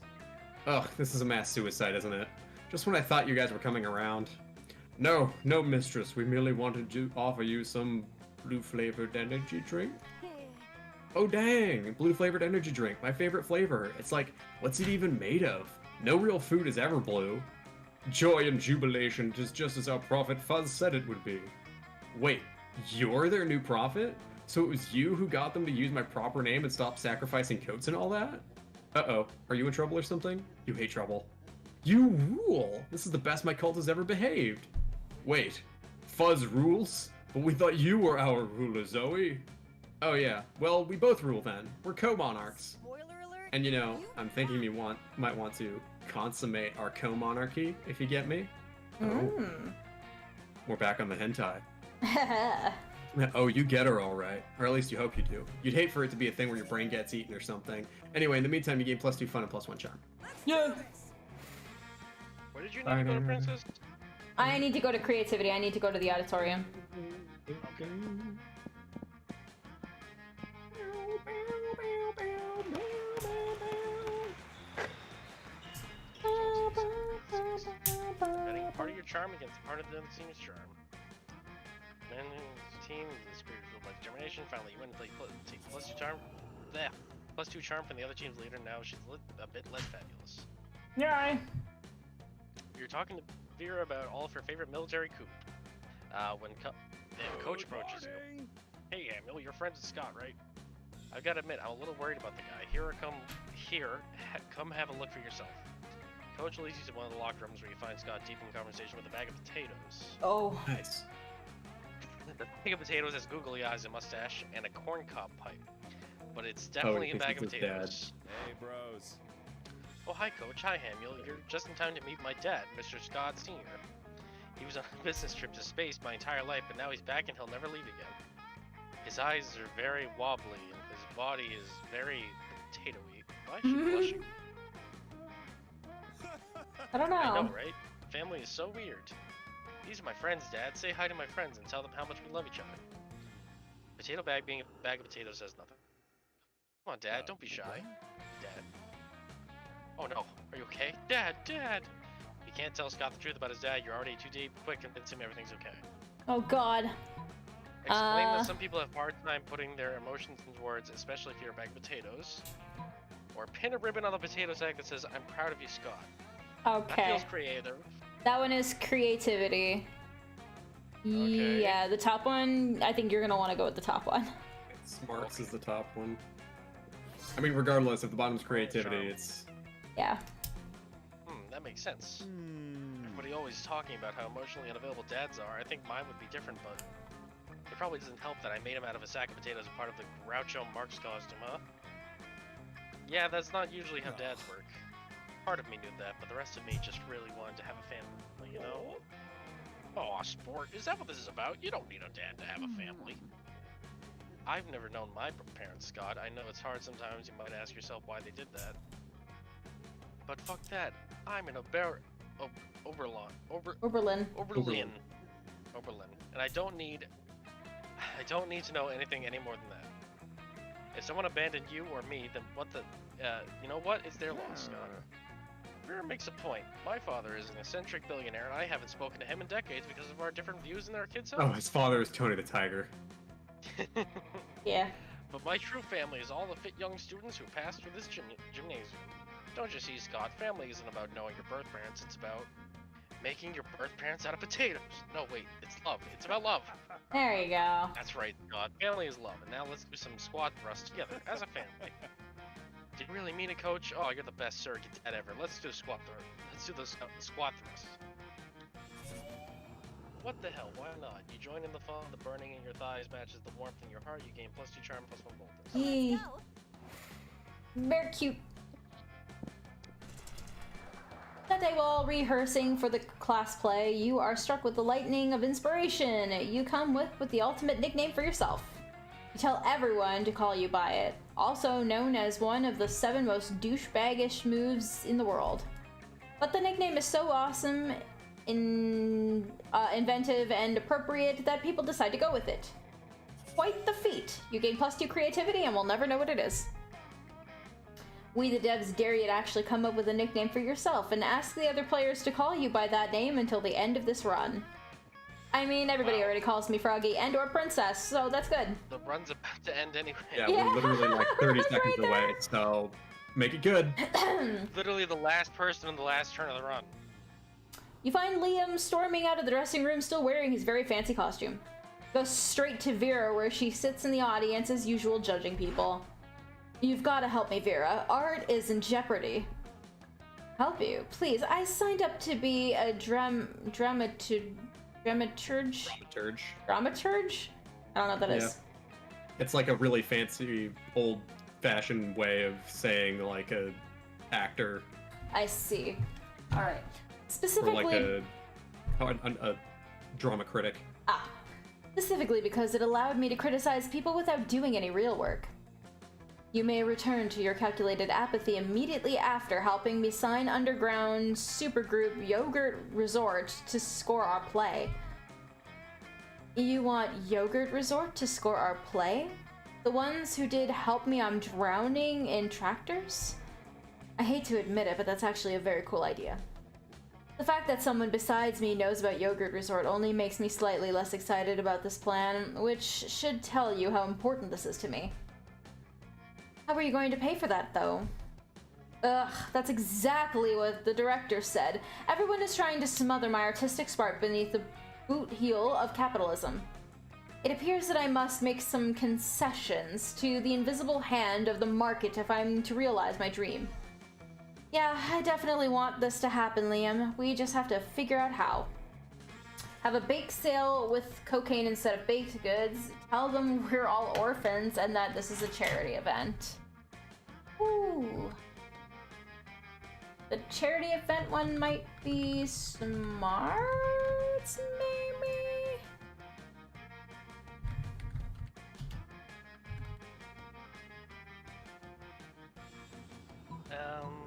Ugh, this is a mass suicide, isn't it? Just when I thought you guys were coming around. No, no, mistress. We merely wanted to offer you some blue-flavored energy drink. Oh dang, blue-flavored energy drink, my favorite flavor. It's like, what's it even made of? No real food is ever blue. Joy and jubilation is just as our prophet Fuzz said it would be. Wait, you're their new prophet? So it was you who got them to use my proper name and stop sacrificing coats and all that? Uh-oh, are you in trouble or something? You hate trouble. You rule! This is the best my cult has ever behaved. Wait, Fuzz rules? But we thought you were our ruler, Zoe. Oh yeah, well, we both rule then. We're co-monarchs. Spoiler alert. And you know, I'm thinking you might want to consummate our co-monarchy, if you get me. Oh, we're back on the hentai. Oh, you get her all right. Or at least you hope you do. You'd hate for it to be a thing where your brain gets eaten or something. Anyway, in the meantime, you gain +2 fun and +1 charm. Yeah. Where did you need to go to, Princess? I need to go to creativity. I need to go to the auditorium. Okay. Betting part of your charm against part of the other team's charm. Then the team is spiritual by determination. Finally, you win. Take +2 charm. Yeah, +2 charm from the other team's leader. Now she's a bit less fabulous. Yeah. You're talking to Vera about all of her favorite military coup. When Coach approaches you. Hey, Emil, you're friends with Scott, right? I've got to admit, I'm a little worried about the guy. Come have a look for yourself. Coach leads you to one of the locker rooms where you find Scott deep in conversation with a bag of potatoes. Oh. Nice. The bag of potatoes has googly eyes, a mustache, and a corncob pipe. But it's definitely a bag of potatoes. Hey, bros. Oh, hi, Coach. Hi, Hamiel. You're just in time to meet my dad, Mr. Scott Sr. He was on a business trip to space my entire life, but now he's back and he'll never leave again. His eyes are very wobbly, and his body is very potato-y. Why is she blushing? I don't know. I know, right? Family is so weird. These are my friends, Dad. Say hi to my friends and tell them how much we love each other. Potato bag being a bag of potatoes says nothing. Come on, Dad. Don't be shy. Dad. Oh no. Are you okay? Dad! Dad! You can't tell Scott the truth about his dad. You're already too deep. Quick, convince him everything's okay. Oh God. Explain that some people have a hard time putting their emotions into words, especially if you're a bag of potatoes. Or pin a ribbon on the potato sack that says, I'm proud of you, Scott. That Okay. feels creative. That one is creativity. Okay. Yeah, the top one, I think you're gonna want to go with the top one. Smarts is the top one. I mean, regardless, if the bottom's creativity, Charm. it's... Yeah. That makes sense. Everybody always talking about how emotionally unavailable dads are. I think mine would be different, but It probably doesn't help that I made him out of a sack of potatoes as part of the Groucho Marx costume, huh? Yeah, that's not usually how dads work. Part of me knew that, but the rest of me just really wanted to have a family, you know? Aw, sport, is that what this is about? You don't need a dad to have a family. I've never known my parents, Scott. I know it's hard sometimes. You might ask yourself why they did that. But fuck that. I'm in Oberlin. Oberlin. And I don't need to know anything any more than that. If someone abandoned you or me, then what the, you know what? It's their loss, Scott. Vera makes a point. My father is an eccentric billionaire, and I haven't spoken to him in decades because of our different views in our kids' Oh, homes. his father is Tony the Tiger. Yeah. But my true family is all the fit young students who pass through this gymnasium. Don't you see, Scott? Family isn't about knowing your birth parents, it's about making your birth parents out of potatoes. No, wait, it's love. It's about love. There you go. That's right, Scott. Family is love. And now let's do some squat thrusts together as a family. Did you really mean it, Coach? Oh, you're the best surrogate dad ever. Let's do squat thrust. Let's do the squat thrusts. What the hell? Why not? You join in the fun. The burning in your thighs matches the warmth in your heart. You gain +2 charm, +1 boldness. Yee. Very cute. That day while rehearsing for the class play, you are struck with the lightning of inspiration you come with the ultimate nickname for yourself. You tell everyone to call you by it, also known as one of the 7 most douchebaggish moves in the world. But the nickname is so awesome, inventive, and appropriate that people decide to go with it. Quite the feat. You gain +2 creativity and will never know what it is. We the devs dare you to actually come up with a nickname for yourself and ask the other players to call you by that name until the end of this run. I mean, everybody already calls me Froggy and or Princess, so that's good. The run's about to end anyway. Yeah, Yeah, we're literally like 30 it's seconds right away, so make it good. Literally the last person in the last turn of the run. You find Liam storming out of the dressing room still wearing his very fancy costume. Goes straight to Vera where she sits in the audience as usual judging people. You've got to help me, Vera. Art is in jeopardy. Help you? Please, I signed up to be a dramaturge? Dramaturge. Dramaturge? I don't know what that is. It's like a really fancy, old-fashioned way of saying like a actor. I see. All right. Or Specifically, like a drama critic. Specifically because it allowed me to criticize people without doing any real work. You may return to your calculated apathy immediately after helping me sign underground supergroup Yogurt Resort to score our play. You want Yogurt Resort to score our play? The ones who did Help Me I'm Drowning in Tractors? I hate to admit it, but that's actually a very cool idea. The fact that someone besides me knows about Yogurt Resort only makes me slightly less excited about this plan, which should tell you how important this is to me. How are you going to pay for that, though? Ugh, that's exactly what the director said. Everyone is trying to smother my artistic spark beneath the boot heel of capitalism. It appears that I must make some concessions to the invisible hand of the market if I'm to realize my dream. Yeah, I definitely want this to happen, Liam. We just have to figure out how. Have a bake sale with cocaine instead of baked goods. Tell them we're all orphans and that this is a charity event. Ooh. The charity event one might be smart, maybe?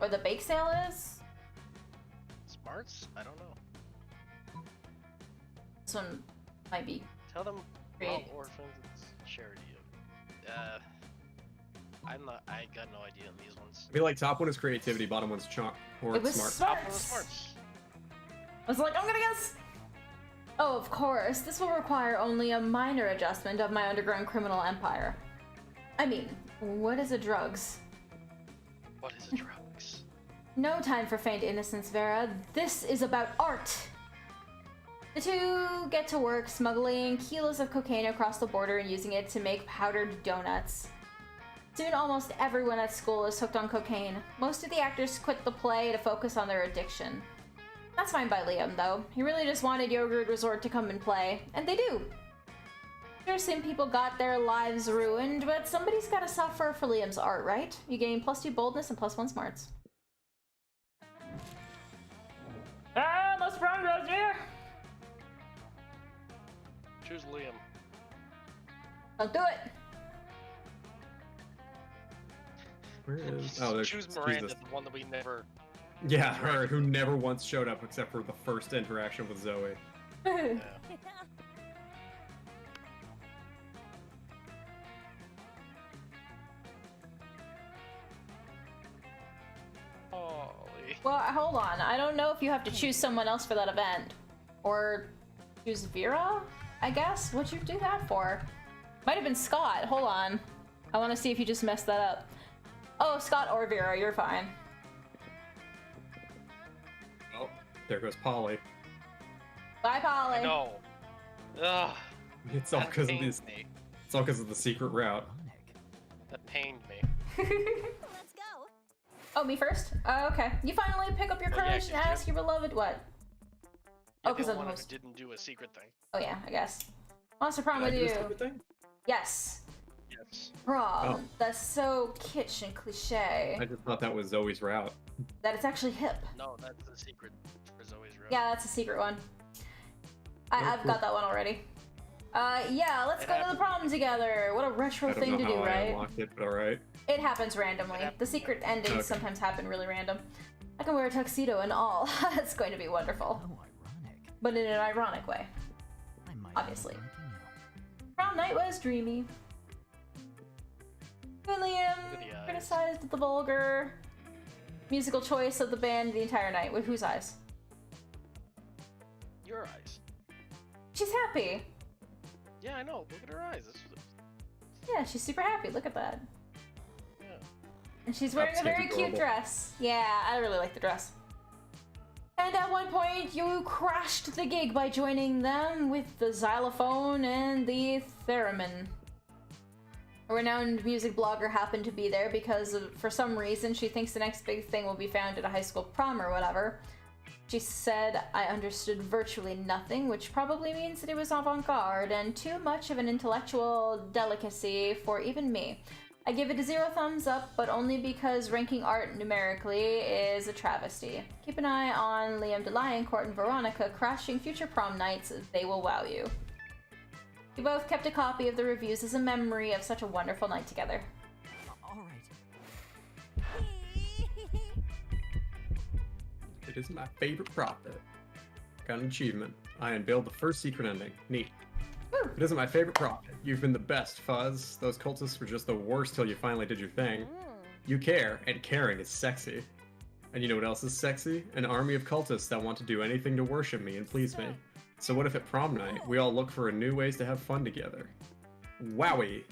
Or the bake sale is? Smarts? I don't know. This one might be. Tell them Great. all orphans, it's charity. I got no idea on these ones. I feel like top one is creativity, bottom one's It was smart. smart. Top one was smarts. I was like, I'm gonna guess. Oh, of course. This will require only a minor adjustment of my underground criminal empire. I mean, what is a drugs? What is a drugs? No time for faint innocence, Vera. This is about art. The two get to work smuggling kilos of cocaine across the border and using it to make powdered donuts. Soon almost everyone at school is hooked on cocaine. Most of the actors quit the play to focus on their addiction. That's fine by Liam, though. He really just wanted Yogurt Resort to come and play, and they do. Sure, some people got their lives ruined, but somebody's gotta suffer for Liam's art, right? You gain +2 boldness and +1 smarts. Ah, Monster Prom goes here! Choose Liam. Don't do it! Where is? Oh, there's Choose Miranda, Jesus. the one that we never. Yeah, her who never once showed up except for the first interaction with Zoe. Yeah. Holy. Well, hold on. I don't know if you have to choose someone else for that event. Or choose Vera, I guess? What'd you do that for? Might have been Scott. Hold on. I want to see if you just messed that up. Oh, Scott or Vera, you're fine. Oh, there goes Polly. Bye, Polly. No. Ugh. It's all That because of pained these. me. It's all because of the secret route. That pained me. Let's go. Oh, me first? Okay. You finally pick up your Well, yeah, courage and 'cause ask your beloved what? Oh, You're 'cause the I'm the one who host. didn't do a secret thing. Oh yeah, I guess. Monster Prom Did I with do a you. stupid thing? Yes. Yes. Prom. Oh. That's so kitsch and cliche. I just thought that was Zoe's route. That it's actually hip. No, that's the secret for Zoe's room. Yeah, that's a secret one. Oh, I've cool. got that one already. Yeah, let's It go to the happened. prom together. What a retro I don't thing know to how do, I right? unlocked it, but alright. It happens randomly. It happens The secret endings Okay. sometimes happen really random. I can wear a tuxedo and all. It's going to be wonderful. Oh, ironic. But in an ironic way. I might Obviously. end up liking you. Prom night was dreamy. William Look at the eyes. criticized the vulgar musical choice of the band the entire night. With whose eyes? Your eyes. She's happy. Yeah, I know. Look at her eyes. Yeah, she's super happy. Look at that. Yeah. And she's wearing a Upstairs very cute adorable. dress. Yeah, I really like the dress. And at one point, you crashed the gig by joining them with the xylophone and the theremin. A renowned music blogger happened to be there because for some reason she thinks the next big thing will be found at a high school prom or whatever. She said, I understood virtually nothing, which probably means that it was avant-garde and too much of an intellectual delicacy for even me. I give it a 0 thumbs up, but only because ranking art numerically is a travesty. Keep an eye on Liam Deliancourt and Veronica crashing future prom nights. They will wow you. We both kept a copy of the reviews as a memory of such a wonderful night together. All right. It is my favorite profit. Got an achievement. I unveiled the first secret ending. Neat. Woo. It isn't my favorite profit. You've been the best, Fuzz. Those cultists were just the worst till you finally did your thing. You care, and caring is sexy. And you know what else is sexy? An army of cultists that want to do anything to worship me and please me. So what if at prom night, we all look for new ways to have fun together? Wowie!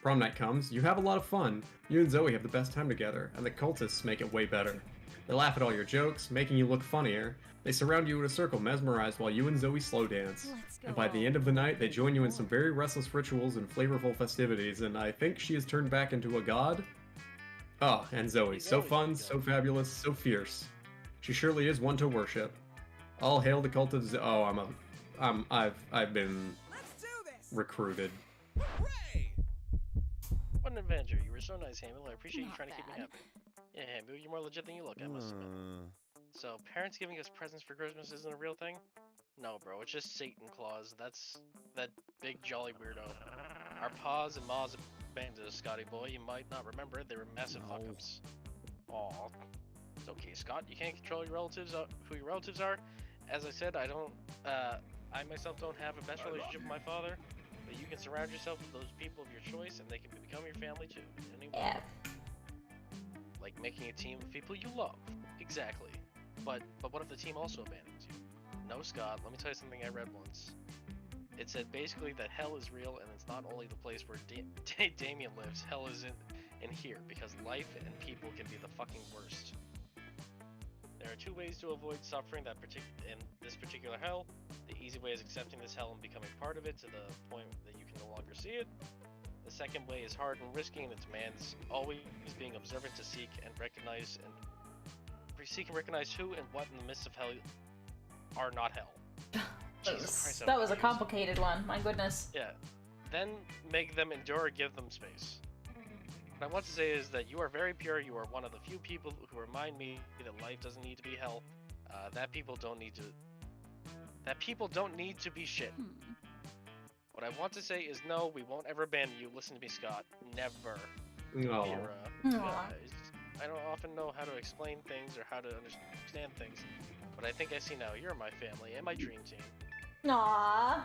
Prom night comes, you have a lot of fun. You and Zoe have the best time together, and the cultists make it way better. They laugh at all your jokes, making you look funnier. They surround you in a circle, mesmerized while you and Zoe slow dance. Let's go. And by the end of the night, they join you in some very restless rituals and flavorful festivities, and I think she is turned back into a god? Oh, and Zoe, She's so always fun, been so good. fabulous, so fierce. She surely is one to worship. All hail the cult of Oh, I've been Let's do this. recruited. Hooray! What an adventure. You were so nice, Hamill. I appreciate you Not trying to keep me bad. happy. Yeah, Hamill, you're more legit than you look, I must admit. So, parents giving us presents for Christmas isn't a real thing? No, bro, it's just Satan Claus. That's that big jolly weirdo. Our paws and maws abandoned us, Scotty boy. You might not remember, they were massive No. fuck-ups. Aw. It's okay, Scott. You can't control your relatives, who your relatives are. As I said, I myself don't have a best relationship with my father, but you can surround yourself with those people of your choice, and they can become your family too. Anyway, Yeah. like making a team of people you love. Exactly. But what if the team also abandons you? No, Scott. Let me tell you something I read once. It said basically that hell is real, and it's not only the place where Damien lives. Hell is in here, because life and people can be the fucking worst. There are two ways to avoid suffering in this particular hell. The easy way is accepting this hell and becoming part of it to the point that you can no longer see it. The second way is hard and risky, and it demands always being observant to seek and recognize who and what in the midst of hell are not hell. Jesus Christ, That was a confused. complicated one. My goodness. Yeah. then make them endure or give them space. What I want to say is that you are very pure. You are one of the few people who remind me that life doesn't need to be hell. That people don't need to be shit. What I want to say is no, we won't ever abandon you. Listen to me, Scott. Never. No. Vera. I don't often know how to explain things or how to understand things, but I think I see now. You're my family and my dream team. Aww.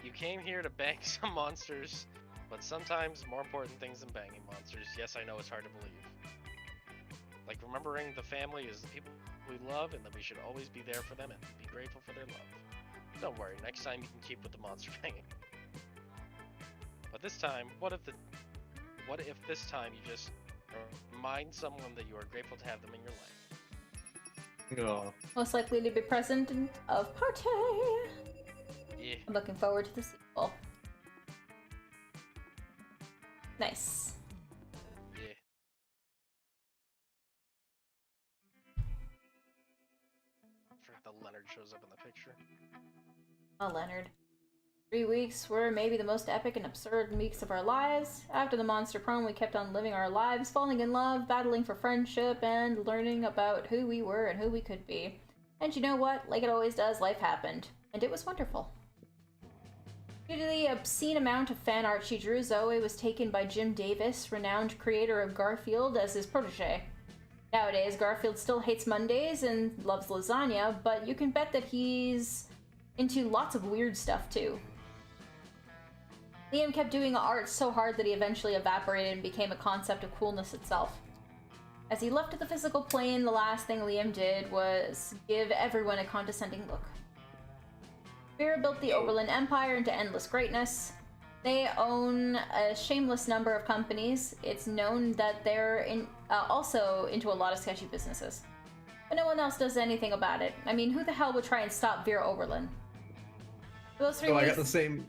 You came here to bang some monsters, but sometimes more important things than banging monsters. Yes, I know it's hard to believe. Like remembering the family is the people we love, and that we should always be there for them and be grateful for their love. Don't worry, next time you can keep with the monster banging. But this time, what if this time you just remind someone that you are grateful to have them in your life? Oh. Most likely to be present of party. Yeah. I'm looking forward to the sequel. Nice. Yeah. I forgot that Leonard shows up in the picture. Oh, Leonard. 3 weeks were maybe the most epic and absurd weeks of our lives. After the Monster Prom, we kept on living our lives, falling in love, battling for friendship, and learning about who we were and who we could be. And you know what? Like it always does, life happened. And it was wonderful. Due to the obscene amount of fan art she drew, Zoe was taken by Jim Davis, renowned creator of Garfield, as his protege. Nowadays, Garfield still hates Mondays and loves lasagna, but you can bet that he's into lots of weird stuff too. Liam kept doing art so hard that he eventually evaporated and became a concept of coolness itself. As he left the physical plane, the last thing Liam did was give everyone a condescending look. Vera built the Oberlin Empire into endless greatness. They own a shameless number of companies. It's known that they're also into a lot of sketchy businesses. But no one else does anything about it. I mean, who the hell would try and stop Vera Oberlin? For those 3 So weeks... I got the same.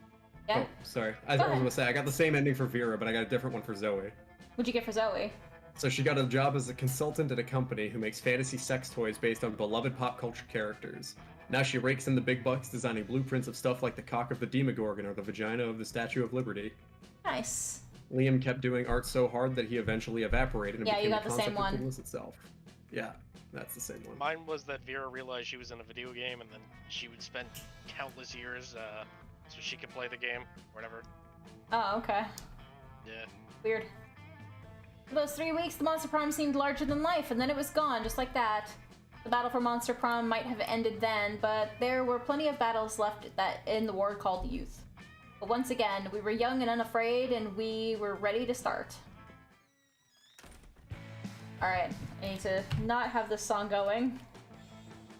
Yeah? Oh, sorry. I Go was ahead. gonna say I got the same ending for Vera, but I got a different one for Zoe. What'd you get for Zoe? So she got a job as a consultant at a company who makes fantasy sex toys based on beloved pop culture characters. Now she rakes in the big bucks designing blueprints of stuff like the cock of the Demogorgon or the vagina of the Statue of Liberty. Nice. Liam kept doing art so hard that he eventually evaporated and Yeah, you became got the the concept same one. of coolness itself. Yeah, that's the same one. Mine was that Vera realized she was in a video game, and then she would spend countless years so she could play the game, or whatever. Oh, okay. Yeah. Weird. For those 3 weeks, the Monster Prom seemed larger than life, and then it was gone, just like that. The battle for Monster Prom might have ended then, but there were plenty of battles left in the war called Youth. But once again, we were young and unafraid, and we were ready to start. Alright, I need to not have this song going.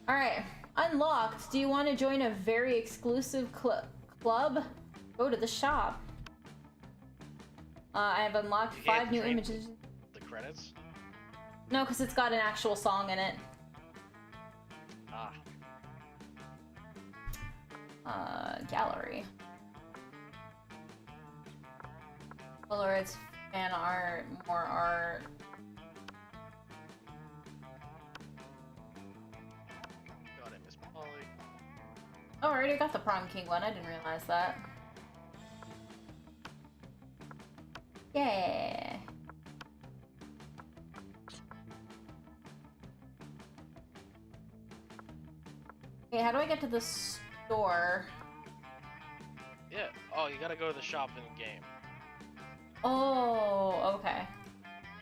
Alright, unlocked. Do you want to join a very exclusive club? Go to the shop. I have unlocked You can't 5 new train images. The credits? No, because it's got an actual song in it. Gallery. Polaroids, fan art, more art. God, I miss Polly. Oh, I already got the Prom King one. I didn't realize that. Yeah. Okay, how do I get to the store? Yeah. Oh, you gotta go to the shop in the game. Oh, okay.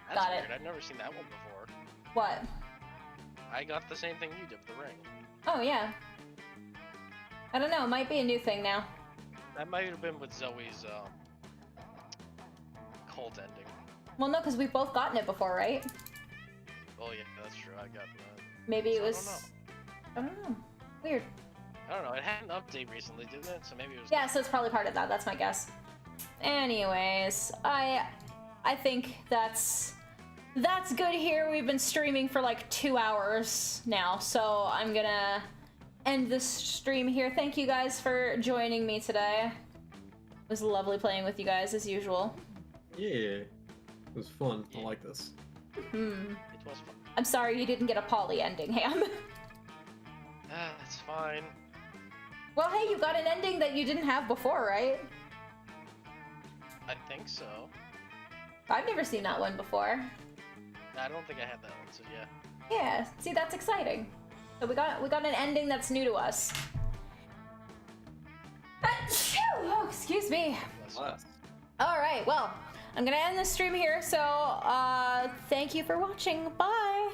That's Got it. weird. I've never seen that one before. What? I got the same thing you did with the ring. Oh, yeah. I don't know. It might be a new thing now. That might have been with Zoe's cult ending. Well, no, because we've both gotten it before, right? Oh yeah, that's true. I got that. Maybe it So was... I don't know. Weird. I don't know. It had an update recently, didn't it? So maybe it was. Yeah, so it's probably part of that. That's my guess. Anyways, I think that's good here. We've been streaming for like 2 hours now, so I'm gonna end this stream here. Thank you guys for joining me today. It was lovely playing with you guys as usual. Yeah, it was fun. I like this. Hmm. It was fun. I'm sorry you didn't get a poly ending, Ham. That's fine. Well, hey, you got an ending that you didn't have before, right? I think so. I've never seen that one before. I don't think I had that one, so yeah. Yeah, see, that's exciting. So we got an ending that's new to us. Oh, excuse me. Bless. All right, well, I'm gonna end the stream here. So, thank you for watching. Bye.